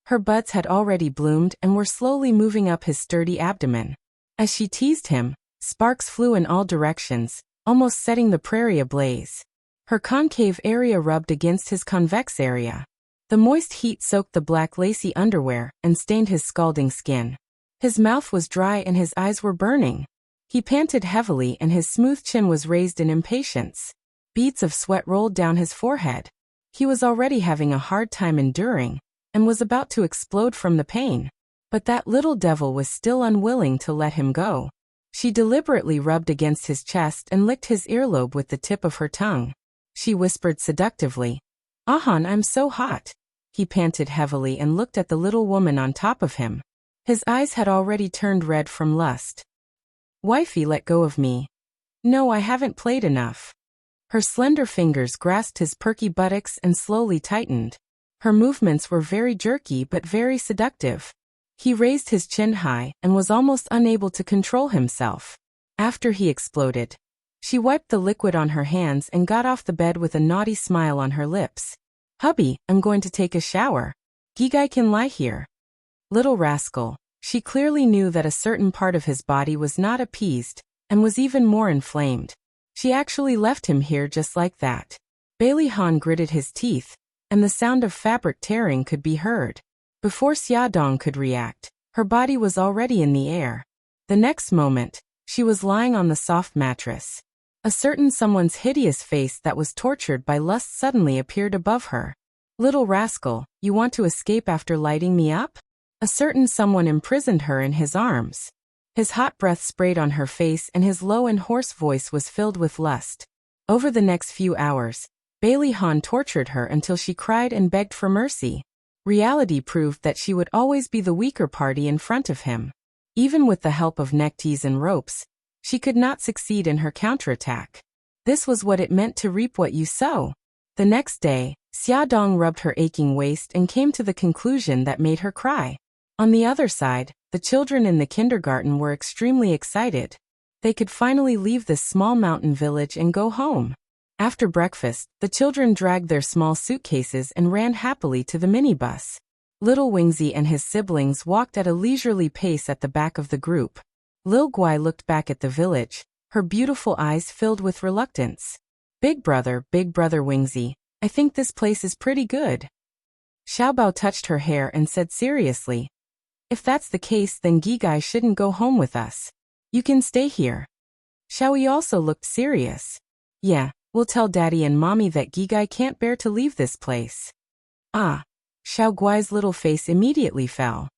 A: Her buds had already bloomed and were slowly moving up his sturdy abdomen. As she teased him, sparks flew in all directions, almost setting the prairie ablaze. Her concave area rubbed against his convex area. The moist heat soaked the black lacy underwear and stained his scalding skin. His mouth was dry and his eyes were burning. He panted heavily and his smooth chin was raised in impatience. Beads of sweat rolled down his forehead. He was already having a hard time enduring, and was about to explode from the pain. But that little devil was still unwilling to let him go. She deliberately rubbed against his chest and licked his earlobe with the tip of her tongue. She whispered seductively, "Ahan, I'm so hot." He panted heavily and looked at the little woman on top of him. His eyes had already turned red from lust. Wifey, let go of me. No, I haven't played enough. Her slender fingers grasped his perky buttocks and slowly tightened. Her movements were very jerky but very seductive. He raised his chin high and was almost unable to control himself. After he exploded, she wiped the liquid on her hands and got off the bed with a naughty smile on her lips. Hubby, I'm going to take a shower. Gigai can lie here. Little rascal, she clearly knew that a certain part of his body was not appeased and was even more inflamed. She actually left him here just like that. Bailey Han gritted his teeth, and the sound of fabric tearing could be heard. Before Xiaodong could react, her body was already in the air. The next moment, she was lying on the soft mattress. A certain someone's hideous face that was tortured by lust suddenly appeared above her. Little rascal, you want to escape after lighting me up? A certain someone imprisoned her in his arms. His hot breath sprayed on her face and his low and hoarse voice was filled with lust. Over the next few hours, Bailey Han tortured her until she cried and begged for mercy. Reality proved that she would always be the weaker party in front of him. Even with the help of neckties and ropes, she could not succeed in her counterattack. This was what it meant to reap what you sow. The next day, Xiaodong rubbed her aching waist and came to the conclusion that made her cry. On the other side, the children in the kindergarten were extremely excited. They could finally leave this small mountain village and go home. After breakfast, the children dragged their small suitcases and ran happily to the minibus. Little Wingzy and his siblings walked at a leisurely pace at the back of the group. Lil Guai looked back at the village, her beautiful eyes filled with reluctance. Big brother Wingzy, I think this place is pretty good. Xiaobao touched her hair and said seriously, if that's the case then Gigai shouldn't go home with us. You can stay here. Xiaoyi also looked serious. Yeah, we'll tell Daddy and Mommy that Gigai can't bear to leave this place. Ah. Xiao Guai's little face immediately fell.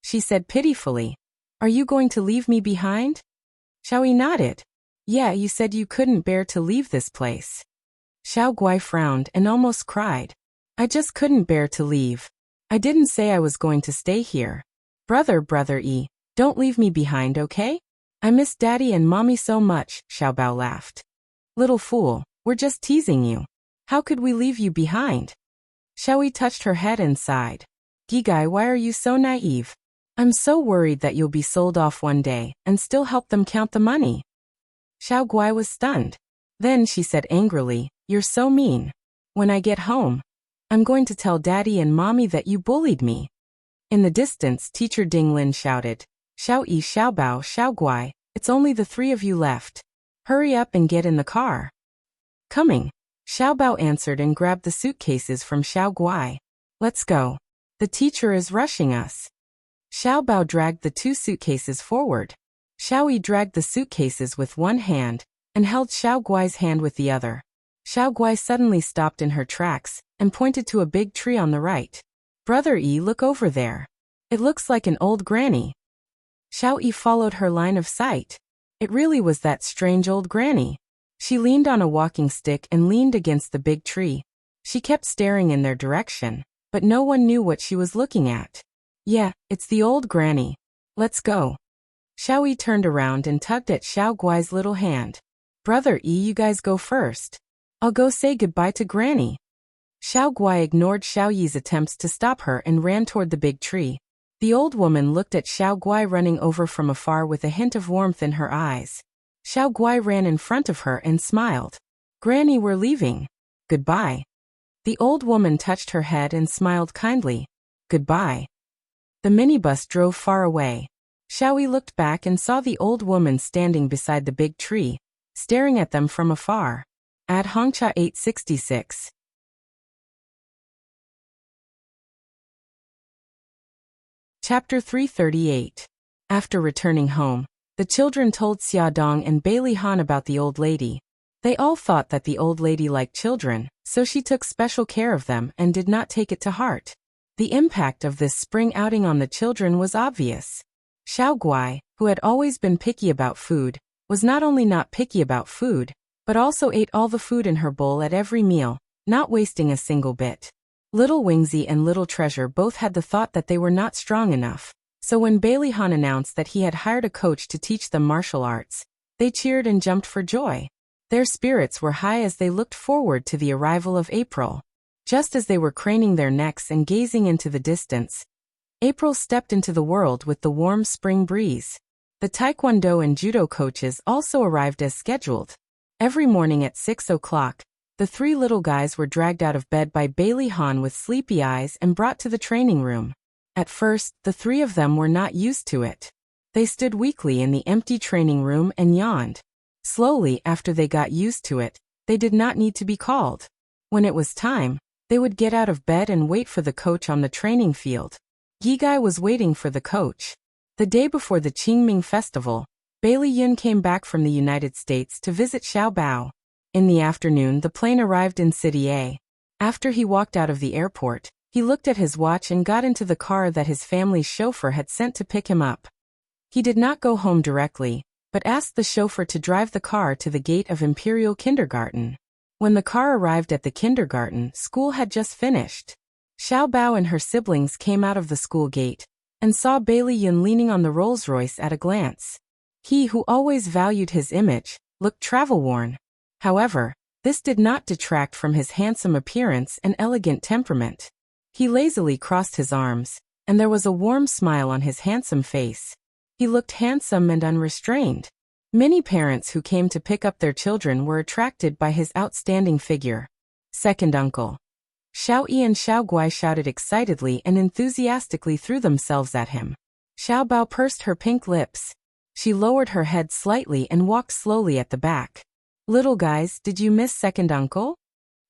A: She said pitifully, are you going to leave me behind? Xiaoyi nodded. Yeah, you said you couldn't bear to leave this place. Xiao Guai frowned and almost cried. I just couldn't bear to leave. I didn't say I was going to stay here. Brother E, don't leave me behind, okay? I miss Daddy and Mommy so much, Xiaobao laughed. Little fool, we're just teasing you. How could we leave you behind? Xiaoyi touched her head and sighed. Gigai, why are you so naive? I'm so worried that you'll be sold off one day and still help them count the money. Xiao Guai was stunned. Then she said angrily, you're so mean. When I get home, I'm going to tell Daddy and Mommy that you bullied me. In the distance, Teacher Ding Lin shouted, Xiao Yi, Xiaobao, Xiao Guai, it's only the three of you left. Hurry up and get in the car. Coming. Xiaobao answered and grabbed the suitcases from Xiao Guai. Let's go. The teacher is rushing us. Xiaobao dragged the two suitcases forward. Xiaoyi dragged the suitcases with one hand and held Xiao Guai's hand with the other. Xiao Guai suddenly stopped in her tracks and pointed to a big tree on the right. Brother E, look over there. It looks like an old granny. Xiao Yi followed her line of sight. It really was that strange old granny. She leaned on a walking stick and leaned against the big tree. She kept staring in their direction, but no one knew what she was looking at. Yeah, it's the old granny. Let's go. Xiao Yi turned around and tugged at Xiao Guai's little hand. Brother E, you guys go first. I'll go say goodbye to Granny. Xiao Guai ignored Xiao Yi's attempts to stop her and ran toward the big tree. The old woman looked at Xiao Guai running over from afar with a hint of warmth in her eyes. Xiao Guai ran in front of her and smiled. Granny, we're leaving. Goodbye. The old woman touched her head and smiled kindly. Goodbye. The minibus drove far away. Xiao Yi looked back and saw the old woman standing beside the big tree, staring at them from afar. Ad Hongcha 866. Chapter 338. After returning home, the children told Xiaodong and Bailey Han about the old lady. They all thought that the old lady liked children, so she took special care of them and did not take it to heart. The impact of this spring outing on the children was obvious. Xiao Guai, who had always been picky about food, was not only not picky about food, but also ate all the food in her bowl at every meal. not wasting a single bit. Little Wingsy and Little Treasure both had the thought that they were not strong enough, so when Bailey Han announced that he had hired a coach to teach them martial arts, they cheered and jumped for joy. Their spirits were high as they looked forward to the arrival of April. Just as they were craning their necks and gazing into the distance, April stepped into the world with the warm spring breeze. The Taekwondo and Judo coaches also arrived as scheduled. Every morning at 6 o'clock, the three little guys were dragged out of bed by Bailey Han with sleepy eyes and brought to the training room. At first, the three of them were not used to it. They stood weakly in the empty training room and yawned. Slowly, after they got used to it, they did not need to be called. When it was time, they would get out of bed and wait for the coach on the training field. Yigai was waiting for the coach. The day before the Qingming festival, Bailey Yun came back from the United States to visit Xiaobao. In the afternoon, the plane arrived in City A. After he walked out of the airport, he looked at his watch and got into the car that his family's chauffeur had sent to pick him up. He did not go home directly, but asked the chauffeur to drive the car to the gate of Imperial Kindergarten. When the car arrived at the kindergarten, school had just finished. Xiaobao and her siblings came out of the school gate and saw Bailey Yun leaning on the Rolls-Royce at a glance. He, who always valued his image, looked travel-worn. However, this did not detract from his handsome appearance and elegant temperament. He lazily crossed his arms, and there was a warm smile on his handsome face. He looked handsome and unrestrained. Many parents who came to pick up their children were attracted by his outstanding figure. Second uncle. Xiao Yi and Xiao Guai shouted excitedly and enthusiastically threw themselves at him. Xiao Bao pursed her pink lips. She lowered her head slightly and walked slowly at the back. Little guys, did you miss second uncle?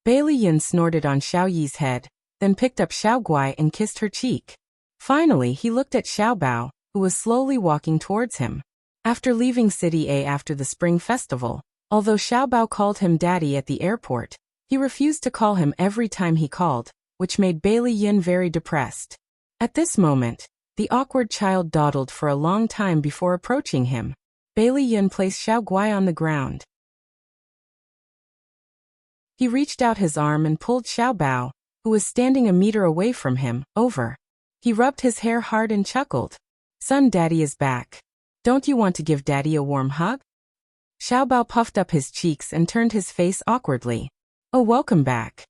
A: Bailey Yun snorted on Xiao Yi's head, then picked up Xiao Guai and kissed her cheek. Finally, he looked at Xiao Bao, who was slowly walking towards him. After leaving City A after the Spring Festival, although Xiao Bao called him daddy at the airport, he refused to call him every time he called, which made Bailey Yun very depressed. At this moment, the awkward child dawdled for a long time before approaching him. Bailey Yun placed Xiao Guai on the ground. He reached out his arm and pulled Xiao Bao, who was standing a meter away from him, over. He rubbed his hair hard and chuckled. Son, daddy is back. Don't you want to give daddy a warm hug? Xiao Bao puffed up his cheeks and turned his face awkwardly. Oh, welcome back.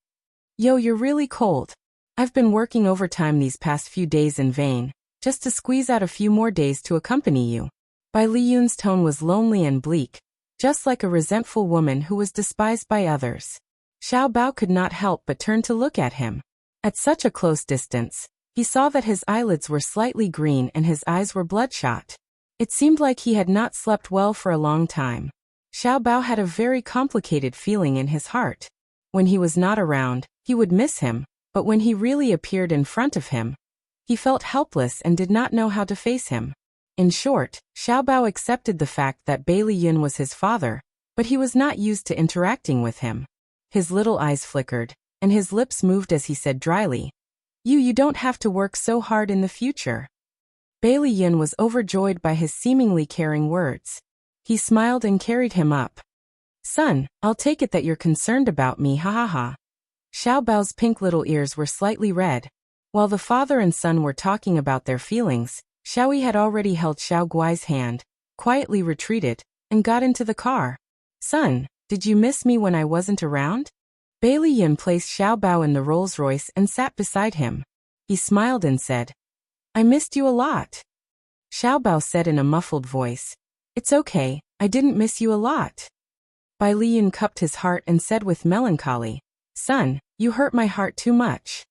A: Yo, you're really cold. I've been working overtime these past few days in vain, just to squeeze out a few more days to accompany you. Bai Li Yun's tone was lonely and bleak, just like a resentful woman who was despised by others. Xiao Bao could not help but turn to look at him. At such a close distance, he saw that his eyelids were slightly green and his eyes were bloodshot. It seemed like he had not slept well for a long time. Xiao Bao had a very complicated feeling in his heart. When he was not around, he would miss him, but when he really appeared in front of him, he felt helpless and did not know how to face him. In short, Xiao Bao accepted the fact that Bailey Yun was his father, but he was not used to interacting with him. His little eyes flickered, and his lips moved as he said dryly, You don't have to work so hard in the future. Bailey Yun was overjoyed by his seemingly caring words. He smiled and carried him up. Son, I'll take it that you're concerned about me, ha ha ha. Xiao Bao's pink little ears were slightly red. While the father and son were talking about their feelings, Xiao Yi had already held Xiao Guai's hand, quietly retreated, and got into the car. Son, did you miss me when I wasn't around? Bailey Yun placed Xiao Bao in the Rolls-Royce and sat beside him. He smiled and said, I missed you a lot. Xiao Bao said in a muffled voice, It's okay, I didn't miss you a lot. Bai Li Yun cupped his heart and said with melancholy, Son, you hurt my heart too much.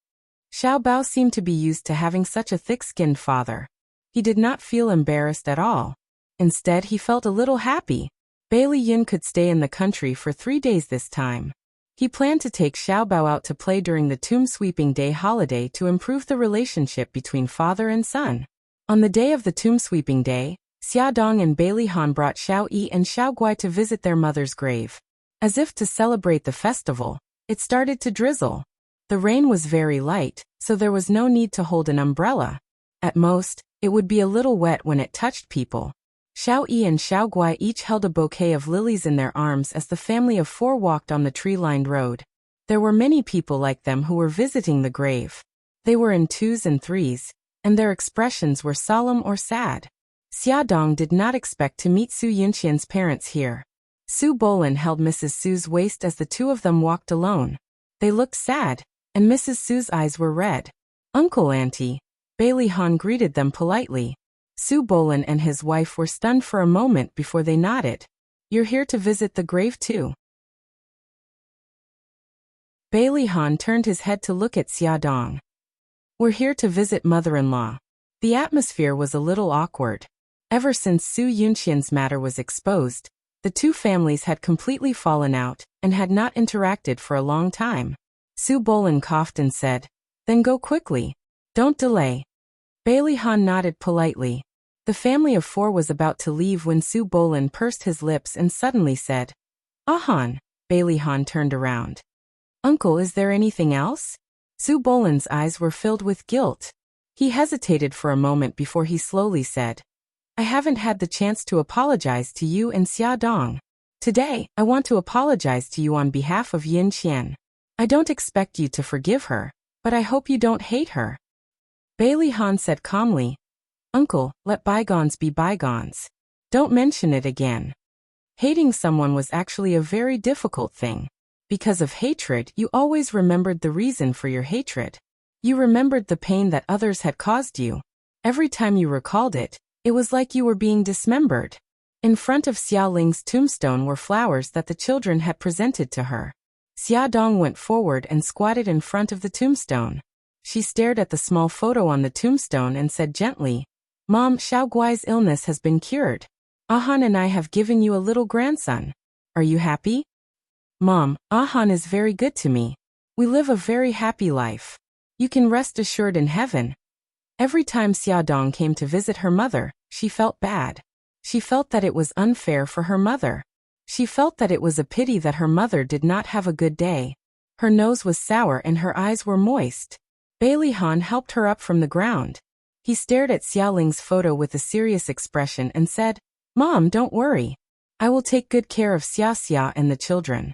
A: Xiao Bao seemed to be used to having such a thick-skinned father. He did not feel embarrassed at all. Instead, he felt a little happy. Bailey Yun could stay in the country for 3 days this time. He planned to take Xiao Bao out to play during the Tomb Sweeping Day holiday to improve the relationship between father and son. On the day of the Tomb Sweeping Day, Xia Dong and Bailey Han brought Xiao Yi and Xiao Guai to visit their mother's grave. As if to celebrate the festival, it started to drizzle. The rain was very light, so there was no need to hold an umbrella. At most, it would be a little wet when it touched people. Xiao Yi and Xiao Guai each held a bouquet of lilies in their arms as the family of 4 walked on the tree-lined road. There were many people like them who were visiting the grave. They were in twos and threes, and their expressions were solemn or sad. Xia Dong did not expect to meet Su Yunqian's parents here. Su Bolin held Mrs. Su's waist as the two of them walked alone. They looked sad, and Mrs. Su's eyes were red. "Uncle, Auntie." Bailey Han greeted them politely. Su Bolin and his wife were stunned for a moment before they nodded. "You're here to visit the grave too?" Bailey Han turned his head to look at Xia Dong. "We're here to visit mother-in-law." The atmosphere was a little awkward. Ever since Su Yunqian's matter was exposed, the two families had completely fallen out and had not interacted for a long time. Su Bolin coughed and said, "Then go quickly. Don't delay." Bailey Han nodded politely. The family of four was about to leave when Su Bolin pursed his lips and suddenly said, "Han." Bailey Han turned around. "Uncle, is there anything else?" Su Bolin's eyes were filled with guilt. He hesitated for a moment before he slowly said, "I haven't had the chance to apologize to you and Xia Dong. Today, I want to apologize to you on behalf of Yin Qian. I don't expect you to forgive her, but I hope you don't hate her." Bailey Han said calmly, "Uncle, let bygones be bygones. Don't mention it again." Hating someone was actually a very difficult thing. Because of hatred, you always remembered the reason for your hatred. You remembered the pain that others had caused you. Every time you recalled it, it was like you were being dismembered. In front of Xia Ling's tombstone were flowers that the children had presented to her. Xia Dong went forward and squatted in front of the tombstone. She stared at the small photo on the tombstone and said gently, "Mom, Xiao Guai's illness has been cured. Han and I have given you a little grandson. Are you happy?" "Mom, Han is very good to me. We live a very happy life. You can rest assured in heaven." Every time Xia Dong came to visit her mother, she felt bad. She felt that it was unfair for her mother. She felt that it was a pity that her mother did not have a good day. Her nose was sour and her eyes were moist. Bailey Han helped her up from the ground. He stared at Xia Ling's photo with a serious expression and said, "Mom, don't worry. I will take good care of Xia and the children."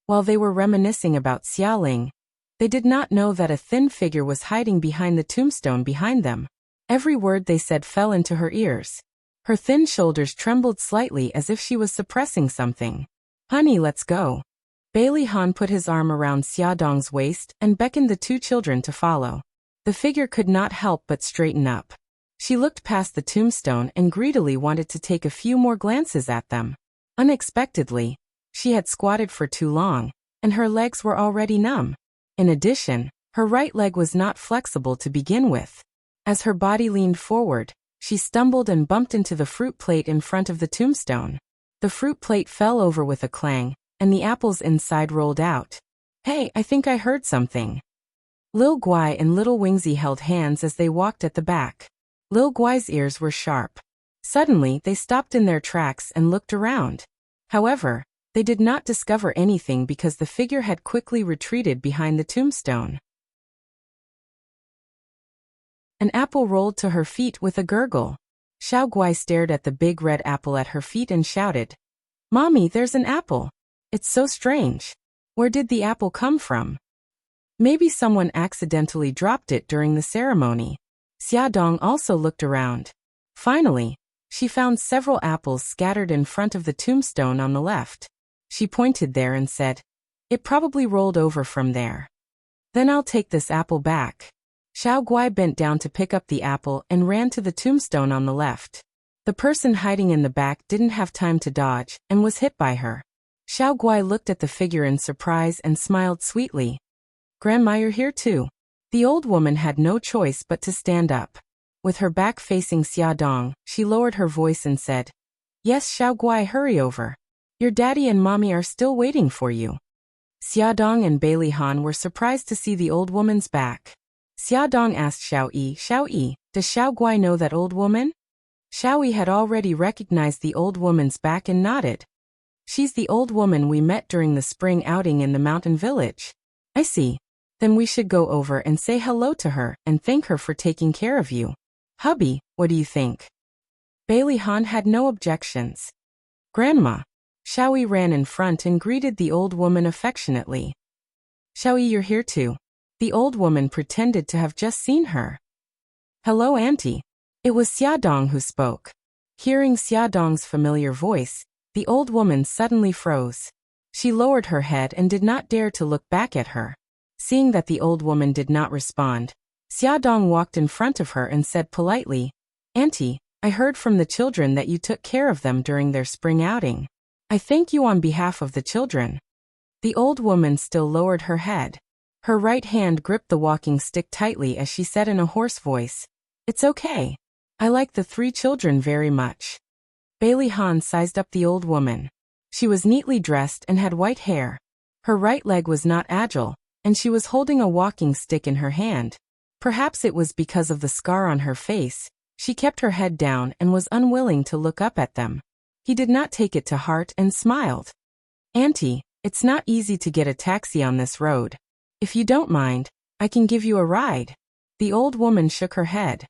A: While they were reminiscing about Xia Ling, they did not know that a thin figure was hiding behind the tombstone behind them. Every word they said fell into her ears. Her thin shoulders trembled slightly as if she was suppressing something. "Honey, let's go." Bailey Han put his arm around Xia Dong's waist and beckoned the two children to follow. The figure could not help but straighten up. She looked past the tombstone and greedily wanted to take a few more glances at them. Unexpectedly, she had squatted for too long, and her legs were already numb. In addition, her right leg was not flexible to begin with. As her body leaned forward, she stumbled and bumped into the fruit plate in front of the tombstone. The fruit plate fell over with a clang, and the apples inside rolled out. "Hey, I think I heard something." Lil Guai and Little Wingsy held hands as they walked at the back. Lil Guai's ears were sharp. Suddenly, they stopped in their tracks and looked around. However, they did not discover anything because the figure had quickly retreated behind the tombstone. An apple rolled to her feet with a gurgle. Xiao Guai stared at the big red apple at her feet and shouted, "Mommy, there's an apple. It's so strange. Where did the apple come from?" Maybe someone accidentally dropped it during the ceremony. Xia Dong also looked around. Finally, she found several apples scattered in front of the tombstone on the left. She pointed there and said, "It probably rolled over from there." "Then I'll take this apple back." Xiao Guai bent down to pick up the apple and ran to the tombstone on the left. The person hiding in the back didn't have time to dodge and was hit by her. Xiao Guai looked at the figure in surprise and smiled sweetly. "Grandma, you're here too." The old woman had no choice but to stand up. With her back facing Xia Dong, she lowered her voice and said, "Yes, Xiao Guai, hurry over. Your daddy and mommy are still waiting for you." Xia Dong and Bailey Han were surprised to see the old woman's back. Xia Dong asked Xiao Yi, "Does Xiao Guai know that old woman?" Xiao Yi had already recognized the old woman's back and nodded. "She's the old woman we met during the spring outing in the mountain village." "I see. Then we should go over and say hello to her and thank her for taking care of you. Hubby, what do you think?" Bailey Han had no objections. "Grandma." Xiao Yi ran in front and greeted the old woman affectionately. Xiaoyi, you're here too. The old woman pretended to have just seen her. Hello, auntie. It was Xiaodong who spoke. Hearing Xiaodong's familiar voice, the old woman suddenly froze. She lowered her head and did not dare to look back at her. Seeing that the old woman did not respond, Xiaodong walked in front of her and said politely, Auntie, I heard from the children that you took care of them during their spring outing. I thank you on behalf of the children. The old woman still lowered her head. Her right hand gripped the walking stick tightly as she said in a hoarse voice, It's okay. I like the 3 children very much. Bailey Han sized up the old woman. She was neatly dressed and had white hair. Her right leg was not agile, and she was holding a walking stick in her hand. Perhaps it was because of the scar on her face. She kept her head down and was unwilling to look up at them. He did not take it to heart and smiled. Auntie, it's not easy to get a taxi on this road. If you don't mind, I can give you a ride. The old woman shook her head.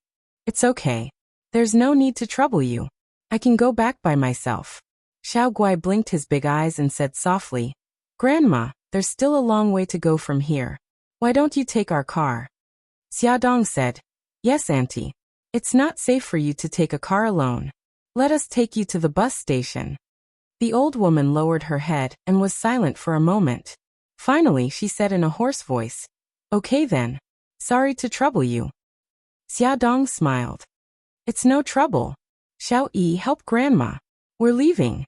A: It's okay. There's no need to trouble you. I can go back by myself. Xiao Guai blinked his big eyes and said softly, Grandma, there's still a long way to go from here. Why don't you take our car? Xiaodong said, Yes, auntie. It's not safe for you to take a car alone. Let us take you to the bus station. The old woman lowered her head and was silent for a moment. Finally, she said in a hoarse voice, Okay then. Sorry to trouble you. Xiaodong smiled. It's no trouble. Xiao Yi, help Grandma. We're leaving.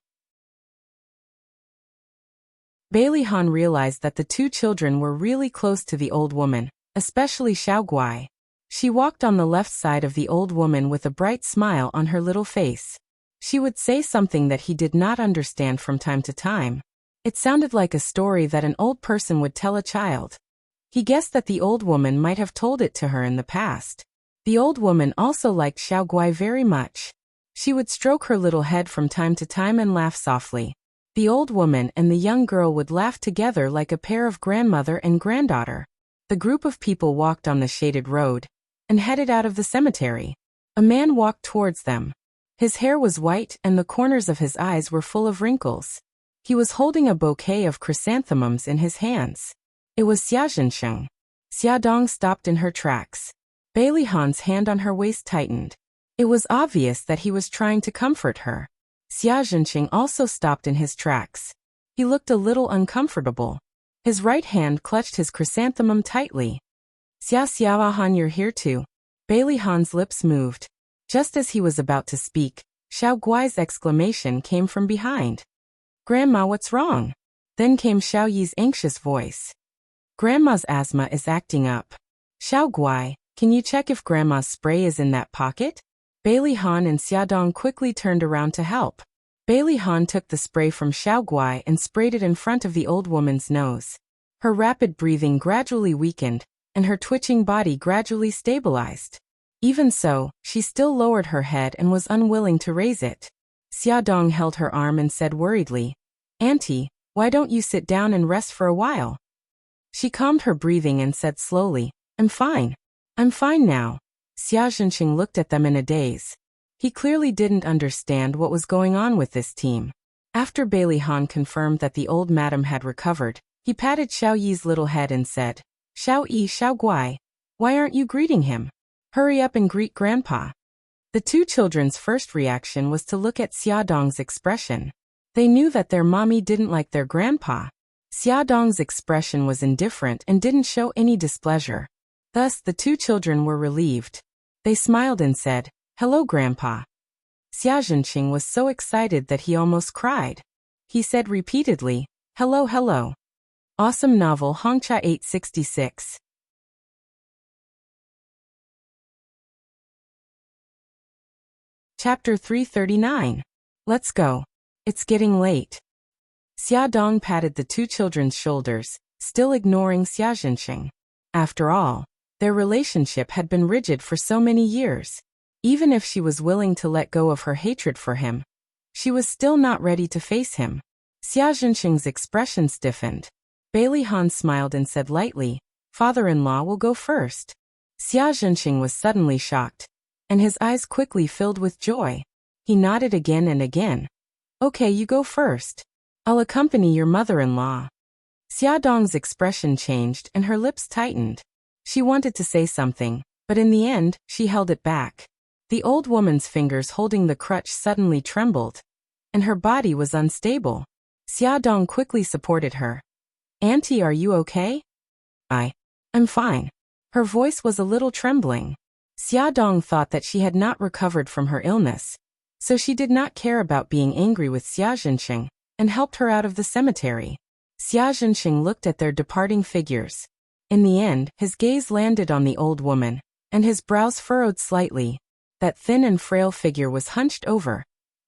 A: Bailey Han realized that the 2 children were really close to the old woman, especially Xiao Guai. She walked on the left side of the old woman with a bright smile on her little face. She would say something that he did not understand from time to time. It sounded like a story that an old person would tell a child. He guessed that the old woman might have told it to her in the past. The old woman also liked Xiao Guai very much. She would stroke her little head from time to time and laugh softly. The old woman and the young girl would laugh together like a pair of grandmother and granddaughter. The group of people walked on the shaded road and headed out of the cemetery. A man walked towards them. His hair was white and the corners of his eyes were full of wrinkles. He was holding a bouquet of chrysanthemums in his hands. It was Xia Zhensheng. Xiaodong stopped in her tracks. Bailey Han's hand on her waist tightened. It was obvious that he was trying to comfort her. Xia Zhensheng also stopped in his tracks. He looked a little uncomfortable. His right hand clutched his chrysanthemum tightly. Xia Han, you're here too. Bailey Han's lips moved. Just as he was about to speak, Xiao Guai's exclamation came from behind. Grandma, what's wrong? Then came Xiao Yi's anxious voice. Grandma's asthma is acting up. Xiao Guai, can you check if Grandma's spray is in that pocket? Bailey Han and Xiaodong quickly turned around to help. Bailey Han took the spray from Xiao Guai and sprayed it in front of the old woman's nose. Her rapid breathing gradually weakened, and her twitching body gradually stabilized. Even so, she still lowered her head and was unwilling to raise it. Xiaodong held her arm and said worriedly, Auntie, why don't you sit down and rest for a while? She calmed her breathing and said slowly, I'm fine. I'm fine now. Xia Zhensheng looked at them in a daze. He clearly didn't understand what was going on with this team. After Bailey Han confirmed that the old madam had recovered, he patted Xiao Yi's little head and said, Xiao Yi, Xiao Guai, why aren't you greeting him? Hurry up and greet Grandpa. The 2 children's first reaction was to look at Xiaodong's expression. They knew that their mommy didn't like their grandpa. Xiaodong's expression was indifferent and didn't show any displeasure. Thus, the 2 children were relieved. They smiled and said, Hello, Grandpa. Xia Zhensheng was so excited that he almost cried. He said repeatedly, Hello, hello. Awesome novel Hongcha 866. Chapter 339. Let's go. It's getting late. Xiaodong patted the 2 children's shoulders, still ignoring Xia Zhensheng. After all, their relationship had been rigid for so many years. Even if she was willing to let go of her hatred for him, she was still not ready to face him. Xia Zhensheng's expression stiffened. Bailey Han smiled and said lightly, Father-in-law will go first. Xia Zhensheng was suddenly shocked, and his eyes quickly filled with joy. He nodded again and again. Okay, you go first. I'll accompany your mother-in-law. Xiaodong's expression changed and her lips tightened. She wanted to say something, but in the end, she held it back. The old woman's fingers holding the crutch suddenly trembled, and her body was unstable. Xiaodong quickly supported her. "Auntie, are you okay?" I'm fine." Her voice was a little trembling. Xiaodong thought that she had not recovered from her illness, so she did not care about being angry with Xia Zhenxing and helped her out of the cemetery. Xia Zhenxing looked at their departing figures. In the end, his gaze landed on the old woman, and his brows furrowed slightly. That thin and frail figure was hunched over,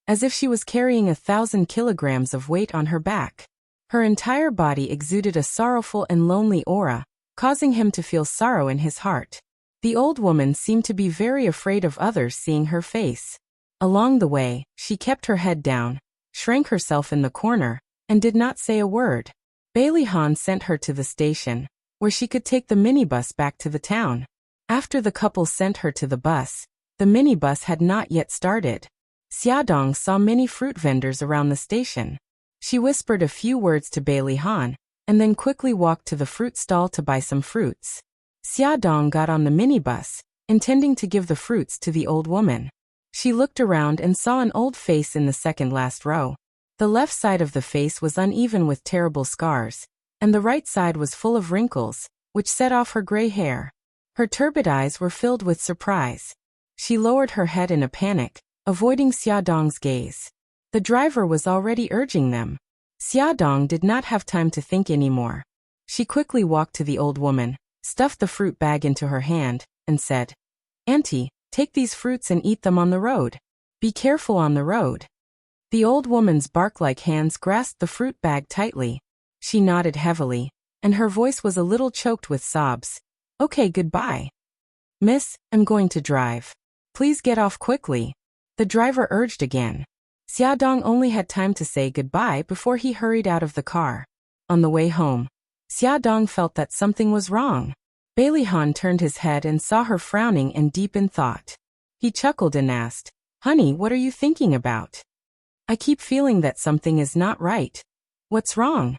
A: as if she was carrying 1,000 kilograms of weight on her back. Her entire body exuded a sorrowful and lonely aura, causing him to feel sorrow in his heart. The old woman seemed to be very afraid of others seeing her face. Along the way, she kept her head down, shrank herself in the corner, and did not say a word. Bailey Han sent her to the station, where she could take the minibus back to the town. After the couple sent her to the bus, the minibus had not yet started. Xiaodong saw many fruit vendors around the station. She whispered a few words to Bailey Han, and then quickly walked to the fruit stall to buy some fruits. Xiaodong got on the minibus, intending to give the fruits to the old woman. She looked around and saw an old face in the second last row. The left side of the face was uneven with terrible scars, and the right side was full of wrinkles, which set off her gray hair. Her turbid eyes were filled with surprise. She lowered her head in a panic, avoiding Xiaodong's gaze. The driver was already urging them. Xiaodong did not have time to think anymore. She quickly walked to the old woman, stuffed the fruit bag into her hand, and said, "Auntie, take these fruits and eat them on the road. Be careful on the road." The old woman's bark-like hands grasped the fruit bag tightly. She nodded heavily, and her voice was a little choked with sobs. "Okay, goodbye. Miss, I'm going to drive. Please get off quickly." The driver urged again. Xiaodong only had time to say goodbye before he hurried out of the car. On the way home, Xiaodong felt that something was wrong. Bailey Han turned his head and saw her frowning and deep in thought. He chuckled and asked, "Honey, what are you thinking about? I keep feeling that something is not right. What's wrong?"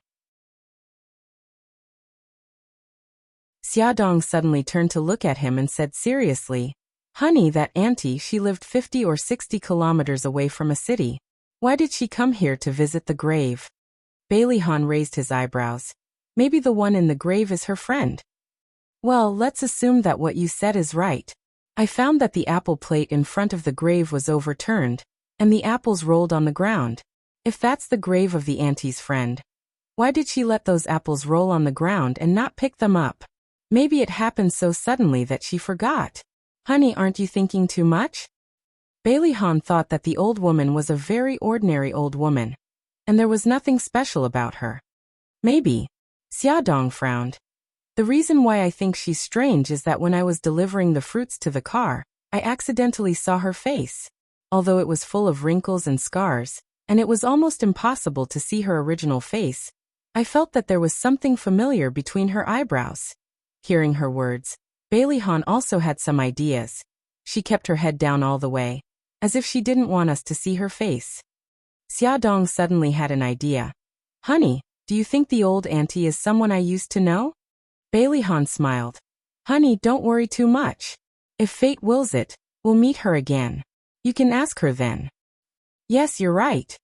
A: Xiaodong suddenly turned to look at him and said seriously, "Honey, that auntie, she lived 50 or 60 kilometers away from a city. Why did she come here to visit the grave?" Bailey Han raised his eyebrows. "Maybe the one in the grave is her friend." "Well, let's assume that what you said is right. I found that the apple plate in front of the grave was overturned, and the apples rolled on the ground. If that's the grave of the auntie's friend, why did she let those apples roll on the ground and not pick them up? Maybe it happened so suddenly that she forgot. Honey, aren't you thinking too much?" Bailey Han thought that the old woman was a very ordinary old woman, and there was nothing special about her. "Maybe." Xiaodong frowned. "The reason why I think she's strange is that when I was delivering the fruits to the car, I accidentally saw her face. Although it was full of wrinkles and scars, and it was almost impossible to see her original face, I felt that there was something familiar between her eyebrows." Hearing her words, Bailey Han also had some ideas. She kept her head down all the way, as if she didn't want us to see her face. Xiaodong suddenly had an idea. "Honey, do you think the old auntie is someone I used to know?" Bailey Han smiled. "Honey, don't worry too much. If fate wills it, we'll meet her again. You can ask her then." "Yes, you're right."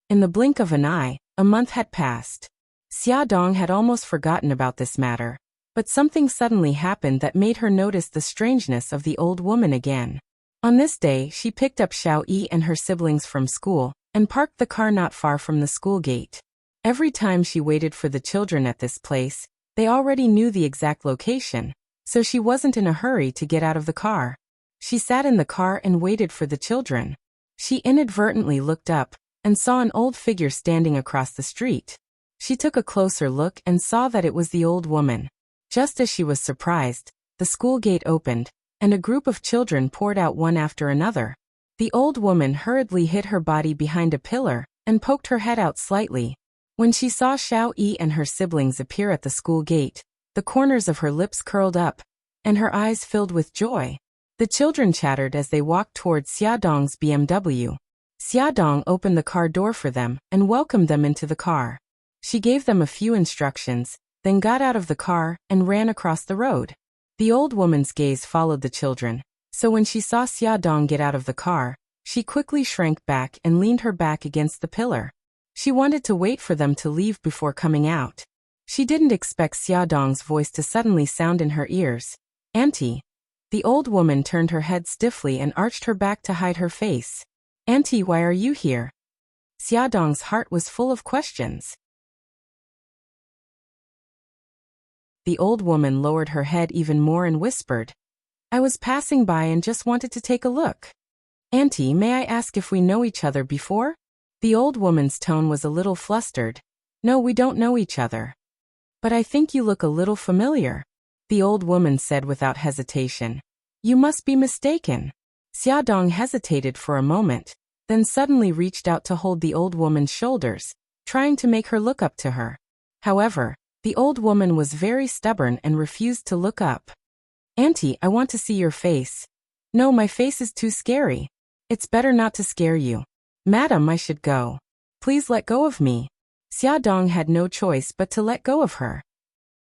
A: In the blink of an eye, a month had passed. Xiaodong had almost forgotten about this matter. But something suddenly happened that made her notice the strangeness of the old woman again. On this day, she picked up Xiao Yi and her siblings from school, and parked the car not far from the school gate. Every time she waited for the children at this place, they already knew the exact location, so she wasn't in a hurry to get out of the car. She sat in the car and waited for the children. She inadvertently looked up, and saw an old figure standing across the street. She took a closer look and saw that it was the old woman. Just as she was surprised, the school gate opened, and a group of children poured out one after another. The old woman hurriedly hid her body behind a pillar, and poked her head out slightly. When she saw Xiao Yi and her siblings appear at the school gate, the corners of her lips curled up, and her eyes filled with joy. The children chattered as they walked towards Xiaodong's BMW. Xiaodong opened the car door for them, and welcomed them into the car. She gave them a few instructions, then got out of the car and ran across the road. The old woman's gaze followed the children, so when she saw Xiaodong get out of the car, she quickly shrank back and leaned her back against the pillar. She wanted to wait for them to leave before coming out. She didn't expect Xiaodong's voice to suddenly sound in her ears. "Auntie." The old woman turned her head stiffly and arched her back to hide her face. "Auntie, why are you here?" Xiaodong's heart was full of questions. The old woman lowered her head even more and whispered, "I was passing by and just wanted to take a look." "Auntie, may I ask if we know each other before?" The old woman's tone was a little flustered. "No, we don't know each other. But I think you look a little familiar," the old woman said without hesitation. "You must be mistaken." Xiaodong hesitated for a moment, then suddenly reached out to hold the old woman's shoulders, trying to make her look up to her. However, the old woman was very stubborn and refused to look up. "Auntie, I want to see your face." "No, my face is too scary." "It's better not to scare you." "Madam, I should go. Please let go of me." Xiaodong had no choice but to let go of her.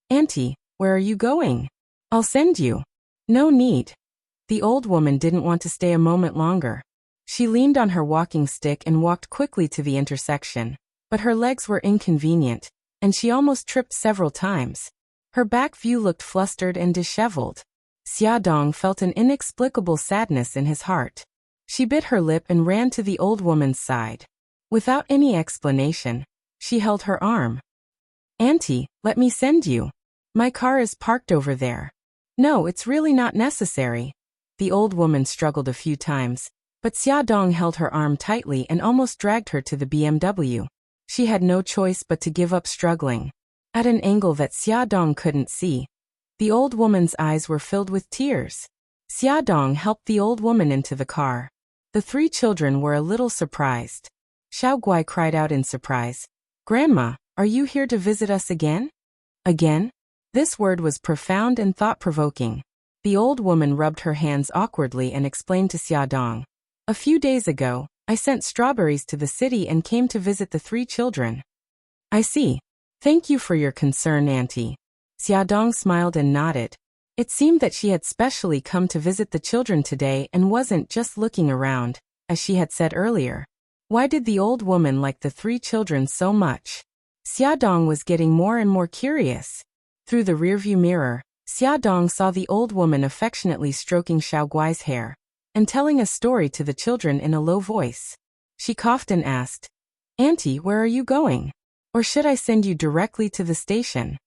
A: "Auntie, where are you going?" "I'll send you." "No need." The old woman didn't want to stay a moment longer. She leaned on her walking stick and walked quickly to the intersection, but her legs were inconvenient, and she almost tripped several times. Her back view looked flustered and disheveled. Xiaodong felt an inexplicable sadness in his heart. She bit her lip and ran to the old woman's side. Without any explanation, she held her arm. "Auntie, let me send you. My car is parked over there." "No, it's really not necessary." The old woman struggled a few times, but Xiaodong held her arm tightly and almost dragged her to the BMW. She had no choice but to give up struggling. At an angle that Xiaodong couldn't see, the old woman's eyes were filled with tears. Xiaodong helped the old woman into the car. The three children were a little surprised. Xiaoguai cried out in surprise, "Grandma, are you here to visit us again?" "Again?" This word was profound and thought-provoking. The old woman rubbed her hands awkwardly and explained to Xiaodong, "A few days ago, I sent strawberries to the city and came to visit the three children." "I see. Thank you for your concern, Auntie." Xiaodong smiled and nodded. It seemed that she had specially come to visit the children today and wasn't just looking around, as she had said earlier. Why did the old woman like the three children so much? Xiaodong was getting more and more curious. Through the rearview mirror, Xiaodong saw the old woman affectionately stroking Xiaoguai's hair and telling a story to the children in a low voice. She coughed and asked, "Auntie, where are you going? Or should I send you directly to the station?"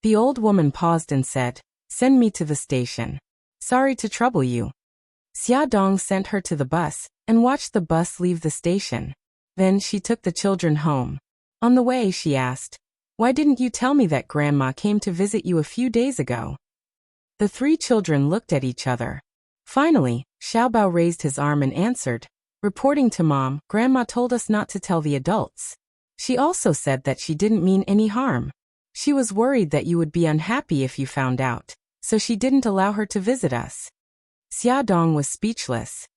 A: The old woman paused and said, "Send me to the station. Sorry to trouble you." Xiaodong sent her to the bus and watched the bus leave the station. Then she took the children home. On the way, she asked, "Why didn't you tell me that Grandma came to visit you a few days ago?" The three children looked at each other. Finally, Xiaobao raised his arm and answered, reporting to Mom, "Grandma told us not to tell the adults. She also said that she didn't mean any harm. She was worried that you would be unhappy if you found out, so she didn't allow her to visit us." Xiaodong was speechless.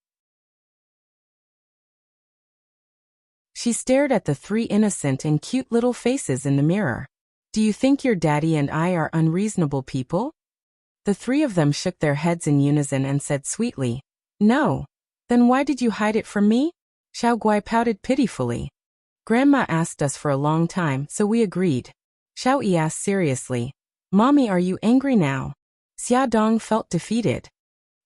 A: She stared at the three innocent and cute little faces in the mirror. "Do you think your daddy and I are unreasonable people?" The three of them shook their heads in unison and said sweetly, "No." "Then why did you hide it from me?" Xiaoguai pouted pitifully. "Grandma asked us for a long time, so we agreed." Xiao Yi asked seriously, "Mommy, are you angry now?" Xiaodong felt defeated.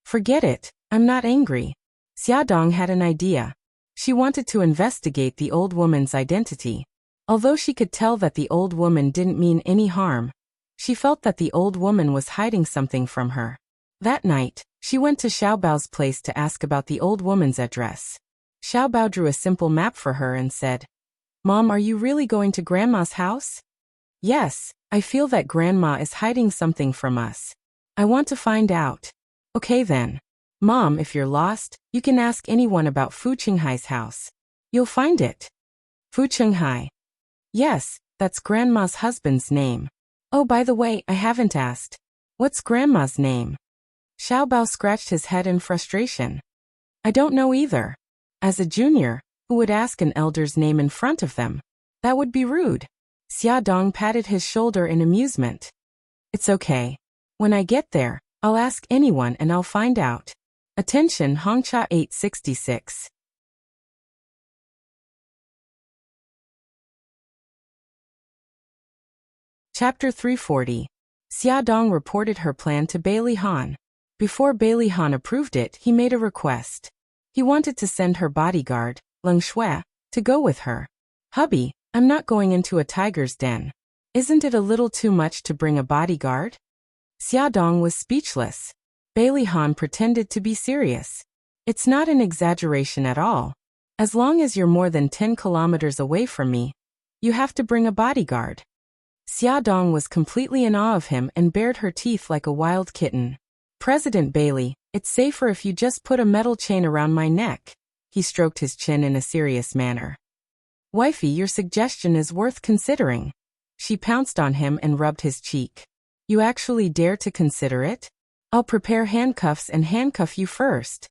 A: "Forget it, I'm not angry." Xiaodong had an idea. She wanted to investigate the old woman's identity. Although she could tell that the old woman didn't mean any harm, she felt that the old woman was hiding something from her. That night, she went to Xiaobao's place to ask about the old woman's address. Xiaobao drew a simple map for her and said, "Mom, are you really going to Grandma's house?" "Yes, I feel that Grandma is hiding something from us. I want to find out." "Okay then. Mom, if you're lost, you can ask anyone about Fu Qinghai's house. You'll find it." "Fu Qinghai." "Yes, that's Grandma's husband's name." "Oh, by the way, I haven't asked. What's Grandma's name?" Xiaobao scratched his head in frustration. "I don't know either. As a junior, who would ask an elder's name in front of them? That would be rude." Xiaodong patted his shoulder in amusement. It's okay. When I get there, I'll ask anyone and I'll find out. Attention Hongcha 866. Chapter 340. Xiaodong reported her plan to Bailey Han. Before Bailey Han approved it, he made a request. He wanted to send her bodyguard, Leng Shui, to go with her. Hubby, I'm not going into a tiger's den. Isn't it a little too much to bring a bodyguard? Xiaodong was speechless. Bailey Han pretended to be serious. It's not an exaggeration at all. As long as you're more than 10 kilometers away from me, you have to bring a bodyguard. Xiaodong was completely in awe of him and bared her teeth like a wild kitten. President Bailey, it's safer if you just put a metal chain around my neck. He stroked his chin in a serious manner. Wifey, your suggestion is worth considering. She pounced on him and rubbed his cheek. You actually dare to consider it? I'll prepare handcuffs and handcuff you first.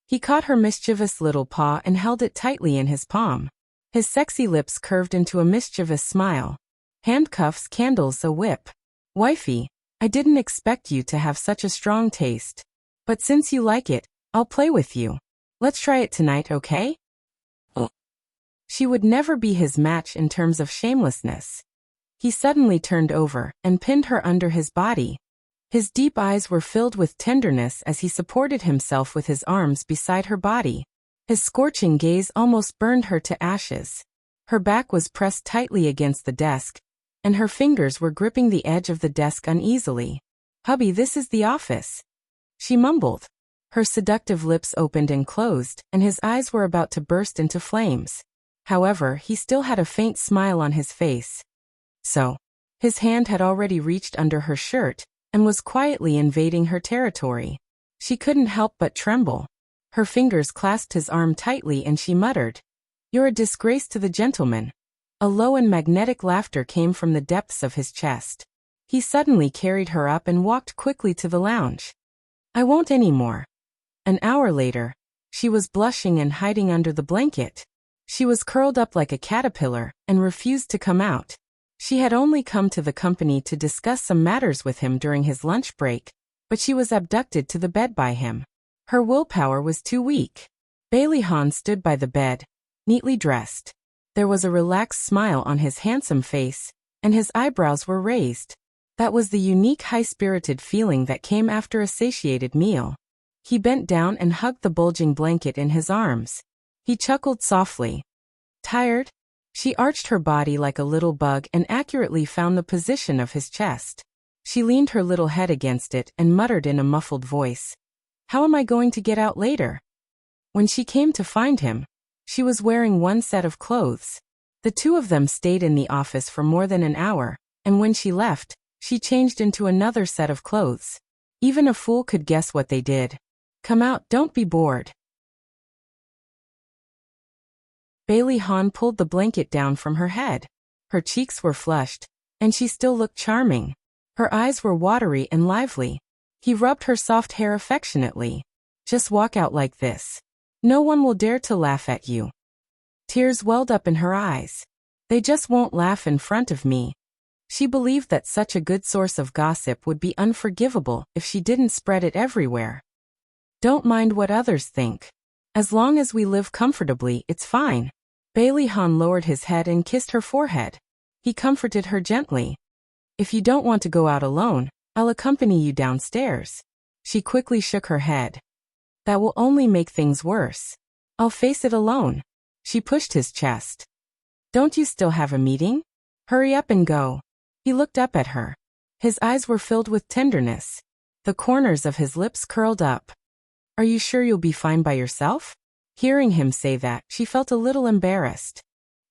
A: He caught her mischievous little paw and held it tightly in his palm. His sexy lips curved into a mischievous smile. Handcuffs, candles, a whip. Wifey, I didn't expect you to have such a strong taste. But since you like it, I'll play with you. Let's try it tonight, okay? She would never be his match in terms of shamelessness. He suddenly turned over and pinned her under his body. His deep eyes were filled with tenderness as he supported himself with his arms beside her body. His scorching gaze almost burned her to ashes. Her back was pressed tightly against the desk, and her fingers were gripping the edge of the desk uneasily. Hubby, this is the office. She mumbled. Her seductive lips opened and closed, and his eyes were about to burst into flames. However, he still had a faint smile on his face. So, his hand had already reached under her shirt, and was quietly invading her territory. She couldn't help but tremble. Her fingers clasped his arm tightly and she muttered, "You're a disgrace to the gentleman." A low and magnetic laughter came from the depths of his chest. He suddenly carried her up and walked quickly to the lounge. I won't anymore. An hour later, she was blushing and hiding under the blanket. She was curled up like a caterpillar and refused to come out. She had only come to the company to discuss some matters with him during his lunch break, but she was abducted to the bed by him. Her willpower was too weak. Bailey Han stood by the bed, neatly dressed. There was a relaxed smile on his handsome face, and his eyebrows were raised. That was the unique high-spirited feeling that came after a satiated meal. He bent down and hugged the bulging blanket in his arms. He chuckled softly. Tired? She arched her body like a little bug and accurately found the position of his chest. She leaned her little head against it and muttered in a muffled voice, "How am I going to get out later?" When she came to find him, she was wearing one set of clothes. The two of them stayed in the office for more than an hour, and when she left, she changed into another set of clothes. Even a fool could guess what they did. Come out, don't be bored. Bailey Han pulled the blanket down from her head. Her cheeks were flushed, and she still looked charming. Her eyes were watery and lively. He rubbed her soft hair affectionately. Just walk out like this. No one will dare to laugh at you. Tears welled up in her eyes. They just won't laugh in front of me. She believed that such a good source of gossip would be unforgivable if she didn't spread it everywhere. Don't mind what others think. As long as we live comfortably, it's fine. Bailey Han lowered his head and kissed her forehead. He comforted her gently. If you don't want to go out alone, I'll accompany you downstairs. She quickly shook her head. That will only make things worse. I'll face it alone. She pushed his chest. Don't you still have a meeting? Hurry up and go. He looked up at her. His eyes were filled with tenderness. The corners of his lips curled up. Are you sure you'll be fine by yourself? Hearing him say that, she felt a little embarrassed.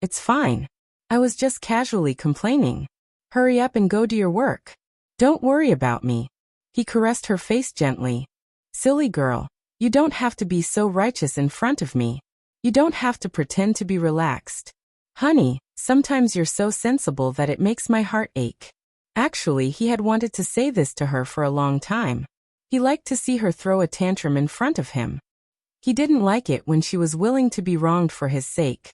A: It's fine. I was just casually complaining. Hurry up and go to your work. Don't worry about me. He caressed her face gently. Silly girl. You don't have to be so righteous in front of me. You don't have to pretend to be relaxed. Honey, sometimes you're so sensible that it makes my heart ache. Actually, he had wanted to say this to her for a long time. He liked to see her throw a tantrum in front of him. He didn't like it when she was willing to be wronged for his sake.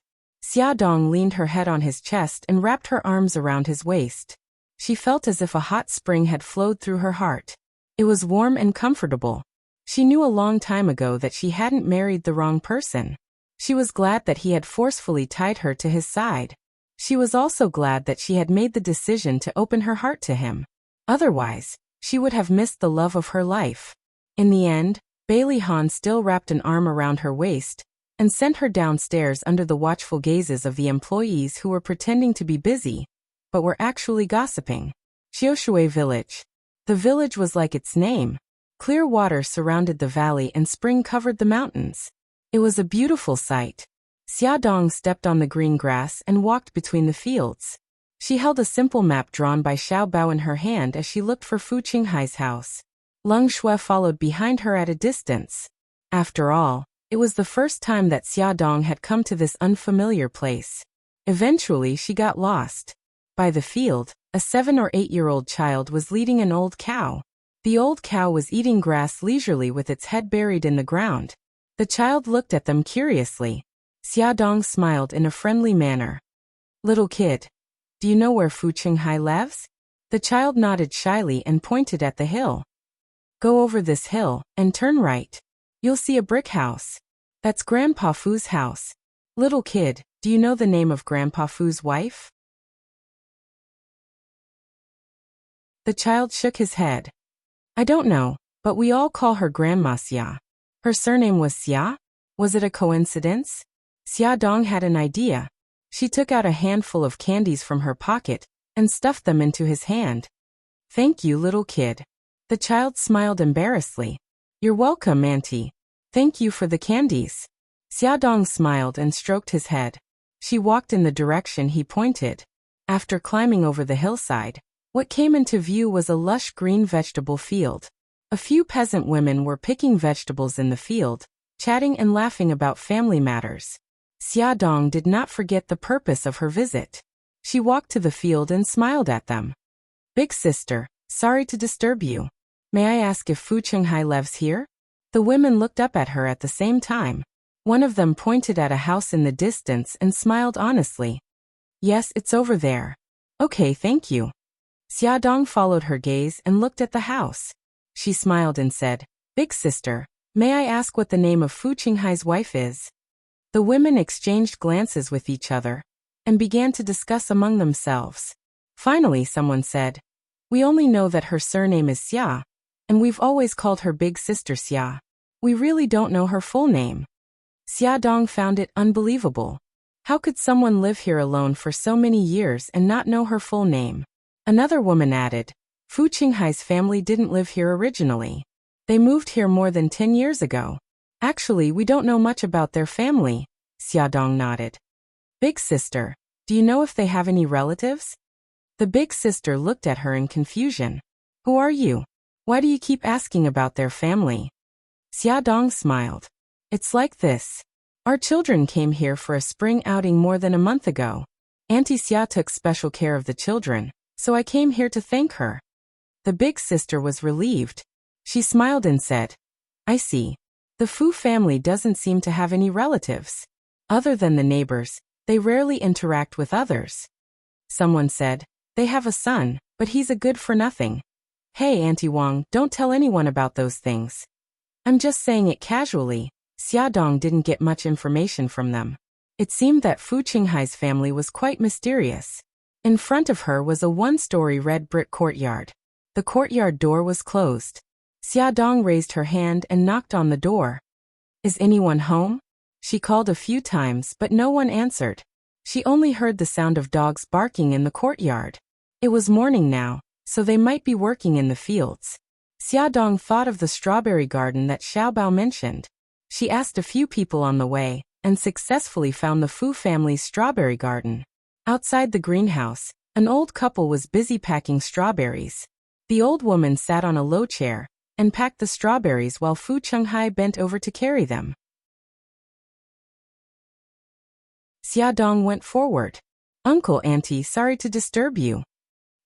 A: Xia Dong leaned her head on his chest and wrapped her arms around his waist. She felt as if a hot spring had flowed through her heart. It was warm and comfortable. She knew a long time ago that she hadn't married the wrong person. She was glad that he had forcefully tied her to his side. She was also glad that she had made the decision to open her heart to him. Otherwise, she would have missed the love of her life. In the end, Bailey Han still wrapped an arm around her waist and sent her downstairs under the watchful gazes of the employees who were pretending to be busy, but were actually gossiping. Xiaoshui Village. The village was like its name. Clear water surrounded the valley and spring covered the mountains. It was a beautiful sight. Xia Dong stepped on the green grass and walked between the fields. She held a simple map drawn by Xiao Bao in her hand as she looked for Fu Qinghai's house. Leng Shui followed behind her at a distance. After all, it was the first time that Xia Dong had come to this unfamiliar place. Eventually she got lost. By the field, a 7 or 8-year-old child was leading an old cow. The old cow was eating grass leisurely with its head buried in the ground. The child looked at them curiously. Xia Dong smiled in a friendly manner. "Little kid, do you know where Fu Qinghai lives?" The child nodded shyly and pointed at the hill. "Go over this hill and turn right. You'll see a brick house. That's Grandpa Fu's house. Little kid, do you know the name of Grandpa Fu's wife?" The child shook his head. "I don't know, but we all call her Grandma Xia. Her surname was Xia? Was it a coincidence?" Xia Dong had an idea. She took out a handful of candies from her pocket and stuffed them into his hand. "Thank you, little kid." The child smiled embarrassedly. "You're welcome, Auntie. Thank you for the candies." Xia Dong smiled and stroked his head. She walked in the direction he pointed. After climbing over the hillside, what came into view was a lush green vegetable field. A few peasant women were picking vegetables in the field, chatting and laughing about family matters. Xia Dong did not forget the purpose of her visit. She walked to the field and smiled at them. "Big sister, sorry to disturb you. May I ask if Fu Qinghai lives here?" The women looked up at her at the same time. One of them pointed at a house in the distance and smiled honestly. "Yes, it's over there." "Okay, thank you." Xia Dong followed her gaze and looked at the house. She smiled and said, "Big sister, may I ask what the name of Fu Qinghai's wife is?" The women exchanged glances with each other and began to discuss among themselves. Finally someone said, "We only know that her surname is Xia, and we've always called her Big Sister Xia. We really don't know her full name." Xia Dong found it unbelievable. How could someone live here alone for so many years and not know her full name? Another woman added, "Fu Qinghai's family didn't live here originally. They moved here more than 10 years ago. Actually, we don't know much about their family." Xia Dong nodded. "Big sister, do you know if they have any relatives?" The big sister looked at her in confusion. "Who are you? Why do you keep asking about their family?" Xia Dong smiled. "It's like this. Our children came here for a spring outing more than a month ago. Auntie Xia took special care of the children, so I came here to thank her." The big sister was relieved. She smiled and said, "I see. The Fu family doesn't seem to have any relatives. Other than the neighbors, they rarely interact with others." Someone said, "They have a son, but he's a good-for-nothing." "Hey, Auntie Wang, don't tell anyone about those things." "I'm just saying it casually." Xia Dong didn't get much information from them. It seemed that Fu Qinghai's family was quite mysterious. In front of her was a one-story red brick courtyard. The courtyard door was closed. Xia Dong raised her hand and knocked on the door. "Is anyone home?" She called a few times but no one answered. She only heard the sound of dogs barking in the courtyard. It was morning now, so they might be working in the fields. Xia Dong thought of the strawberry garden that Xiao Bao mentioned. She asked a few people on the way and successfully found the Fu family's strawberry garden. Outside the greenhouse, an old couple was busy packing strawberries. The old woman sat on a low chair and packed the strawberries while Fu Qinghai bent over to carry them. Xia Dong went forward. "Uncle, Auntie, sorry to disturb you."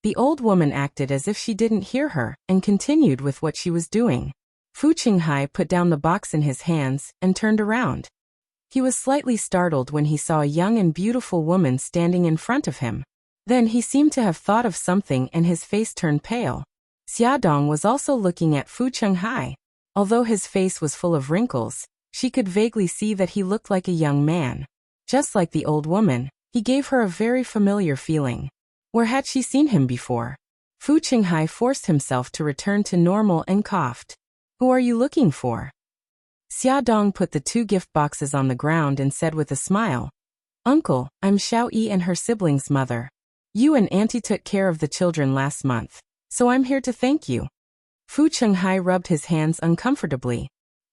A: The old woman acted as if she didn't hear her and continued with what she was doing. Fu Qinghai put down the box in his hands and turned around. He was slightly startled when he saw a young and beautiful woman standing in front of him. Then he seemed to have thought of something and his face turned pale. Xiaodong was also looking at Fu Chenghai. Although his face was full of wrinkles, she could vaguely see that he looked like a young man. Just like the old woman, he gave her a very familiar feeling. Where had she seen him before? Fu Chenghai forced himself to return to normal and coughed. Who are you looking for? Xiaodong put the 2 gift boxes on the ground and said with a smile, Uncle, I'm Xiao Yi and her siblings' mother. You and Auntie took care of the children last month, so I'm here to thank you. Fu Chenghai rubbed his hands uncomfortably.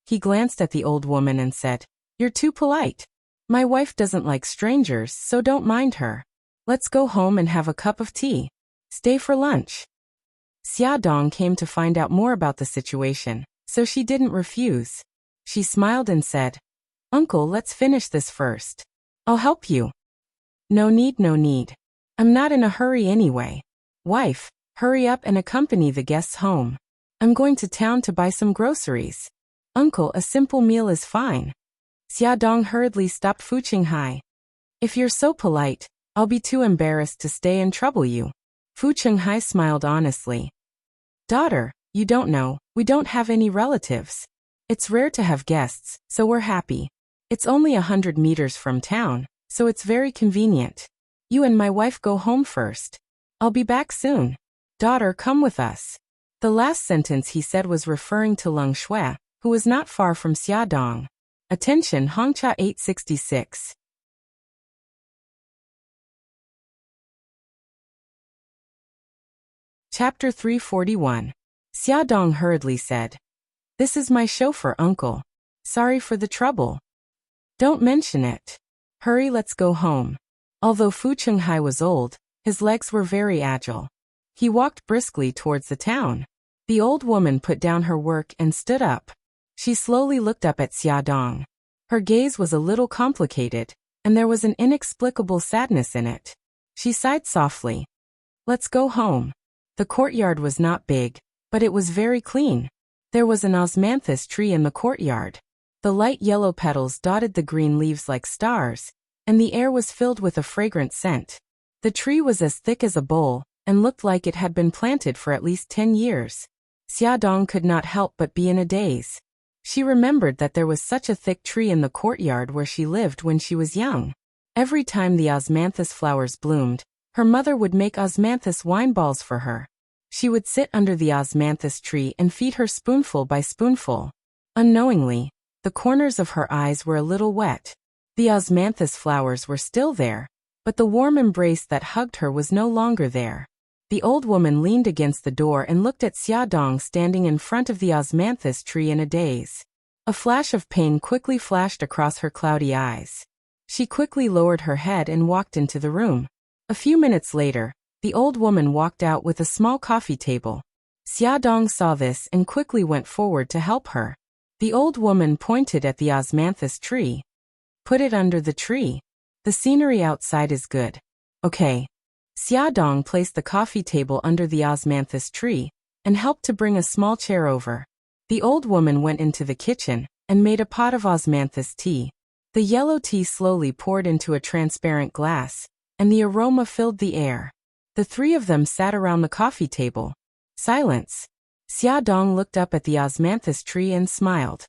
A: He glanced at the old woman and said, You're too polite. My wife doesn't like strangers, so don't mind her. Let's go home and have a cup of tea. Stay for lunch. Xiaodong came to find out more about the situation, so she didn't refuse. She smiled and said, Uncle, let's finish this first. I'll help you. No need, no need. I'm not in a hurry anyway. Wife, hurry up and accompany the guests home. I'm going to town to buy some groceries. Uncle, a simple meal is fine. Xiaodong hurriedly stopped Fu Chenghai. If you're so polite, I'll be too embarrassed to stay and trouble you. Fu Chenghai smiled honestly. Daughter, you don't know, we don't have any relatives. It's rare to have guests, so we're happy. It's only 100 meters from town, so it's very convenient. You and my wife go home first. I'll be back soon. Daughter, come with us. The last sentence he said was referring to Leng Shui, who was not far from Xiaodong. Attention, Hongcha 866. Chapter 341. Xiaodong hurriedly said, This is my chauffeur, uncle. Sorry for the trouble. Don't mention it. Hurry, let's go home. Although Fu Chenghai was old, his legs were very agile. He walked briskly towards the town. The old woman put down her work and stood up. She slowly looked up at Xiaodong. Her gaze was a little complicated, and there was an inexplicable sadness in it. She sighed softly. Let's go home. The courtyard was not big, but it was very clean. There was an osmanthus tree in the courtyard. The light yellow petals dotted the green leaves like stars, and the air was filled with a fragrant scent. The tree was as thick as a bowl, and looked like it had been planted for at least 10 years. Xiaodong could not help but be in a daze. She remembered that there was such a thick tree in the courtyard where she lived when she was young. Every time the osmanthus flowers bloomed, her mother would make osmanthus wine balls for her. She would sit under the osmanthus tree and feed her spoonful by spoonful. Unknowingly, the corners of her eyes were a little wet. The osmanthus flowers were still there, but the warm embrace that hugged her was no longer there. The old woman leaned against the door and looked at Xiaodong standing in front of the osmanthus tree in a daze. A flash of pain quickly flashed across her cloudy eyes. She quickly lowered her head and walked into the room. A few minutes later, the old woman walked out with a small coffee table. Xiaodong saw this and quickly went forward to help her. The old woman pointed at the osmanthus tree. Put it under the tree. The scenery outside is good. Okay. Xiaodong placed the coffee table under the osmanthus tree and helped to bring a small chair over. The old woman went into the kitchen and made a pot of osmanthus tea. The yellow tea slowly poured into a transparent glass, and the aroma filled the air. The 3 of them sat around the coffee table. Silence. Xiaodong looked up at the osmanthus tree and smiled.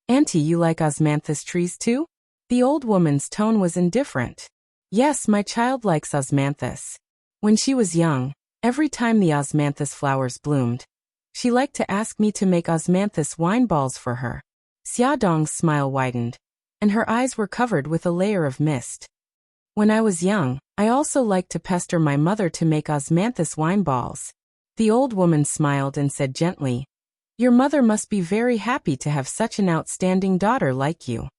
A: Auntie, you like osmanthus trees too? The old woman's tone was indifferent. Yes, my child likes osmanthus. When she was young, every time the osmanthus flowers bloomed, she liked to ask me to make osmanthus wine balls for her. Xiaodong's smile widened, and her eyes were covered with a layer of mist. When I was young, I also liked to pester my mother to make osmanthus wine balls. The old woman smiled and said gently, Your mother must be very happy to have such an outstanding daughter like you.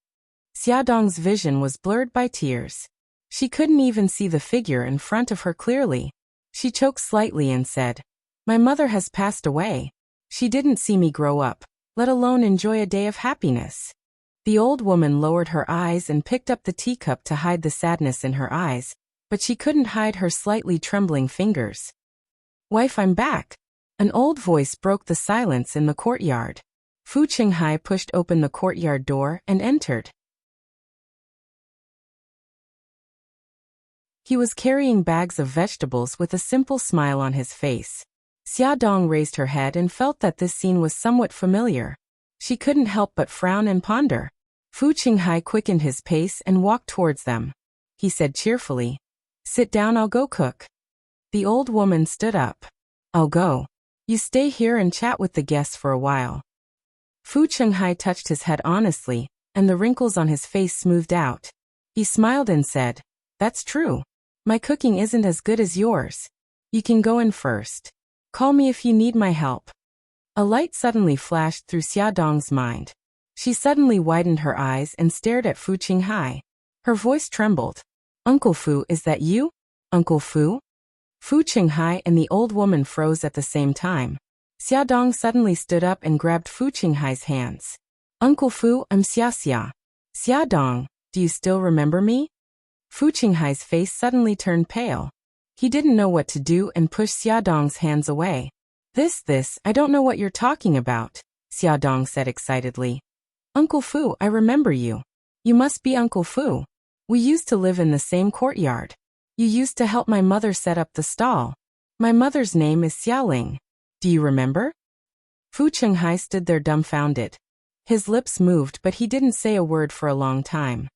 A: Xiaodong's vision was blurred by tears. She couldn't even see the figure in front of her clearly. She choked slightly and said, My mother has passed away. She didn't see me grow up, let alone enjoy a day of happiness. The old woman lowered her eyes and picked up the teacup to hide the sadness in her eyes, but she couldn't hide her slightly trembling fingers. Wife, I'm back. An old voice broke the silence in the courtyard. Fu Chenghai pushed open the courtyard door and entered. He was carrying bags of vegetables with a simple smile on his face. Xiaodong raised her head and felt that this scene was somewhat familiar. She couldn't help but frown and ponder. Fu Qinghai quickened his pace and walked towards them. He said cheerfully, "Sit down, I'll go cook." The old woman stood up. "I'll go. You stay here and chat with the guests for a while." Fu Qinghai touched his head honestly, and the wrinkles on his face smoothed out. He smiled and said, "That's true. My cooking isn't as good as yours. You can go in first. Call me if you need my help." A light suddenly flashed through Xiaodong's mind. She suddenly widened her eyes and stared at Fu Qinghai. Her voice trembled. "Uncle Fu, is that you? Uncle Fu?" Fu Qinghai and the old woman froze at the same time. Xiaodong suddenly stood up and grabbed Fu Qinghai's hands. "Uncle Fu, I'm Xia. Xiaodong, do you still remember me?" Fu Qinghai's face suddenly turned pale. He didn't know what to do and pushed Xiaodong's hands away. This, I don't know what you're talking about," Xiaodong said excitedly. "Uncle Fu, I remember you. You must be Uncle Fu. We used to live in the same courtyard. You used to help my mother set up the stall. My mother's name is Xiaoling. Do you remember?" Fu Qinghai stood there dumbfounded. His lips moved but he didn't say a word for a long time.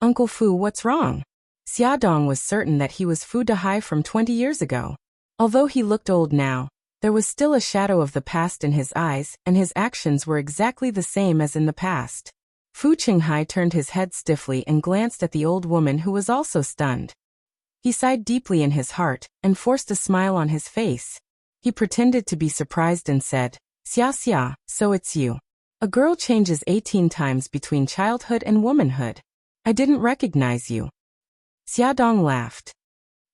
A: "Uncle Fu, what's wrong?" Xiaodong was certain that he was Fu Dehai from 20 years ago. Although he looked old now, there was still a shadow of the past in his eyes, and his actions were exactly the same as in the past. Fu Qinghai turned his head stiffly and glanced at the old woman who was also stunned. He sighed deeply in his heart, and forced a smile on his face. He pretended to be surprised and said, Xia, so it's you. A girl changes 18 times between childhood and womanhood. I didn't recognize you." Xiaodong laughed.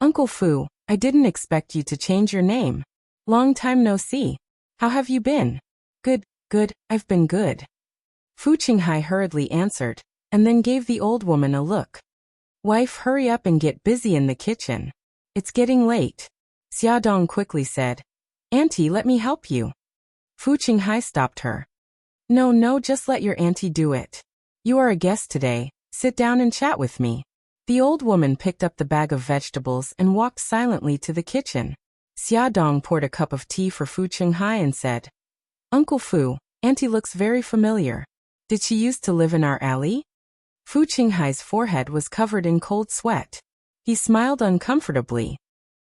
A: "Uncle Fu, I didn't expect you to change your name. Long time no see. How have you been?" Good, I've been good." Fu Qinghai hurriedly answered, and then gave the old woman a look. "Wife, hurry up and get busy in the kitchen. It's getting late." Xiaodong quickly said, "Auntie, let me help you." Fu Qinghai stopped her. No, just let your auntie do it. You are a guest today, sit down and chat with me." The old woman picked up the bag of vegetables and walked silently to the kitchen. Xiaodong poured a cup of tea for Fu Qinghai and said, "Uncle Fu, auntie looks very familiar. Did she used to live in our alley?" Fu Qinghai's forehead was covered in cold sweat. He smiled uncomfortably.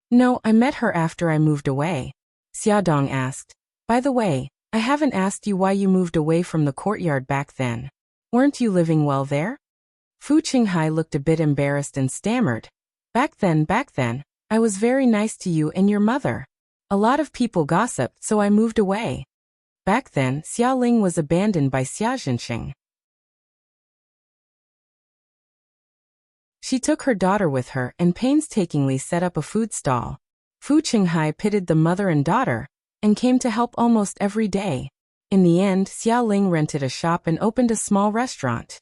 A: "No, I met her after I moved away." Xiaodong asked, "By the way, I haven't asked you why you moved away from the courtyard back then. Weren't you living well there?" Fu Qinghai looked a bit embarrassed and stammered, Back then, I was very nice to you and your mother. A lot of people gossiped, so I moved away." Back then, Xiaoling was abandoned by Xia Zhenxing. She took her daughter with her and painstakingly set up a food stall. Fu Qinghai pitied the mother and daughter, and came to help almost every day. In the end, Xiaoling rented a shop and opened a small restaurant.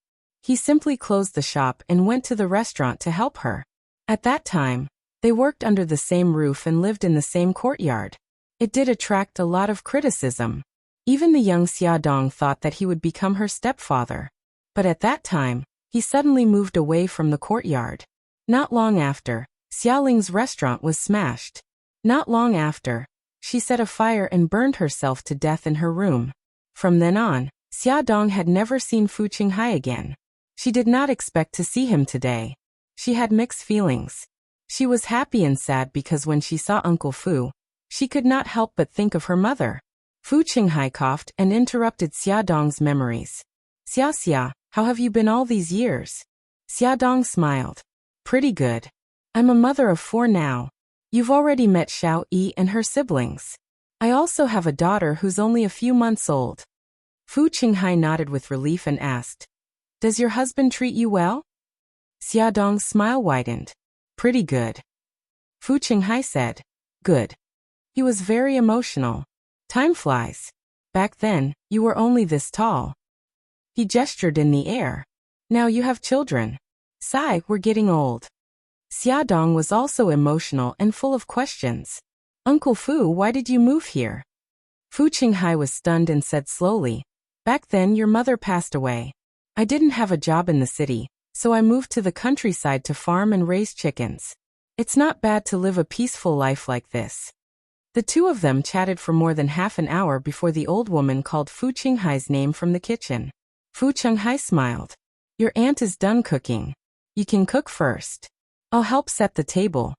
A: He simply closed the shop and went to the restaurant to help her. At that time, they worked under the same roof and lived in the same courtyard. It did attract a lot of criticism. Even the young Xiaodong thought that he would become her stepfather. But at that time, he suddenly moved away from the courtyard. Not long after, Xiaoling's restaurant was smashed. Not long after, she set a fire and burned herself to death in her room. From then on, Xiaodong had never seen Fu Qinghai again. She did not expect to see him today. She had mixed feelings. She was happy and sad because when she saw Uncle Fu, she could not help but think of her mother. Fu Qinghai coughed and interrupted Xiaodong's memories. Xia, how have you been all these years?" Xiaodong smiled. "Pretty good. I'm a mother of 4 now. You've already met Xiao Yi and her siblings. I also have a daughter who's only a few months old." Fu Qinghai nodded with relief and asked, "Does your husband treat you well?" Xiaodong's smile widened. "Pretty good." Fu Qinghai said, "Good." He was very emotional. "Time flies. Back then, you were only this tall." He gestured in the air. "Now you have children. Sigh, we're getting old." Xiaodong was also emotional and full of questions. "Uncle Fu, why did you move here?" Fu Qinghai was stunned and said slowly, "Back then your mother passed away. I didn't have a job in the city, so I moved to the countryside to farm and raise chickens. It's not bad to live a peaceful life like this. The two of them chatted for more than half an hour before the old woman called Fu Qinghai's name from the kitchen. Fu Qinghai smiled. Your aunt is done cooking. You can cook first. I'll help set the table.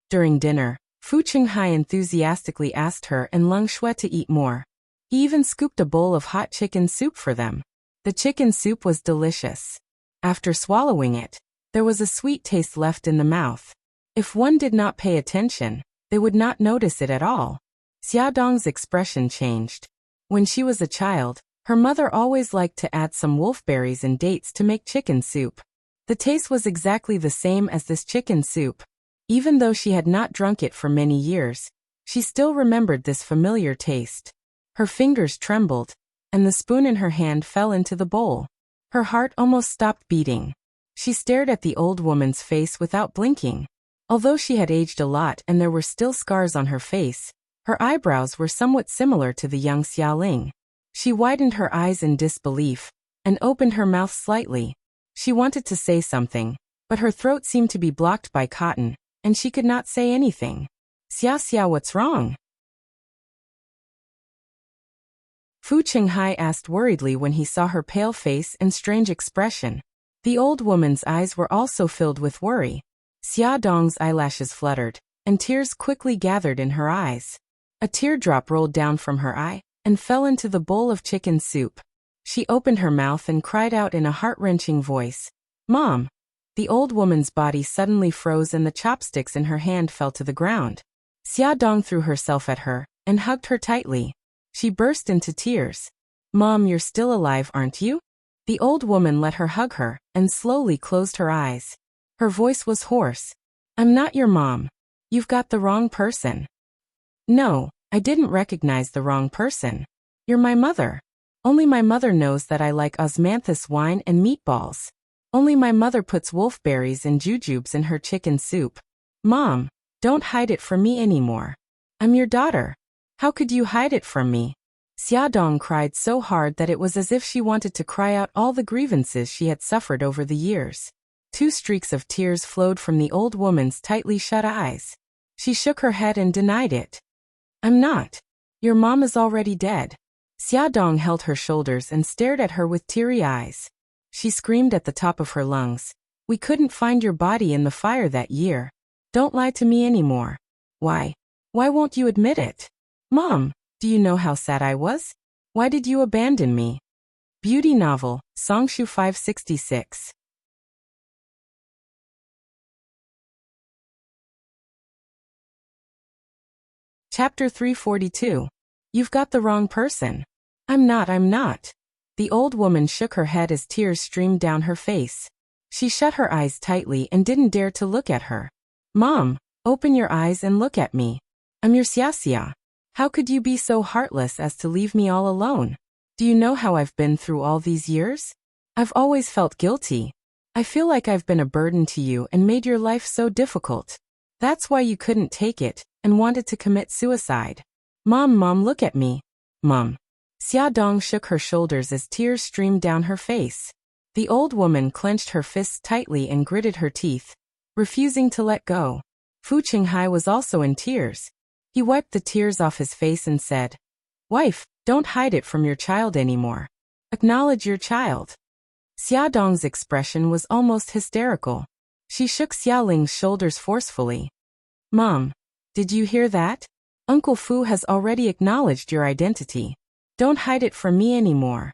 A: During dinner, Fu Qinghai enthusiastically asked her and Leng Shui to eat more. He even scooped a bowl of hot chicken soup for them. The chicken soup was delicious. After swallowing it, there was a sweet taste left in the mouth. If one did not pay attention, they would not notice it at all. Xiaodong's expression changed. When she was a child, her mother always liked to add some wolfberries and dates to make chicken soup. The taste was exactly the same as this chicken soup. Even though she had not drunk it for many years, she still remembered this familiar taste. Her fingers trembled, and the spoon in her hand fell into the bowl. Her heart almost stopped beating. She stared at the old woman's face without blinking. Although she had aged a lot and there were still scars on her face, her eyebrows were somewhat similar to the young Xiaoling. She widened her eyes in disbelief, and opened her mouth slightly. She wanted to say something, but her throat seemed to be blocked by cotton, and she could not say anything. Xia, what's wrong? Fu Qinghai asked worriedly when he saw her pale face and strange expression. The old woman's eyes were also filled with worry. Xiaodong's eyelashes fluttered, and tears quickly gathered in her eyes. A teardrop rolled down from her eye, and fell into the bowl of chicken soup. She opened her mouth and cried out in a heart-wrenching voice, "Mom!" The old woman's body suddenly froze and the chopsticks in her hand fell to the ground. Xiaodong threw herself at her, and hugged her tightly. She burst into tears. "Mom, you're still alive, aren't you?" The old woman let her hug her, and slowly closed her eyes. Her voice was hoarse. "I'm not your mom. You've got the wrong person." "No, I didn't recognize the wrong person. You're my mother. Only my mother knows that I like osmanthus wine and meatballs. Only my mother puts wolfberries and jujubes in her chicken soup. Mom, don't hide it from me anymore. I'm your daughter. How could you hide it from me?" Xiaodong cried so hard that it was as if she wanted to cry out all the grievances she had suffered over the years. 2 streaks of tears flowed from the old woman's tightly shut eyes. She shook her head and denied it. "I'm not. Your mom is already dead." Xiaodong held her shoulders and stared at her with teary eyes. She screamed at the top of her lungs, "We couldn't find your body in the fire that year. Don't lie to me anymore. Why? Why won't you admit it? Mom, do you know how sad I was? Why did you abandon me?" Beauty novel, Songshu 566. Chapter 342. You've got the wrong person. I'm not. The old woman shook her head as tears streamed down her face. She shut her eyes tightly and didn't dare to look at her. "Mom, open your eyes and look at me. I'm your Xia. How could you be so heartless as to leave me all alone? Do you know how I've been through all these years? I've always felt guilty. I feel like I've been a burden to you and made your life so difficult. That's why you couldn't take it and wanted to commit suicide. Mom, look at me. Mom." Xiaodong shook her shoulders as tears streamed down her face. The old woman clenched her fists tightly and gritted her teeth, refusing to let go. Fu Qinghai was also in tears. He wiped the tears off his face and said, "Wife, don't hide it from your child anymore. Acknowledge your child." Xiaodong's expression was almost hysterical. She shook Xiaoling's shoulders forcefully. "Mom, did you hear that? Uncle Fu has already acknowledged your identity. Don't hide it from me anymore."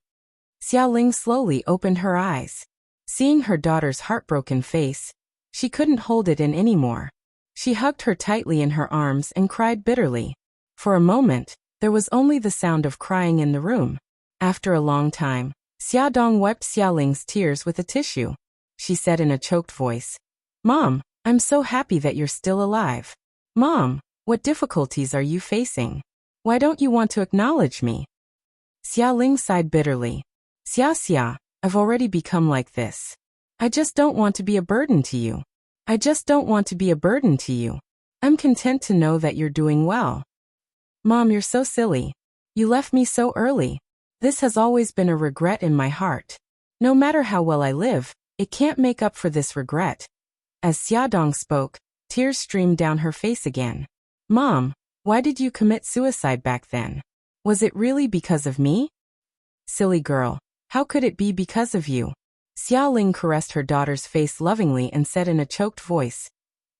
A: Xiaoling slowly opened her eyes. Seeing her daughter's heartbroken face, she couldn't hold it in anymore. She hugged her tightly in her arms and cried bitterly. For a moment, there was only the sound of crying in the room. After a long time, Xiaodong wiped Xiaoling's tears with a tissue. She said in a choked voice, "Mom, I'm so happy that you're still alive. Mom, what difficulties are you facing? Why don't you want to acknowledge me?" Xiaoling sighed bitterly. Xia, I've already become like this. I just don't want to be a burden to you. I'm content to know that you're doing well." "Mom, you're so silly. You left me so early. This has always been a regret in my heart. No matter how well I live, it can't make up for this regret." As Xiaodong spoke, Tears streamed down her face again. Mom, why did you commit suicide back then? Was it really because of me? Silly girl, how could it be because of you? Xia Ling caressed her daughter's face lovingly and said in a choked voice,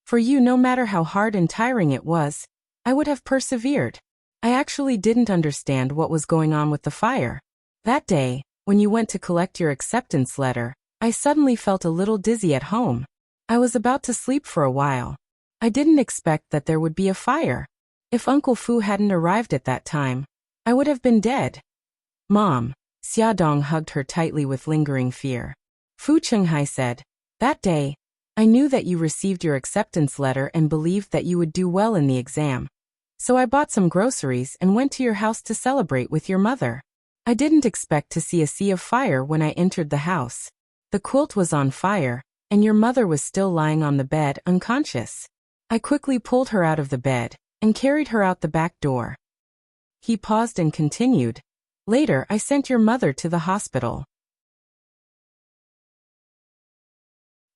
A: For you, no matter how hard and tiring it was, I would have persevered. I actually didn't understand what was going on with the fire. That day, when you went to collect your acceptance letter, I suddenly felt a little dizzy at home. I was about to sleep for a while. I didn't expect that there would be a fire. If Uncle Fu hadn't arrived at that time, I would have been dead. Mom, Xia Dong hugged her tightly with lingering fear. Fu Chenghai said, That day, I knew that you received your acceptance letter and believed that you would do well in the exam. So I bought some groceries and went to your house to celebrate with your mother. I didn't expect to see a sea of fire when I entered the house. The quilt was on fire, and your mother was still lying on the bed, unconscious. I quickly pulled her out of the bed and carried her out the back door. He paused and continued, Later, I sent your mother to the hospital.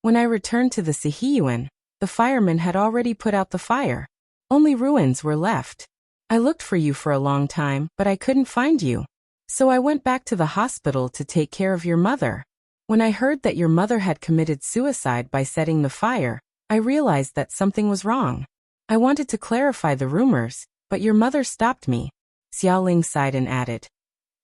A: When I returned to the Sihiyuan, the firemen had already put out the fire. Only ruins were left. I looked for you for a long time, but I couldn't find you. So I went back to the hospital to take care of your mother. When I heard that your mother had committed suicide by setting the fire, I realized that something was wrong. I wanted to clarify the rumors, but your mother stopped me. Xiao Ling sighed and added.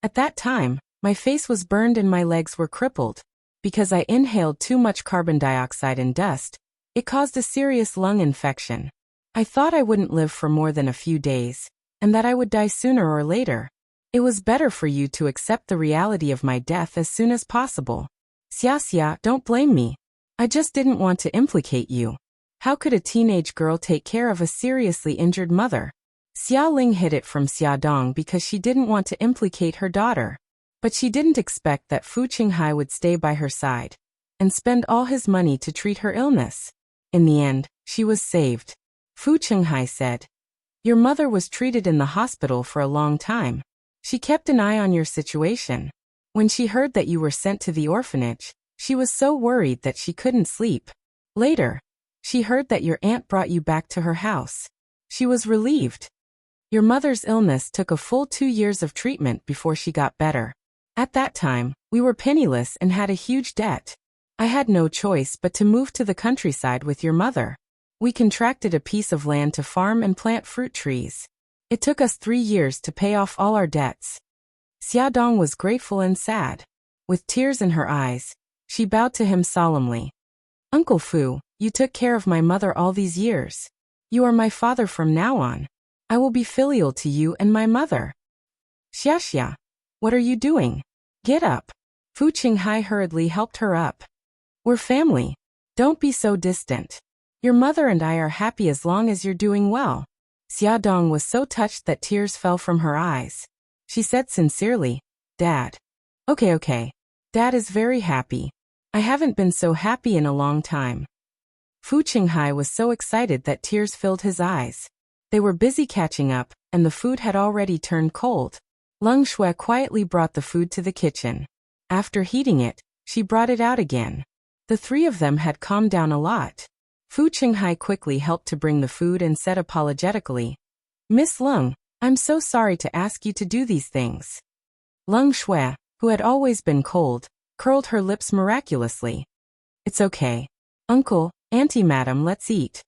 A: At that time, my face was burned and my legs were crippled. Because I inhaled too much carbon dioxide and dust, it caused a serious lung infection. I thought I wouldn't live for more than a few days, and that I would die sooner or later. It was better for you to accept the reality of my death as soon as possible. Xia, don't blame me. I just didn't want to implicate you. How could a teenage girl take care of a seriously injured mother? Xia Ling hid it from Xia Dong because she didn't want to implicate her daughter. But she didn't expect that Fu Qinghai would stay by her side and spend all his money to treat her illness. In the end, she was saved. Fu Qinghai said, Your mother was treated in the hospital for a long time. She kept an eye on your situation. When she heard that you were sent to the orphanage, she was so worried that she couldn't sleep. Later, she heard that your aunt brought you back to her house. She was relieved. Your mother's illness took a full 2 years of treatment before she got better. At that time, we were penniless and had a huge debt. I had no choice but to move to the countryside with your mother. We contracted a piece of land to farm and plant fruit trees. It took us 3 years to pay off all our debts. Xia Dong was grateful and sad. With tears in her eyes, she bowed to him solemnly. Uncle Fu, you took care of my mother all these years. You are my father from now on. I will be filial to you and my mother. Xia. What are you doing? Get up. Fu Qinghai hurriedly helped her up. We're family. Don't be so distant. Your mother and I are happy as long as you're doing well. Xia Dong was so touched that tears fell from her eyes. She said sincerely, Dad. Okay. Dad is very happy. I haven't been so happy in a long time. Fu Qinghai was so excited that tears filled his eyes. They were busy catching up, and the food had already turned cold. Leng Shui quietly brought the food to the kitchen. After heating it, she brought it out again. The three of them had calmed down a lot. Fu Qinghai quickly helped to bring the food and said apologetically, Miss Leng, I'm so sorry to ask you to do these things. Leng Shui, who had always been cold, curled her lips miraculously. It's okay. Uncle, Auntie Madam, let's eat.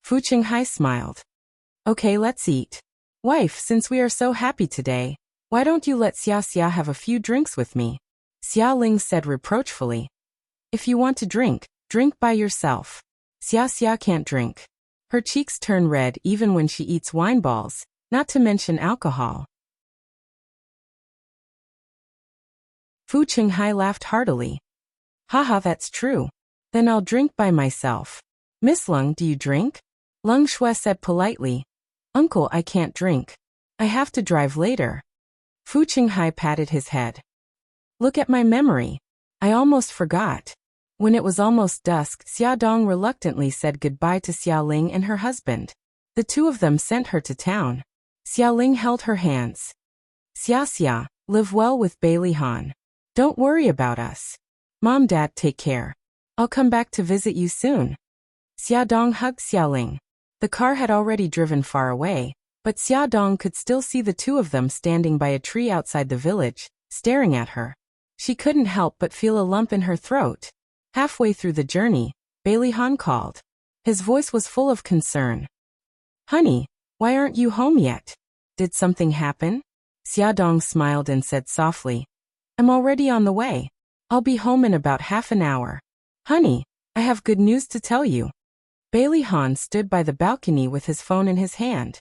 A: Fu Qinghai smiled. Okay, let's eat. Wife, since we are so happy today, why don't you let Xia have a few drinks with me? Xia Ling said reproachfully. If you want to drink, drink by yourself. Xia can't drink. Her cheeks turn red even when she eats wine balls, not to mention alcohol. Fu Qinghai laughed heartily. Haha, that's true. Then I'll drink by myself. Miss Leng, do you drink? Leng Shui said politely. Uncle, I can't drink. I have to drive later. Fu Qinghai patted his head. Look at my memory. I almost forgot. When it was almost dusk, Xia Dong reluctantly said goodbye to Xia Ling and her husband. The two of them sent her to town. Xia Ling held her hands. Xia, live well with Bailey Han. Don't worry about us. Mom, Dad, take care. I'll come back to visit you soon. Xiaodong hugged Xiaoling. The car had already driven far away, but Xiaodong could still see the two of them standing by a tree outside the village, staring at her. She couldn't help but feel a lump in her throat. Halfway through the journey, Bailey Han called. His voice was full of concern. "Honey, why aren't you home yet? Did something happen?" Xiaodong smiled and said softly, "I'm already on the way. I'll be home in about half an hour. Honey, I have good news to tell you." Bailey Han stood by the balcony with his phone in his hand.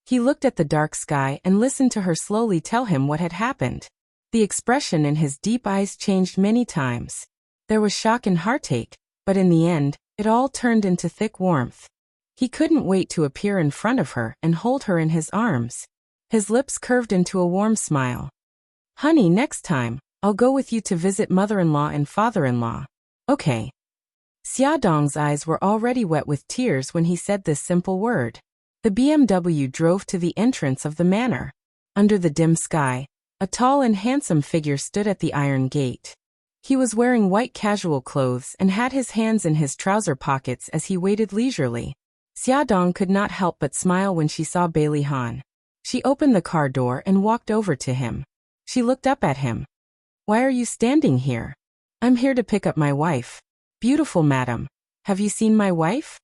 A: He looked at the dark sky and listened to her slowly tell him what had happened. The expression in his deep eyes changed many times. There was shock and heartache, but in the end, it all turned into thick warmth. He couldn't wait to appear in front of her and hold her in his arms. His lips curved into a warm smile. "Honey, next time, I'll go with you to visit mother-in-law and father-in-law. Okay." Xiaodong's eyes were already wet with tears when he said this simple word. The BMW drove to the entrance of the manor. Under the dim sky, a tall and handsome figure stood at the iron gate. He was wearing white casual clothes and had his hands in his trouser pockets as he waited leisurely. Xiaodong could not help but smile when she saw Bailey Han. She opened the car door and walked over to him. She looked up at him. "Why are you standing here?" "I'm here to pick up my wife." "Beautiful madam. Have you seen my wife?"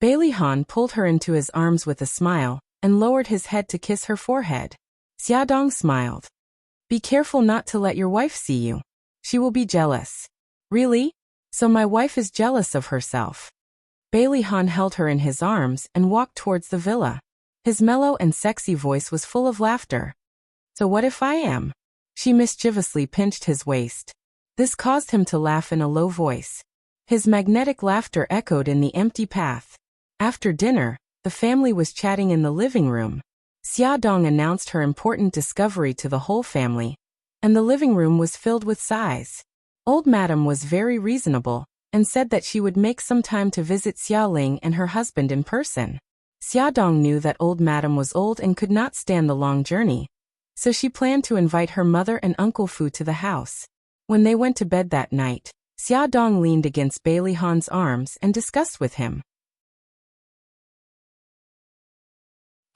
A: Bailey Han pulled her into his arms with a smile and lowered his head to kiss her forehead. Xiaodong smiled. "Be careful not to let your wife see you. She will be jealous." "Really? So my wife is jealous of herself?" Bailey Han held her in his arms and walked towards the villa. His mellow and sexy voice was full of laughter. "So what if I am?" She mischievously pinched his waist. This caused him to laugh in a low voice. His magnetic laughter echoed in the empty path. After dinner, the family was chatting in the living room. Xiaodong announced her important discovery to the whole family, and the living room was filled with sighs. Old Madam was very reasonable, and said that she would make some time to visit Xiaoling and her husband in person. Xiaodong knew that Old Madam was old and could not stand the long journey, so she planned to invite her mother and Uncle Fu to the house. When they went to bed that night, Xiaodong leaned against Bailey Han's arms and discussed with him.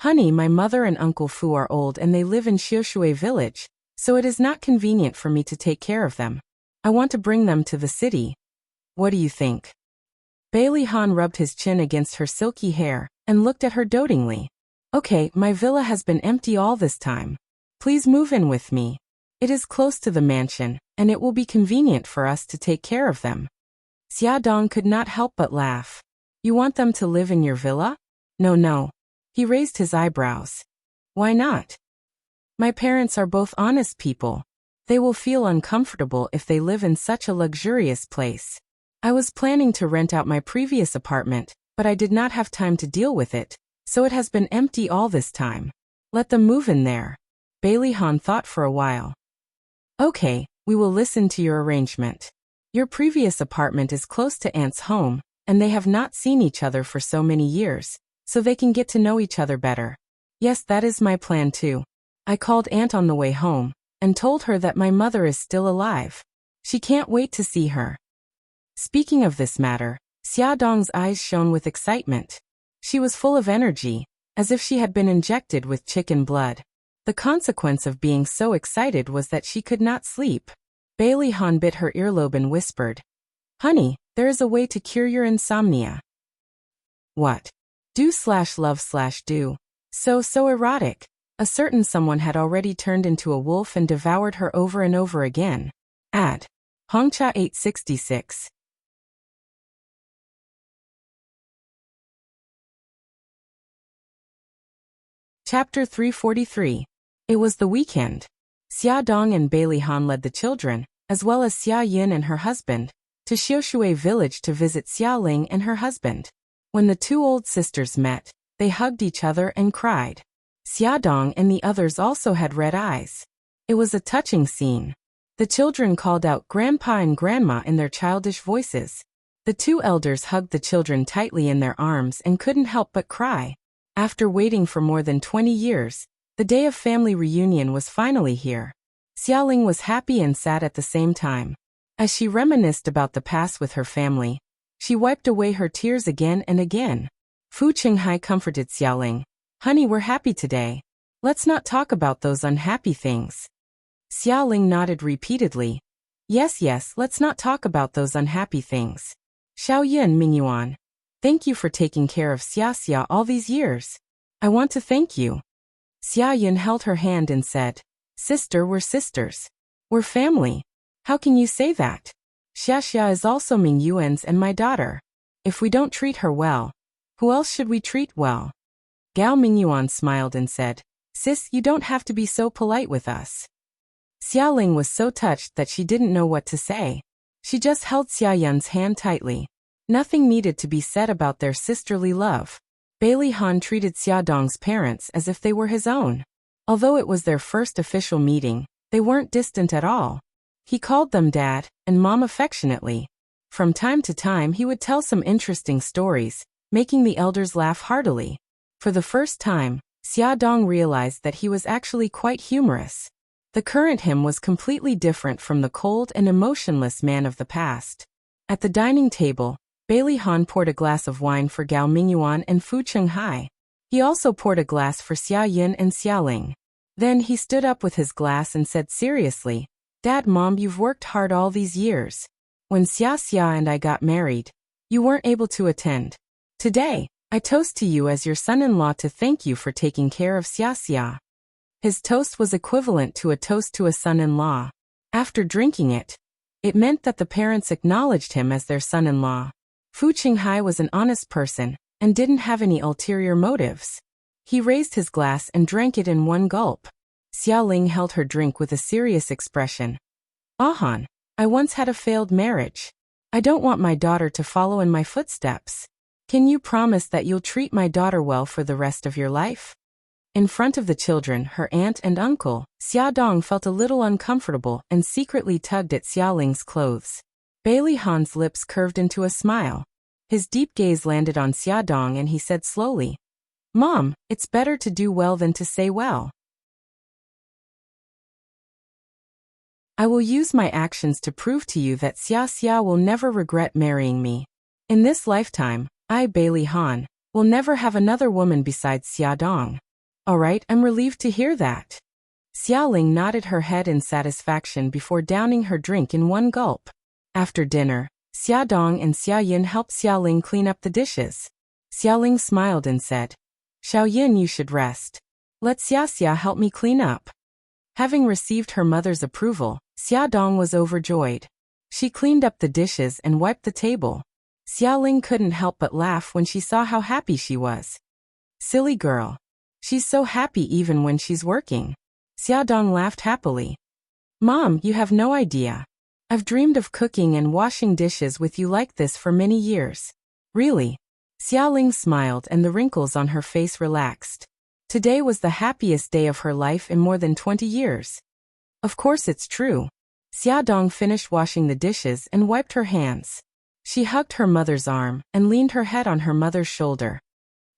A: "Honey, my mother and Uncle Fu are old and they live in Xiushui village, so it is not convenient for me to take care of them. I want to bring them to the city. What do you think?" Bailey Han rubbed his chin against her silky hair and looked at her dotingly. "Okay, my villa has been empty all this time. Please move in with me. It is close to the mansion, and it will be convenient for us to take care of them." Xiaodong could not help but laugh. "You want them to live in your villa?" No. He raised his eyebrows. "Why not?" "My parents are both honest people. They will feel uncomfortable if they live in such a luxurious place. I was planning to rent out my previous apartment, but I did not have time to deal with it, so it has been empty all this time. Let them move in there." Bailey Han thought for a while. "Okay, we will listen to your arrangement. Your previous apartment is close to Aunt's home, and they have not seen each other for so many years, so they can get to know each other better. Yes, that is my plan too. I called Aunt on the way home, and told her that my mother is still alive. She can't wait to see her." Speaking of this matter, Xiaodong's eyes shone with excitement. She was full of energy, as if she had been injected with chicken blood. The consequence of being so excited was that she could not sleep. Bailey Han bit her earlobe and whispered, "Honey, there is a way to cure your insomnia." "What?" "Do/love/do. So erotic. A certain someone had already turned into a wolf and devoured her over and over again. Ad. Hongcha 866. Chapter 343. It was the weekend. Xiaodong and Bailey Han led the children, as well as Xia Yin and her husband, to Xiushui village to visit Xiaoling and her husband. When the two old sisters met, they hugged each other and cried. Xiaodong and the others also had red eyes. It was a touching scene. The children called out Grandpa and Grandma in their childish voices. The two elders hugged the children tightly in their arms and couldn't help but cry. After waiting for more than 20 years, the day of family reunion was finally here. Xiaoling was happy and sad at the same time. As she reminisced about the past with her family, She wiped away her tears again and again. Fu Qinghai comforted Xiaoling. Honey, we're happy today. Let's not talk about those unhappy things. Xiaoling nodded repeatedly. Yes, yes, let's not talk about those unhappy things. Xiaoyan Mingyuan. Thank you for taking care of Xia all these years. I want to thank you. Xiaoyan held her hand and said, Sister, we're sisters. We're family. How can you say that? Xia is also Mingyuan's and my daughter. If we don't treat her well, who else should we treat well? Gao Mingyuan smiled and said, Sis, you don't have to be so polite with us. Xiaoling was so touched that she didn't know what to say. She just held Xiaoyan's hand tightly. Nothing needed to be said about their sisterly love. Bailey Han treated Xiaodong's parents as if they were his own. Although it was their first official meeting, they weren't distant at all. He called them Dad and Mom affectionately. From time to time he would tell some interesting stories, making the elders laugh heartily. For the first time, Xiaodong realized that he was actually quite humorous. The current him was completely different from the cold and emotionless man of the past. At the dining table, Bailey Han poured a glass of wine for Gao Mingyuan and Fu Qinghai. He also poured a glass for Xiaoyan and Xiaoling. Then he stood up with his glass and said seriously, Dad, Mom, you've worked hard all these years. When Xia and I got married, you weren't able to attend. Today, I toast to you as your son-in-law to thank you for taking care of Xia. His toast was equivalent to a toast to a son-in-law. After drinking it, it meant that the parents acknowledged him as their son-in-law. Fu Qinghai was an honest person and didn't have any ulterior motives. He raised his glass and drank it in one gulp. Xiaoling held her drink with a serious expression. Han, I once had a failed marriage. I don't want my daughter to follow in my footsteps. Can you promise that you'll treat my daughter well for the rest of your life? In front of the children, her aunt and uncle, Xiaodong felt a little uncomfortable and secretly tugged at Xiaoling's clothes. Bailey Han's lips curved into a smile. His deep gaze landed on Xiaodong and he said slowly, Mom, it's better to do well than to say well. I will use my actions to prove to you that Xia will never regret marrying me. In this lifetime, I, Bailey Han, will never have another woman besides Xiaodong. Alright, I'm relieved to hear that. Xiaoling nodded her head in satisfaction before downing her drink in one gulp. After dinner, Xiaodong and Xiaoyan helped Xiaoling clean up the dishes. Xiaoling smiled and said, Xiaoyan, you should rest. Let Xia help me clean up. Having received her mother's approval, Xiaodong was overjoyed. She cleaned up the dishes and wiped the table. Xiaoling couldn't help but laugh when she saw how happy she was. Silly girl. She's so happy even when she's working. Xiaodong laughed happily. Mom, you have no idea. I've dreamed of cooking and washing dishes with you like this for many years. Really? Xiaoling smiled and the wrinkles on her face relaxed. Today was the happiest day of her life in more than 20 years. Of course it's true. Xiaodong finished washing the dishes and wiped her hands. She hugged her mother's arm and leaned her head on her mother's shoulder.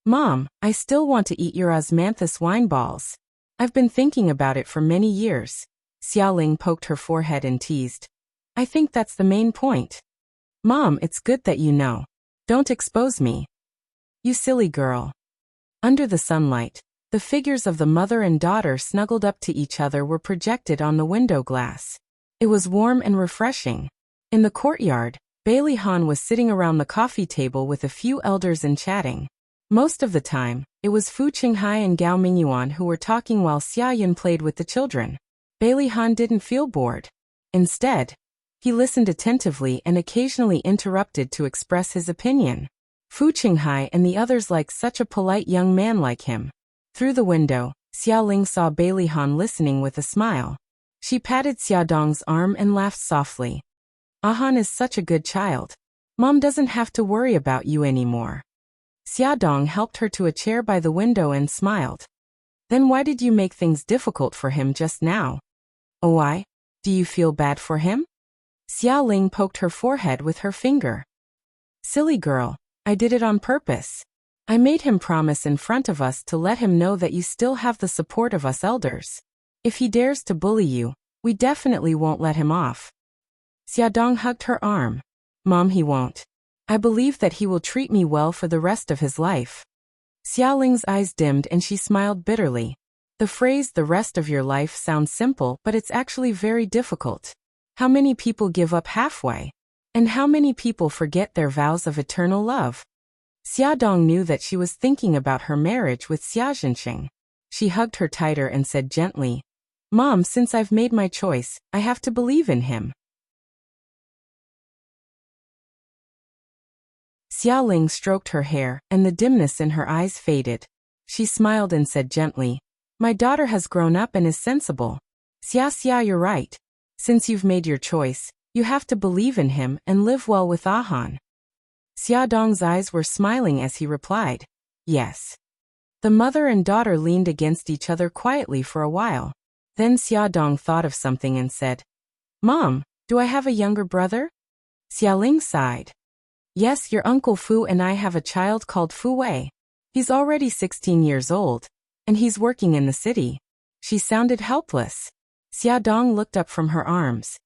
A: Mom, I still want to eat your osmanthus wine balls. I've been thinking about it for many years. Xiaoling poked her forehead and teased. I think that's the main point. Mom, it's good that you know. Don't expose me. You silly girl. Under the sunlight, the figures of the mother and daughter snuggled up to each other were projected on the window glass. It was warm and refreshing. In the courtyard, Bailey Han was sitting around the coffee table with a few elders and chatting. Most of the time, it was Fu Qinghai and Gao Mingyuan who were talking while Xiaoyan played with the children. Bailey Han didn't feel bored. Instead, he listened attentively and occasionally interrupted to express his opinion. Fu Qinghai and the others liked such a polite young man like him. Through the window, Xiaoling saw Bailey Han listening with a smile. She patted Xiaodong's arm and laughed softly. Han is such a good child. Mom doesn't have to worry about you anymore. Xiaodong helped her to a chair by the window and smiled. Then why did you make things difficult for him just now? Oh, why? Do you feel bad for him? Xiaoling poked her forehead with her finger. Silly girl, I did it on purpose. I made him promise in front of us to let him know that you still have the support of us elders. If he dares to bully you, we definitely won't let him off. Xiaodong hugged her arm. Mom, he won't. I believe that he will treat me well for the rest of his life. Xiaoling's eyes dimmed and she smiled bitterly. The phrase "the rest of your life" sounds simple, but it's actually very difficult. How many people give up halfway? And how many people forget their vows of eternal love? Xiaodong knew that she was thinking about her marriage with Xia Zhenxing. She hugged her tighter and said gently, "Mom, since I've made my choice, I have to believe in him." Xiaoling stroked her hair, and the dimness in her eyes faded. She smiled and said gently, "My daughter has grown up and is sensible. Xia, you're right. Since you've made your choice, you have to believe in him and live well with Ahan." Xiaodong's eyes were smiling as he replied, "Yes." The mother and daughter leaned against each other quietly for a while. Then Xiaodong thought of something and said, "Mom, do I have a younger brother?" Xiaoling sighed. "Yes, your Uncle Fu and I have a child called Fu Wei. He's already 16 years old, and he's working in the city." She sounded helpless. Xiaodong looked up from her arms.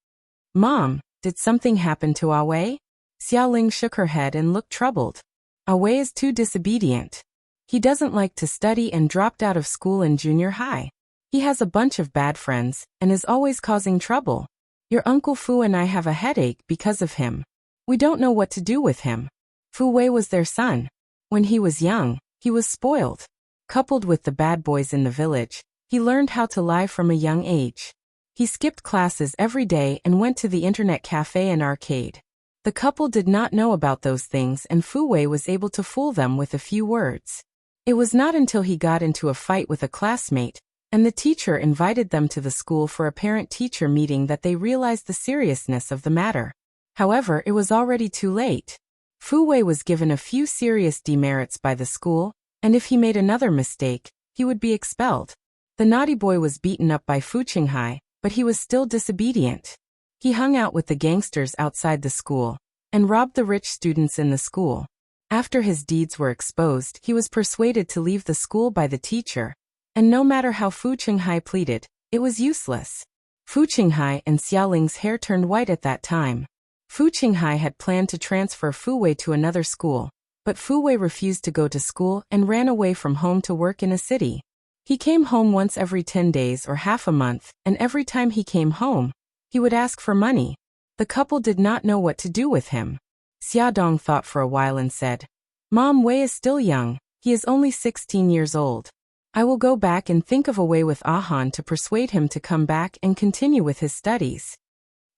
A: "Mom, did something happen to Wei?" Xiaoling shook her head and looked troubled. "Wei is too disobedient. He doesn't like to study and dropped out of school in junior high. He has a bunch of bad friends and is always causing trouble. Your Uncle Fu and I have a headache because of him. We don't know what to do with him. Fu Wei was their son. When he was young, he was spoiled. Coupled with the bad boys in the village, he learned how to lie from a young age. He skipped classes every day and went to the internet cafe and arcade. The couple did not know about those things and Fu Wei was able to fool them with a few words. It was not until he got into a fight with a classmate, and the teacher invited them to the school for a parent-teacher meeting that they realized the seriousness of the matter. However, it was already too late. Fu Wei was given a few serious demerits by the school, and if he made another mistake, he would be expelled. The naughty boy was beaten up by Fu Qinghai, but he was still disobedient. He hung out with the gangsters outside the school, and robbed the rich students in the school. After his deeds were exposed, he was persuaded to leave the school by the teacher, and no matter how Fu Qinghai pleaded, it was useless. Fu Qinghai and Xiaoling's hair turned white at that time. Fu Qinghai had planned to transfer Fu Wei to another school, but Fu Wei refused to go to school and ran away from home to work in a city. He came home once every 10 days or half a month, and every time he came home, he would ask for money. The couple did not know what to do with him. Xiaodong thought for a while and said, "Mom, Wei is still young. He is only 16 years old. I will go back and think of a way with Ahan to persuade him to come back and continue with his studies."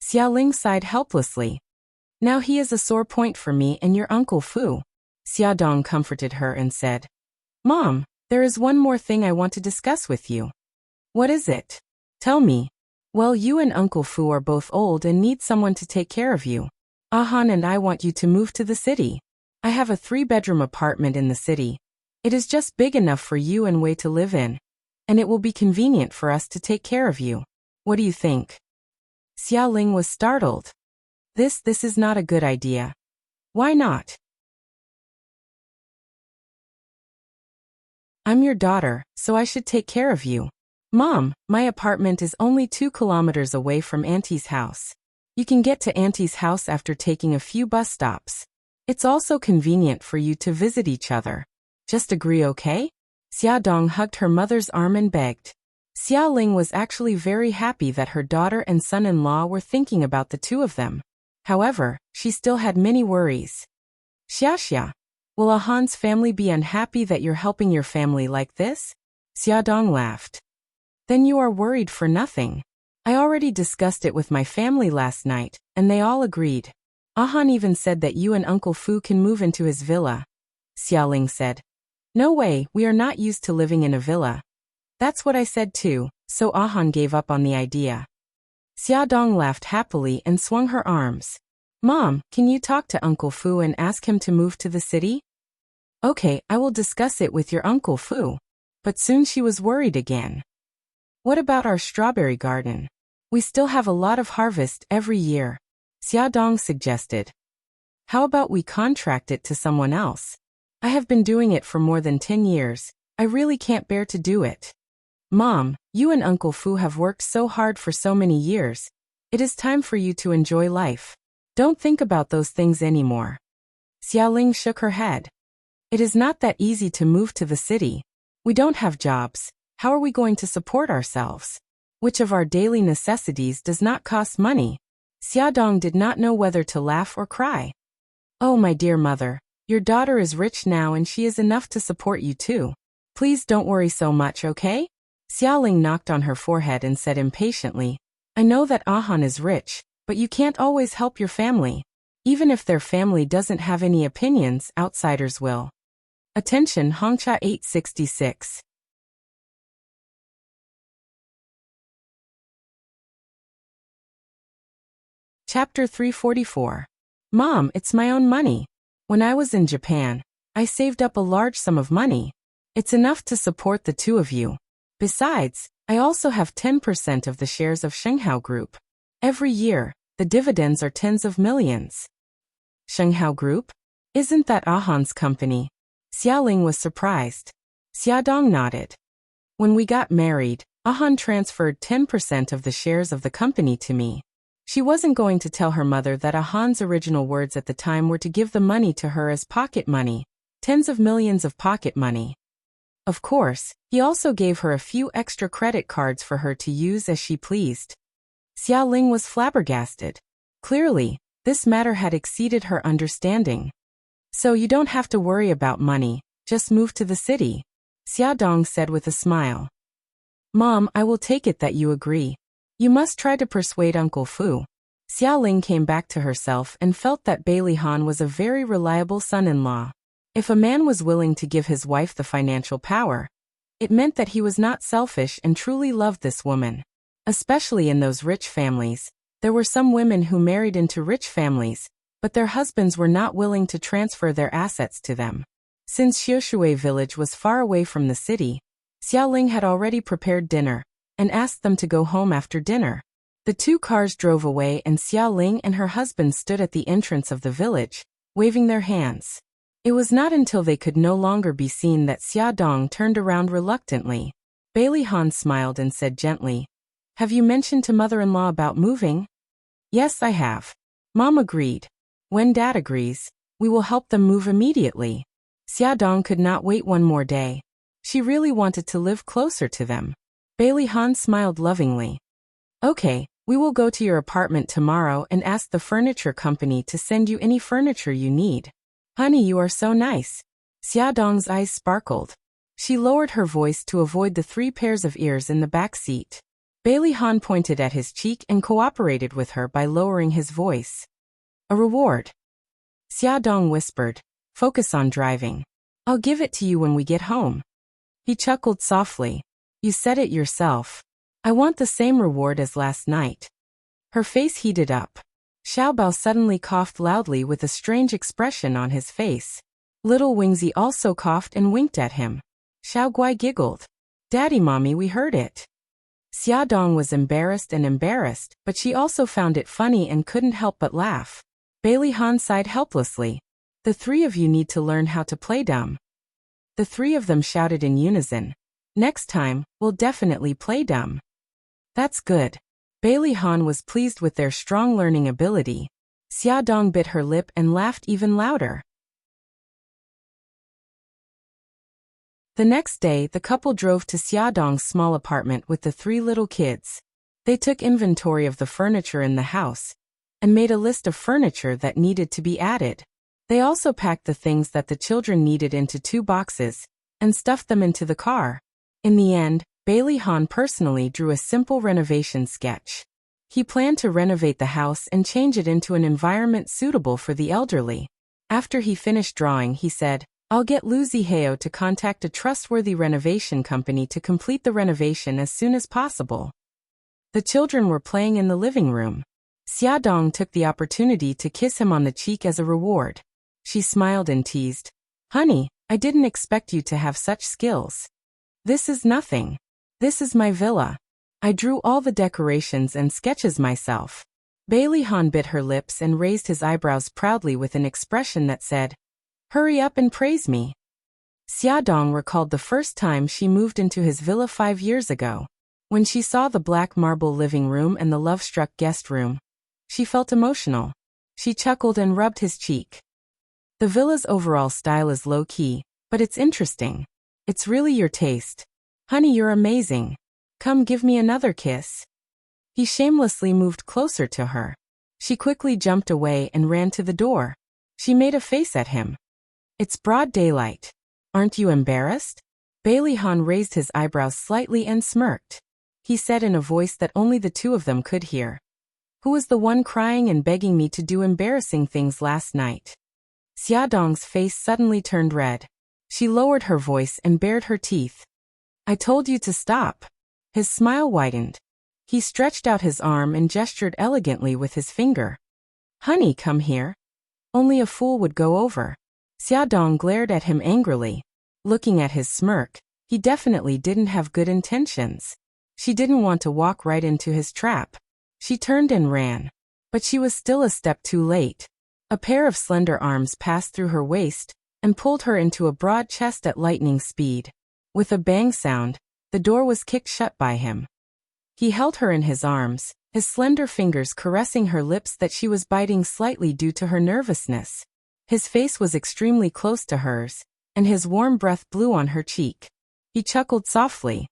A: Xiaoling sighed helplessly. "Now he is a sore point for me and your Uncle Fu." Xiaodong comforted her and said, "Mom, there is one more thing I want to discuss with you." "What is it? Tell me." "Well, you and Uncle Fu are both old and need someone to take care of you. Ahan and I want you to move to the city. I have a 3-bedroom apartment in the city. It is just big enough for you and Wei to live in, and it will be convenient for us to take care of you. What do you think?" Xiaoling was startled. This is not a good idea." "Why not?" "I'm your daughter, so I should take care of you." "Mom, my apartment is only 2 kilometers away from Auntie's house. You can get to Auntie's house after taking a few bus stops. It's also convenient for you to visit each other. Just agree, okay?" Xiaodong hugged her mother's arm and begged. Xiaoling was actually very happy that her daughter and son-in-law were thinking about the two of them. However, she still had many worries. "Xia, will Ahan's family be unhappy that you're helping your family like this?" Xiaodong laughed. "Then you are worried for nothing. I already discussed it with my family last night, and they all agreed. Ahan even said that you and Uncle Fu can move into his villa." Xiaoling said, "No way, we are not used to living in a villa." "That's what I said too, so Ahan gave up on the idea." Xiaodong laughed happily and swung her arms. "Mom, can you talk to Uncle Fu and ask him to move to the city?" "Okay, I will discuss it with your Uncle Fu." But soon she was worried again. "What about our strawberry garden? We still have a lot of harvest every year," Xiaodong suggested. "How about we contract it to someone else? I have been doing it for more than 10 years. I really can't bear to do it." "Mom, you and Uncle Fu have worked so hard for so many years. It is time for you to enjoy life. Don't think about those things anymore." Xiaoling shook her head. It is not that easy to move to the city. We don't have jobs. How are we going to support ourselves? Which of our daily necessities does not cost money? Xiaodong did not know whether to laugh or cry. Oh, my dear mother, your daughter is rich now and she is enough to support you too. Please don't worry so much, okay? Xiaoling knocked on her forehead and said impatiently, I know that Ahan is rich, but you can't always help your family. Even if their family doesn't have any opinions, outsiders will. Attention, Hongcha 866. Chapter 344. Mom, it's my own money. When I was in Japan, I saved up a large sum of money. It's enough to support the two of you. Besides, I also have 10% of the shares of Shenghao Group. Every year, the dividends are tens of millions. Shenghao Group? Isn't that Ahan's company? Xiaoling was surprised. Xiaodong nodded. When we got married, Ahan transferred 10% of the shares of the company to me. She wasn't going to tell her mother that Ahan's original words at the time were to give the money to her as pocket money, tens of millions of pocket money. Of course, he also gave her a few extra credit cards for her to use as she pleased. Xiaoling was flabbergasted. Clearly, this matter had exceeded her understanding. So you don't have to worry about money, just move to the city, Xiaodong said with a smile. Mom, I will take it that you agree. You must try to persuade Uncle Fu. Xiaoling came back to herself and felt that Bailey Han was a very reliable son-in-law. If a man was willing to give his wife the financial power, it meant that he was not selfish and truly loved this woman. Especially in those rich families, there were some women who married into rich families, but their husbands were not willing to transfer their assets to them. Since Xiushui village was far away from the city, Xiaoling had already prepared dinner and asked them to go home after dinner. The two cars drove away and Xiaoling and her husband stood at the entrance of the village, waving their hands. It was not until they could no longer be seen that Xiaodong turned around reluctantly. Bailey Han smiled and said gently, Have you mentioned to mother-in-law about moving? Yes, I have. Mom agreed. When Dad agrees, we will help them move immediately. Xiaodong could not wait one more day. She really wanted to live closer to them. Bailey Han smiled lovingly. Okay, we will go to your apartment tomorrow and ask the furniture company to send you any furniture you need. Honey, you are so nice. Xiaodong's eyes sparkled. She lowered her voice to avoid the 3 pairs of ears in the back seat. Bailey Han pointed at his cheek and cooperated with her by lowering his voice. A reward. Xiaodong whispered, Focus on driving. I'll give it to you when we get home. He chuckled softly. You said it yourself. I want the same reward as last night. Her face heated up. Xiaobao suddenly coughed loudly with a strange expression on his face. Little Wingzi also coughed and winked at him. Xiaoguai giggled. Daddy, Mommy, we heard it. Xiaodong was embarrassed, but she also found it funny and couldn't help but laugh. Bailey Han sighed helplessly. The 3 of you need to learn how to play dumb. The 3 of them shouted in unison. Next time, we'll definitely play dumb. That's good. Bailey Han was pleased with their strong learning ability. Xiaodong bit her lip and laughed even louder. The next day, the couple drove to Xiaodong's small apartment with the 3 little kids. They took inventory of the furniture in the house and made a list of furniture that needed to be added. They also packed the things that the children needed into 2 boxes and stuffed them into the car. In the end, Bailey Han personally drew a simple renovation sketch. He planned to renovate the house and change it into an environment suitable for the elderly. After he finished drawing, he said, I'll get Lu Zihao to contact a trustworthy renovation company to complete the renovation as soon as possible. The children were playing in the living room. Xiaodong took the opportunity to kiss him on the cheek as a reward. She smiled and teased, Honey, I didn't expect you to have such skills. This is nothing. This is my villa. I drew all the decorations and sketches myself. Bailey Han bit her lips and raised his eyebrows proudly with an expression that said, Hurry up and praise me. Xiaodong recalled the first time she moved into his villa 5 years ago. When she saw the black marble living room and the love-struck guest room, she felt emotional. She chuckled and rubbed his cheek. The villa's overall style is low-key, but it's interesting. It's really your taste. Honey, you're amazing. Come give me another kiss. He shamelessly moved closer to her. She quickly jumped away and ran to the door. She made a face at him. It's broad daylight. Aren't you embarrassed? Bailey Han raised his eyebrows slightly and smirked. He said in a voice that only the two of them could hear. Who was the one crying and begging me to do embarrassing things last night? Xiaodong's face suddenly turned red. She lowered her voice and bared her teeth. I told you to stop. His smile widened. He stretched out his arm and gestured elegantly with his finger. Honey, come here. Only a fool would go over. Xiaodong glared at him angrily. Looking at his smirk, he definitely didn't have good intentions. She didn't want to walk right into his trap. She turned and ran. But she was still a step too late. A pair of slender arms passed through her waist and pulled her into a broad chest at lightning speed. With a bang sound, the door was kicked shut by him. He held her in his arms, his slender fingers caressing her lips that she was biting slightly due to her nervousness. His face was extremely close to hers, and his warm breath blew on her cheek. He chuckled softly.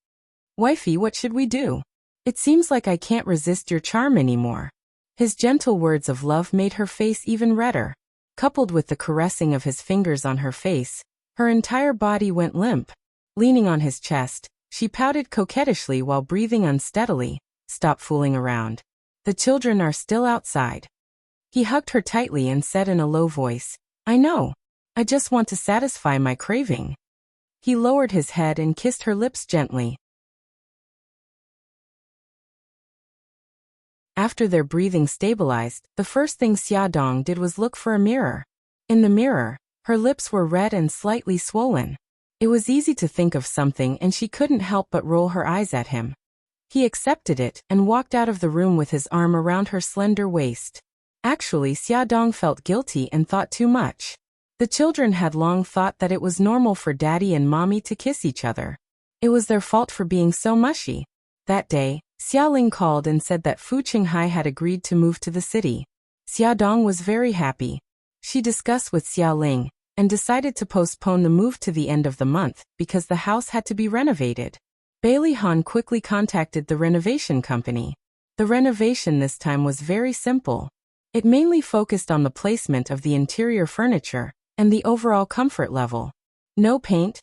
A: Wifey, what should we do? It seems like I can't resist your charm anymore. His gentle words of love made her face even redder. Coupled with the caressing of his fingers on her face, her entire body went limp. Leaning on his chest, she pouted coquettishly while breathing unsteadily. Stop fooling around. The children are still outside. He hugged her tightly and said in a low voice, I know. I just want to satisfy my craving. He lowered his head and kissed her lips gently. After their breathing stabilized, the first thing Xiaodong did was look for a mirror. In the mirror, her lips were red and slightly swollen. It was easy to think of something and she couldn't help but roll her eyes at him. He accepted it and walked out of the room with his arm around her slender waist. Actually, Xiaodong felt guilty and thought too much. The children had long thought that it was normal for daddy and mommy to kiss each other. It was their fault for being so mushy. That day, Xiaoling called and said that Fu Qinghai had agreed to move to the city. Xiaodong was very happy. She discussed with Xiaoling and decided to postpone the move to the end of the month because the house had to be renovated. Bailey Han quickly contacted the renovation company. The renovation this time was very simple. It mainly focused on the placement of the interior furniture and the overall comfort level. No paint,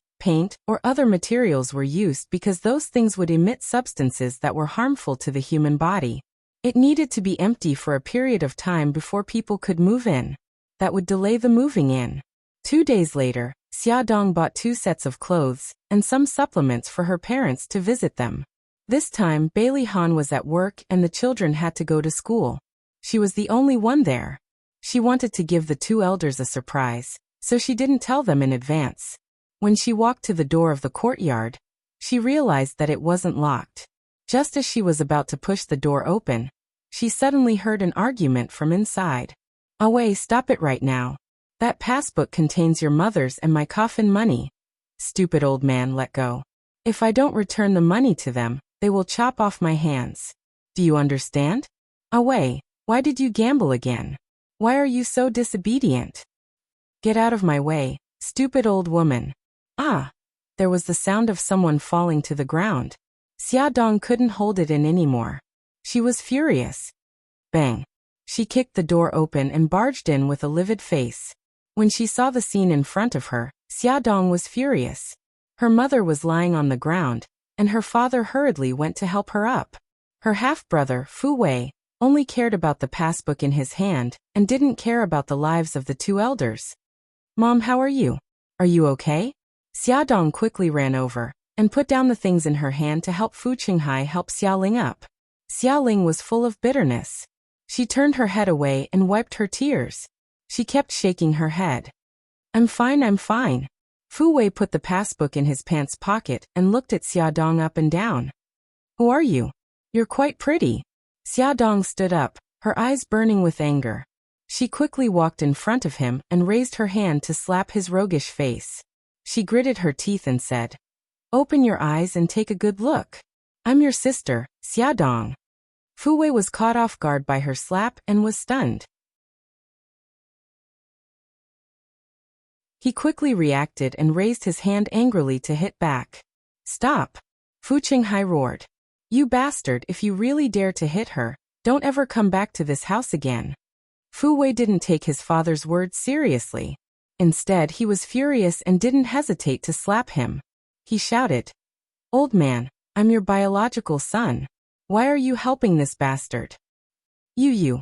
A: or other materials were used because those things would emit substances that were harmful to the human body. It needed to be empty for a period of time before people could move in. That would delay the moving in. 2 days later, Xiaodong bought 2 sets of clothes and some supplements for her parents to visit them. This time, Bailey Han was at work and the children had to go to school. She was the only one there. She wanted to give the 2 elders a surprise, so she didn't tell them in advance. When she walked to the door of the courtyard, she realized that it wasn't locked. Just as she was about to push the door open, she suddenly heard an argument from inside. Away, stop it right now. That passbook contains your mother's and my coffin money. Stupid old man, let go. If I don't return the money to them, they will chop off my hands. Do you understand? Away, why did you gamble again? Why are you so disobedient? Get out of my way, stupid old woman. Ah! There was the sound of someone falling to the ground. Xiaodong couldn't hold it in anymore. She was furious. Bang! She kicked the door open and barged in with a livid face. When she saw the scene in front of her, Xiaodong was furious. Her mother was lying on the ground, and her father hurriedly went to help her up. Her half-brother, Fu Wei, only cared about the passbook in his hand and didn't care about the lives of the 2 elders. Mom, how are you? Are you okay? Xiaodong quickly ran over and put down the things in her hand to help Fu Qinghai help Xiaoling up. Xiaoling was full of bitterness. She turned her head away and wiped her tears. She kept shaking her head. I'm fine. Fu Wei put the passbook in his pants pocket and looked at Xiaodong up and down. Who are you? You're quite pretty. Xiaodong stood up, her eyes burning with anger. She quickly walked in front of him and raised her hand to slap his roguish face. She gritted her teeth and said, Open your eyes and take a good look. I'm your sister, Xiaodong. Fu Wei was caught off guard by her slap and was stunned. He quickly reacted and raised his hand angrily to hit back. Stop! Fu Qinghai roared. You bastard, if you really dare to hit her, don't ever come back to this house again. Fu Wei didn't take his father's words seriously. Instead, he was furious and didn't hesitate to slap him. He shouted, Old man, I'm your biological son. Why are you helping this bastard? You.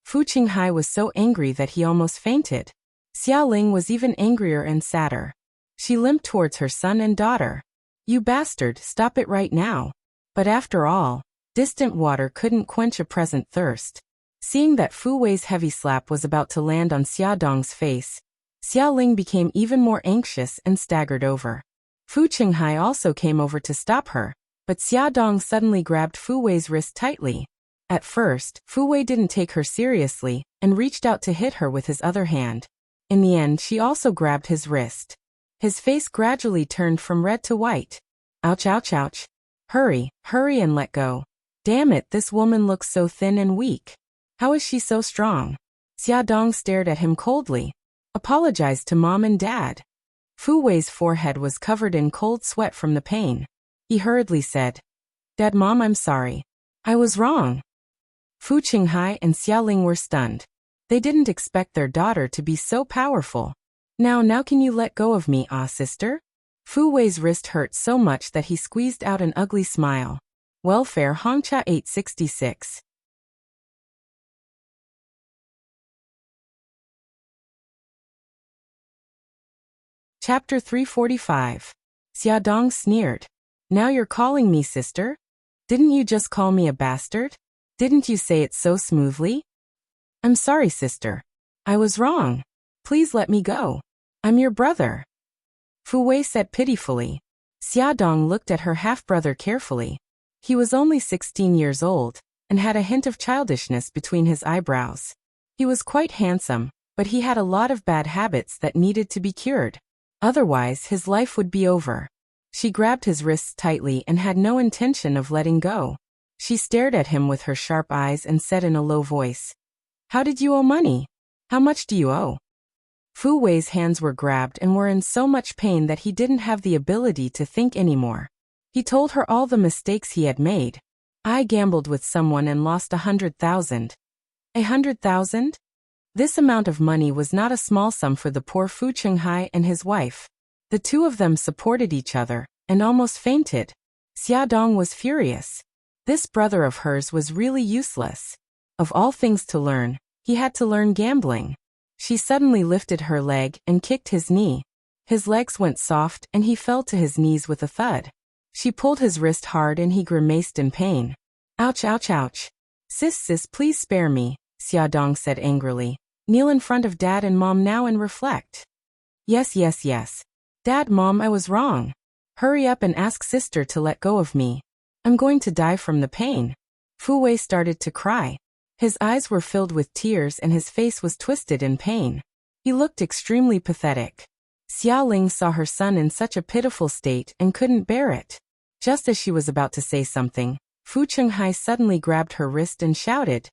A: Fu Qinghai was so angry that he almost fainted. Xia Ling was even angrier and sadder. She limped towards her son and daughter. You bastard, stop it right now. But after all, distant water couldn't quench a present thirst. Seeing that Fu Wei's heavy slap was about to land on Xia Dong's face, Xia Ling became even more anxious and staggered over. Fu Qinghai also came over to stop her, but Xia Dong suddenly grabbed Fu Wei's wrist tightly. At first, Fu Wei didn't take her seriously and reached out to hit her with his other hand. In the end, she also grabbed his wrist. His face gradually turned from red to white. Ouch, ouch, ouch. Hurry and let go. Damn it, this woman looks so thin and weak. How is she so strong? Xia Dong stared at him coldly. Apologized to mom and dad. Fu Wei's forehead was covered in cold sweat from the pain. He hurriedly said, Dad, Mom, I'm sorry. I was wrong. Fu Qinghai and Xia Ling were stunned. They didn't expect their daughter to be so powerful. Now can you let go of me, sister? Fu Wei's wrist hurt so much that he squeezed out an ugly smile. Welfare Hongcha 866. Chapter 345. Xia Dong sneered. Now you're calling me sister? Didn't you just call me a bastard? Didn't you say it so smoothly? I'm sorry, sister. I was wrong. Please let me go. I'm your brother. Fu Wei said pitifully. Xia Dong looked at her half-brother carefully. He was only 16 years old, and had a hint of childishness between his eyebrows. He was quite handsome, but he had a lot of bad habits that needed to be cured. Otherwise, his life would be over. She grabbed his wrists tightly and had no intention of letting go. She stared at him with her sharp eyes and said in a low voice, How did you owe money? How much do you owe? Fu Wei's hands were grabbed and were in so much pain that he didn't have the ability to think anymore. He told her all the mistakes he had made. I gambled with someone and lost 100,000. 100,000? This amount of money was not a small sum for the poor Fu Qinghai and his wife. The two of them supported each other, and almost fainted. Xia Dong was furious. This brother of hers was really useless. Of all things to learn, he had to learn gambling. She suddenly lifted her leg and kicked his knee. His legs went soft and he fell to his knees with a thud. She pulled his wrist hard and he grimaced in pain. Ouch, ouch, ouch. Sis, please spare me, Xia Dong said angrily. Kneel in front of Dad and Mom now and reflect. Yes. Dad, Mom, I was wrong. Hurry up and ask sister to let go of me. I'm going to die from the pain. Fu Wei started to cry. His eyes were filled with tears and his face was twisted in pain. He looked extremely pathetic. Xia Ling saw her son in such a pitiful state and couldn't bear it. Just as she was about to say something, Fu Qinghai suddenly grabbed her wrist and shouted,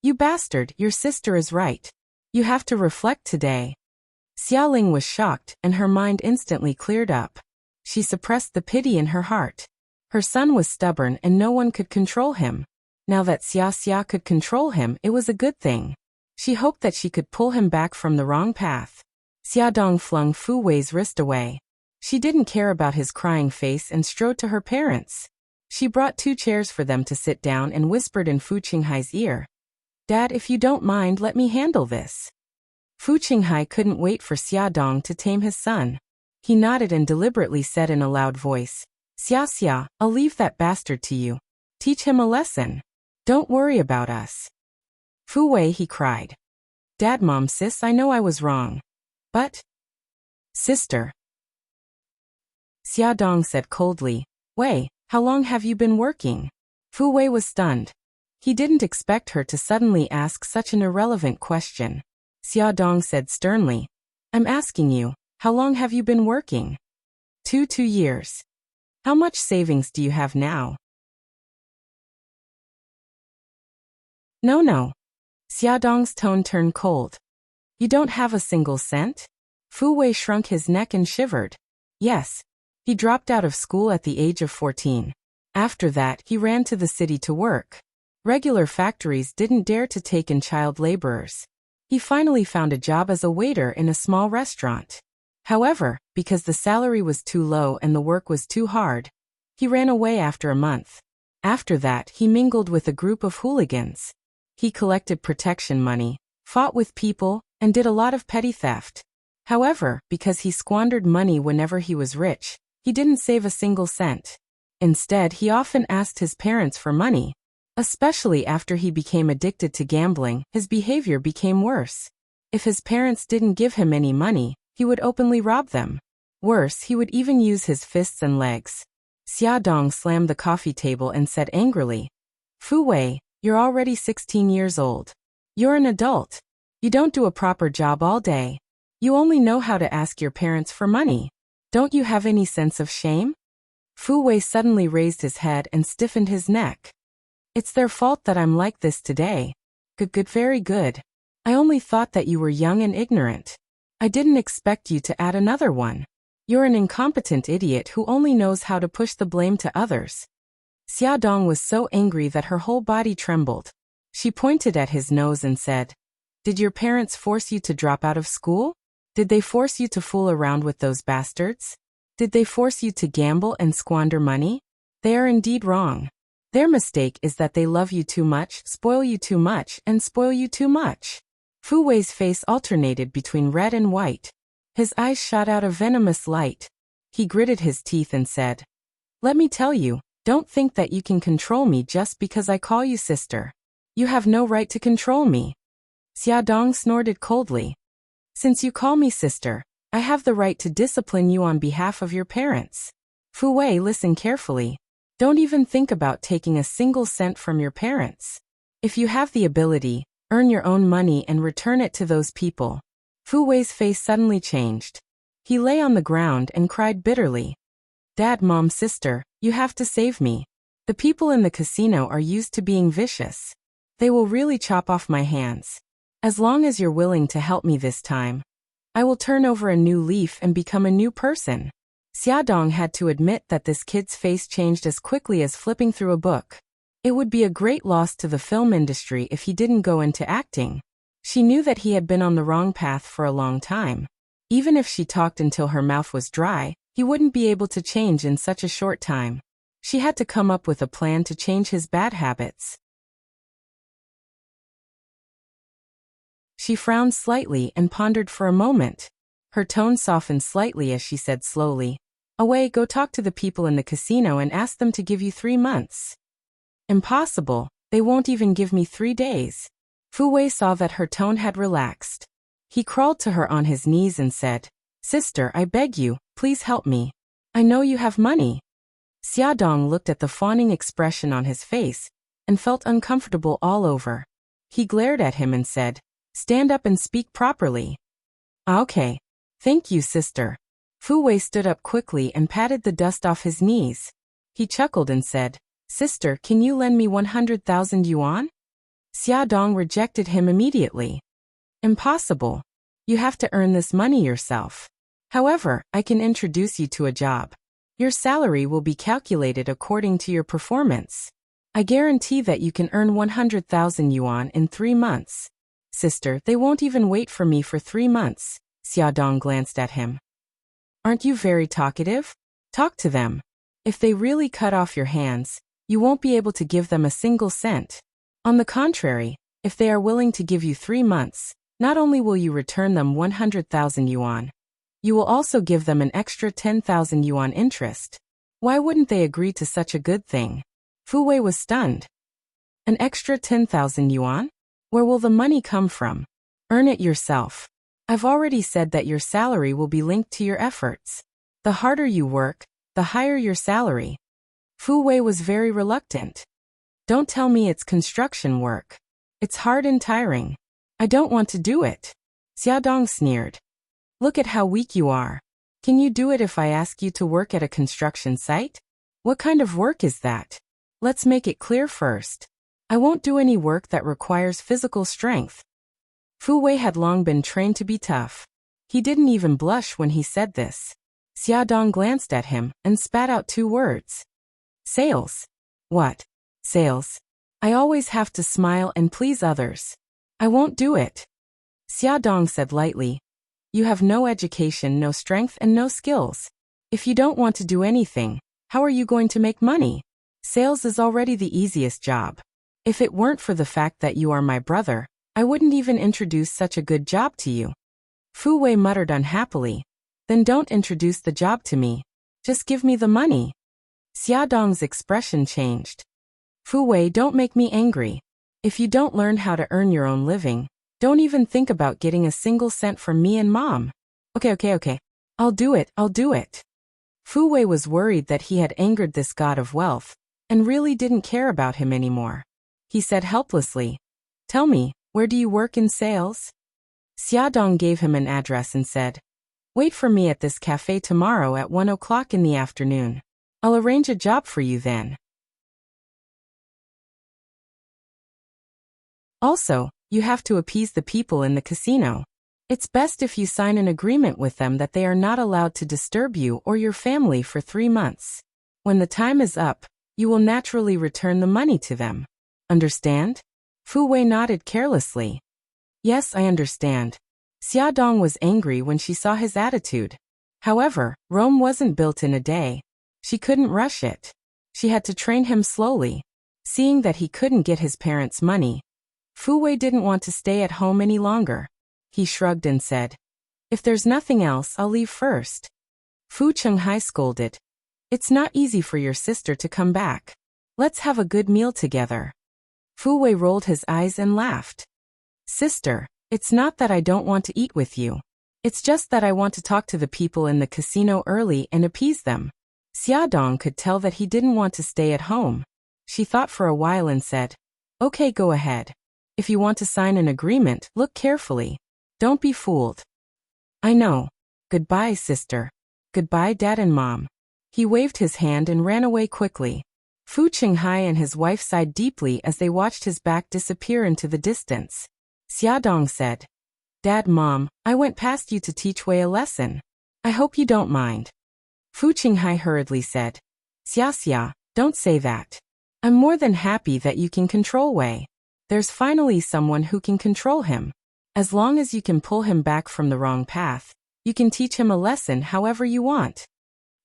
A: You bastard, your sister is right. You have to reflect today. Xia Ling was shocked and her mind instantly cleared up. She suppressed the pity in her heart. Her son was stubborn and no one could control him. Now that Xia could control him, it was a good thing. She hoped that she could pull him back from the wrong path. Xia Dong flung Fu Wei's wrist away. She didn't care about his crying face and strode to her parents. She brought 2 chairs for them to sit down and whispered in Fu Qinghai's ear. Dad, if you don't mind, let me handle this. Fu Qinghai couldn't wait for Xia Dong to tame his son. He nodded and deliberately said in a loud voice, Xia, I'll leave that bastard to you. Teach him a lesson. Don't worry about us. Fu Wei, he cried. Dad, Mom, sis, I know I was wrong. But... Sister. Xia Dong said coldly, Wei, how long have you been working? Fu Wei was stunned. He didn't expect her to suddenly ask such an irrelevant question. Xia Dong said sternly, I'm asking you, how long have you been working? 2 years. How much savings do you have now? No. Xia Dong's tone turned cold. You don't have a single cent? Fu Wei shrunk his neck and shivered. Yes. He dropped out of school at the age of 14. After that, he ran to the city to work. Regular factories didn't dare to take in child laborers. He finally found a job as a waiter in a small restaurant. However, because the salary was too low and the work was too hard, he ran away after a month. After that, he mingled with a group of hooligans. He collected protection money, fought with people, and did a lot of petty theft. However, because he squandered money whenever he was rich, he didn't save a single cent. Instead, he often asked his parents for money. Especially after he became addicted to gambling, his behavior became worse. If his parents didn't give him any money, he would openly rob them. Worse, he would even use his fists and legs. Xia Dong slammed the coffee table and said angrily, "Fu Wei, you're already 16 years old. You're an adult. You don't do a proper job all day. You only know how to ask your parents for money. Don't you have any sense of shame?" Fu Wei suddenly raised his head and stiffened his neck. "It's their fault that I'm like this today. Good, very good. I only thought that you were young and ignorant. I didn't expect you to add another one. You're an incompetent idiot who only knows how to push the blame to others." Xia Dong was so angry that her whole body trembled. She pointed at his nose and said, "Did your parents force you to drop out of school? Did they force you to fool around with those bastards? Did they force you to gamble and squander money? They are indeed wrong. Their mistake is that they love you too much, spoil you too much, and spoil you too much." Fu Wei's face alternated between red and white. His eyes shot out a venomous light. He gritted his teeth and said, "Let me tell you, don't think that you can control me just because I call you sister. You have no right to control me." Xia Dong snorted coldly. "Since you call me sister, I have the right to discipline you on behalf of your parents. Fu Wei, listen carefully. Don't even think about taking a single cent from your parents. If you have the ability, earn your own money and return it to those people." Fu Wei's face suddenly changed. He lay on the ground and cried bitterly. "Dad, Mom, sister, you have to save me. The people in the casino are used to being vicious. They will really chop off my hands. As long as you're willing to help me this time, I will turn over a new leaf and become a new person." Xia Dong had to admit that this kid's face changed as quickly as flipping through a book. It would be a great loss to the film industry if he didn't go into acting. She knew that he had been on the wrong path for a long time. Even if she talked until her mouth was dry, he wouldn't be able to change in such a short time. She had to come up with a plan to change his bad habits. She frowned slightly and pondered for a moment. Her tone softened slightly as she said slowly, "Away, go talk to the people in the casino and ask them to give you 3 months." "Impossible, they won't even give me 3 days. Fu Wei saw that her tone had relaxed. He crawled to her on his knees and said, "Sister, I beg you, please help me. I know you have money." Xia Dong looked at the fawning expression on his face and felt uncomfortable all over. He glared at him and said, "Stand up and speak properly." "Okay. Thank you, sister." Fu Wei stood up quickly and patted the dust off his knees. He chuckled and said, "Sister, can you lend me 100,000 yuan?" Xia Dong rejected him immediately. "Impossible. You have to earn this money yourself. However, I can introduce you to a job. Your salary will be calculated according to your performance. I guarantee that you can earn 100,000 yuan in 3 months. Sister, they won't even wait for me for 3 months. Xia Dong glanced at him. "Aren't you very talkative? Talk to them. If they really cut off your hands, you won't be able to give them a single cent. On the contrary, if they are willing to give you 3 months, not only will you return them 100,000 yuan, you will also give them an extra 10,000 yuan interest. Why wouldn't they agree to such a good thing?" Fu Wei was stunned. "An extra 10,000 yuan? Where will the money come from? Earn it yourself. I've already said that your salary will be linked to your efforts. The harder you work, the higher your salary." Fu Wei was very reluctant. "Don't tell me it's construction work. It's hard and tiring. I don't want to do it." Xia Dong sneered. "Look at how weak you are. Can you do it if I ask you to work at a construction site? What kind of work is that? Let's make it clear first. I won't do any work that requires physical strength." Fu Wei had long been trained to be tough. He didn't even blush when he said this. Xiaodong glanced at him and spat out 2 words. Sales. What? Sales? I always have to smile and please others. I won't do it. Xiaodong said lightly. You have no education, no strength, and no skills. If you don't want to do anything, how are you going to make money? Sales is already the easiest job. If it weren't for the fact that you are my brother, I wouldn't even introduce such a good job to you. Fu Wei muttered unhappily. Then don't introduce the job to me. Just give me the money. Xiaodong's expression changed. Fu Wei, don't make me angry. If you don't learn how to earn your own living, don't even think about getting a single cent from me and Mom. Okay. I'll do it. Fu Wei was worried that he had angered this god of wealth, and really didn't care about him anymore. He said helplessly, Tell me, where do you work in sales? Xiaodong gave him an address and said, Wait for me at this cafe tomorrow at 1 o'clock in the afternoon. I'll arrange a job for you then. Also, you have to appease the people in the casino. It's best if you sign an agreement with them that they are not allowed to disturb you or your family for 3 months. When the time is up, you will naturally return the money to them. Understand? Fu Wei nodded carelessly. Yes, I understand. Xiaodong was angry when she saw his attitude. However, Rome wasn't built in a day. She couldn't rush it. She had to train him slowly. Seeing that he couldn't get his parents' money, Fu Wei didn't want to stay at home any longer. He shrugged and said, If there's nothing else, I'll leave first. Fu Chenghai scolded. It's not easy for your sister to come back. Let's have a good meal together. Fu Wei rolled his eyes and laughed. Sister, it's not that I don't want to eat with you. It's just that I want to talk to the people in the casino early and appease them. Xiaodong could tell that he didn't want to stay at home. She thought for a while and said, Okay, go ahead. If you want to sign an agreement, look carefully. Don't be fooled. I know. Goodbye, sister. Goodbye, Dad and Mom. He waved his hand and ran away quickly. Fu Chenghai and his wife sighed deeply as they watched his back disappear into the distance. Xiaodong said, Dad, Mom, I went past you to teach Wei a lesson. I hope you don't mind. Fu Chenghai hurriedly said, Xia, don't say that. I'm more than happy that you can control Wei. There's finally someone who can control him. As long as you can pull him back from the wrong path, you can teach him a lesson however you want.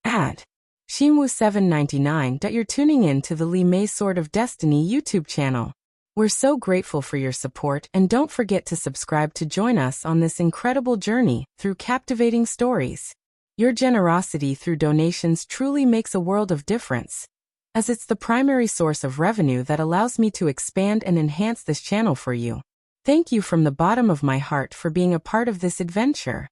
A: Add. Shinwu799. You're tuning in to the Li Mei Sword of Destiny YouTube channel. We're so grateful for your support, and don't forget to subscribe to join us on this incredible journey through captivating stories. Your generosity through donations truly makes a world of difference, as it's the primary source of revenue that allows me to expand and enhance this channel for you. Thank you from the bottom of my heart for being a part of this adventure.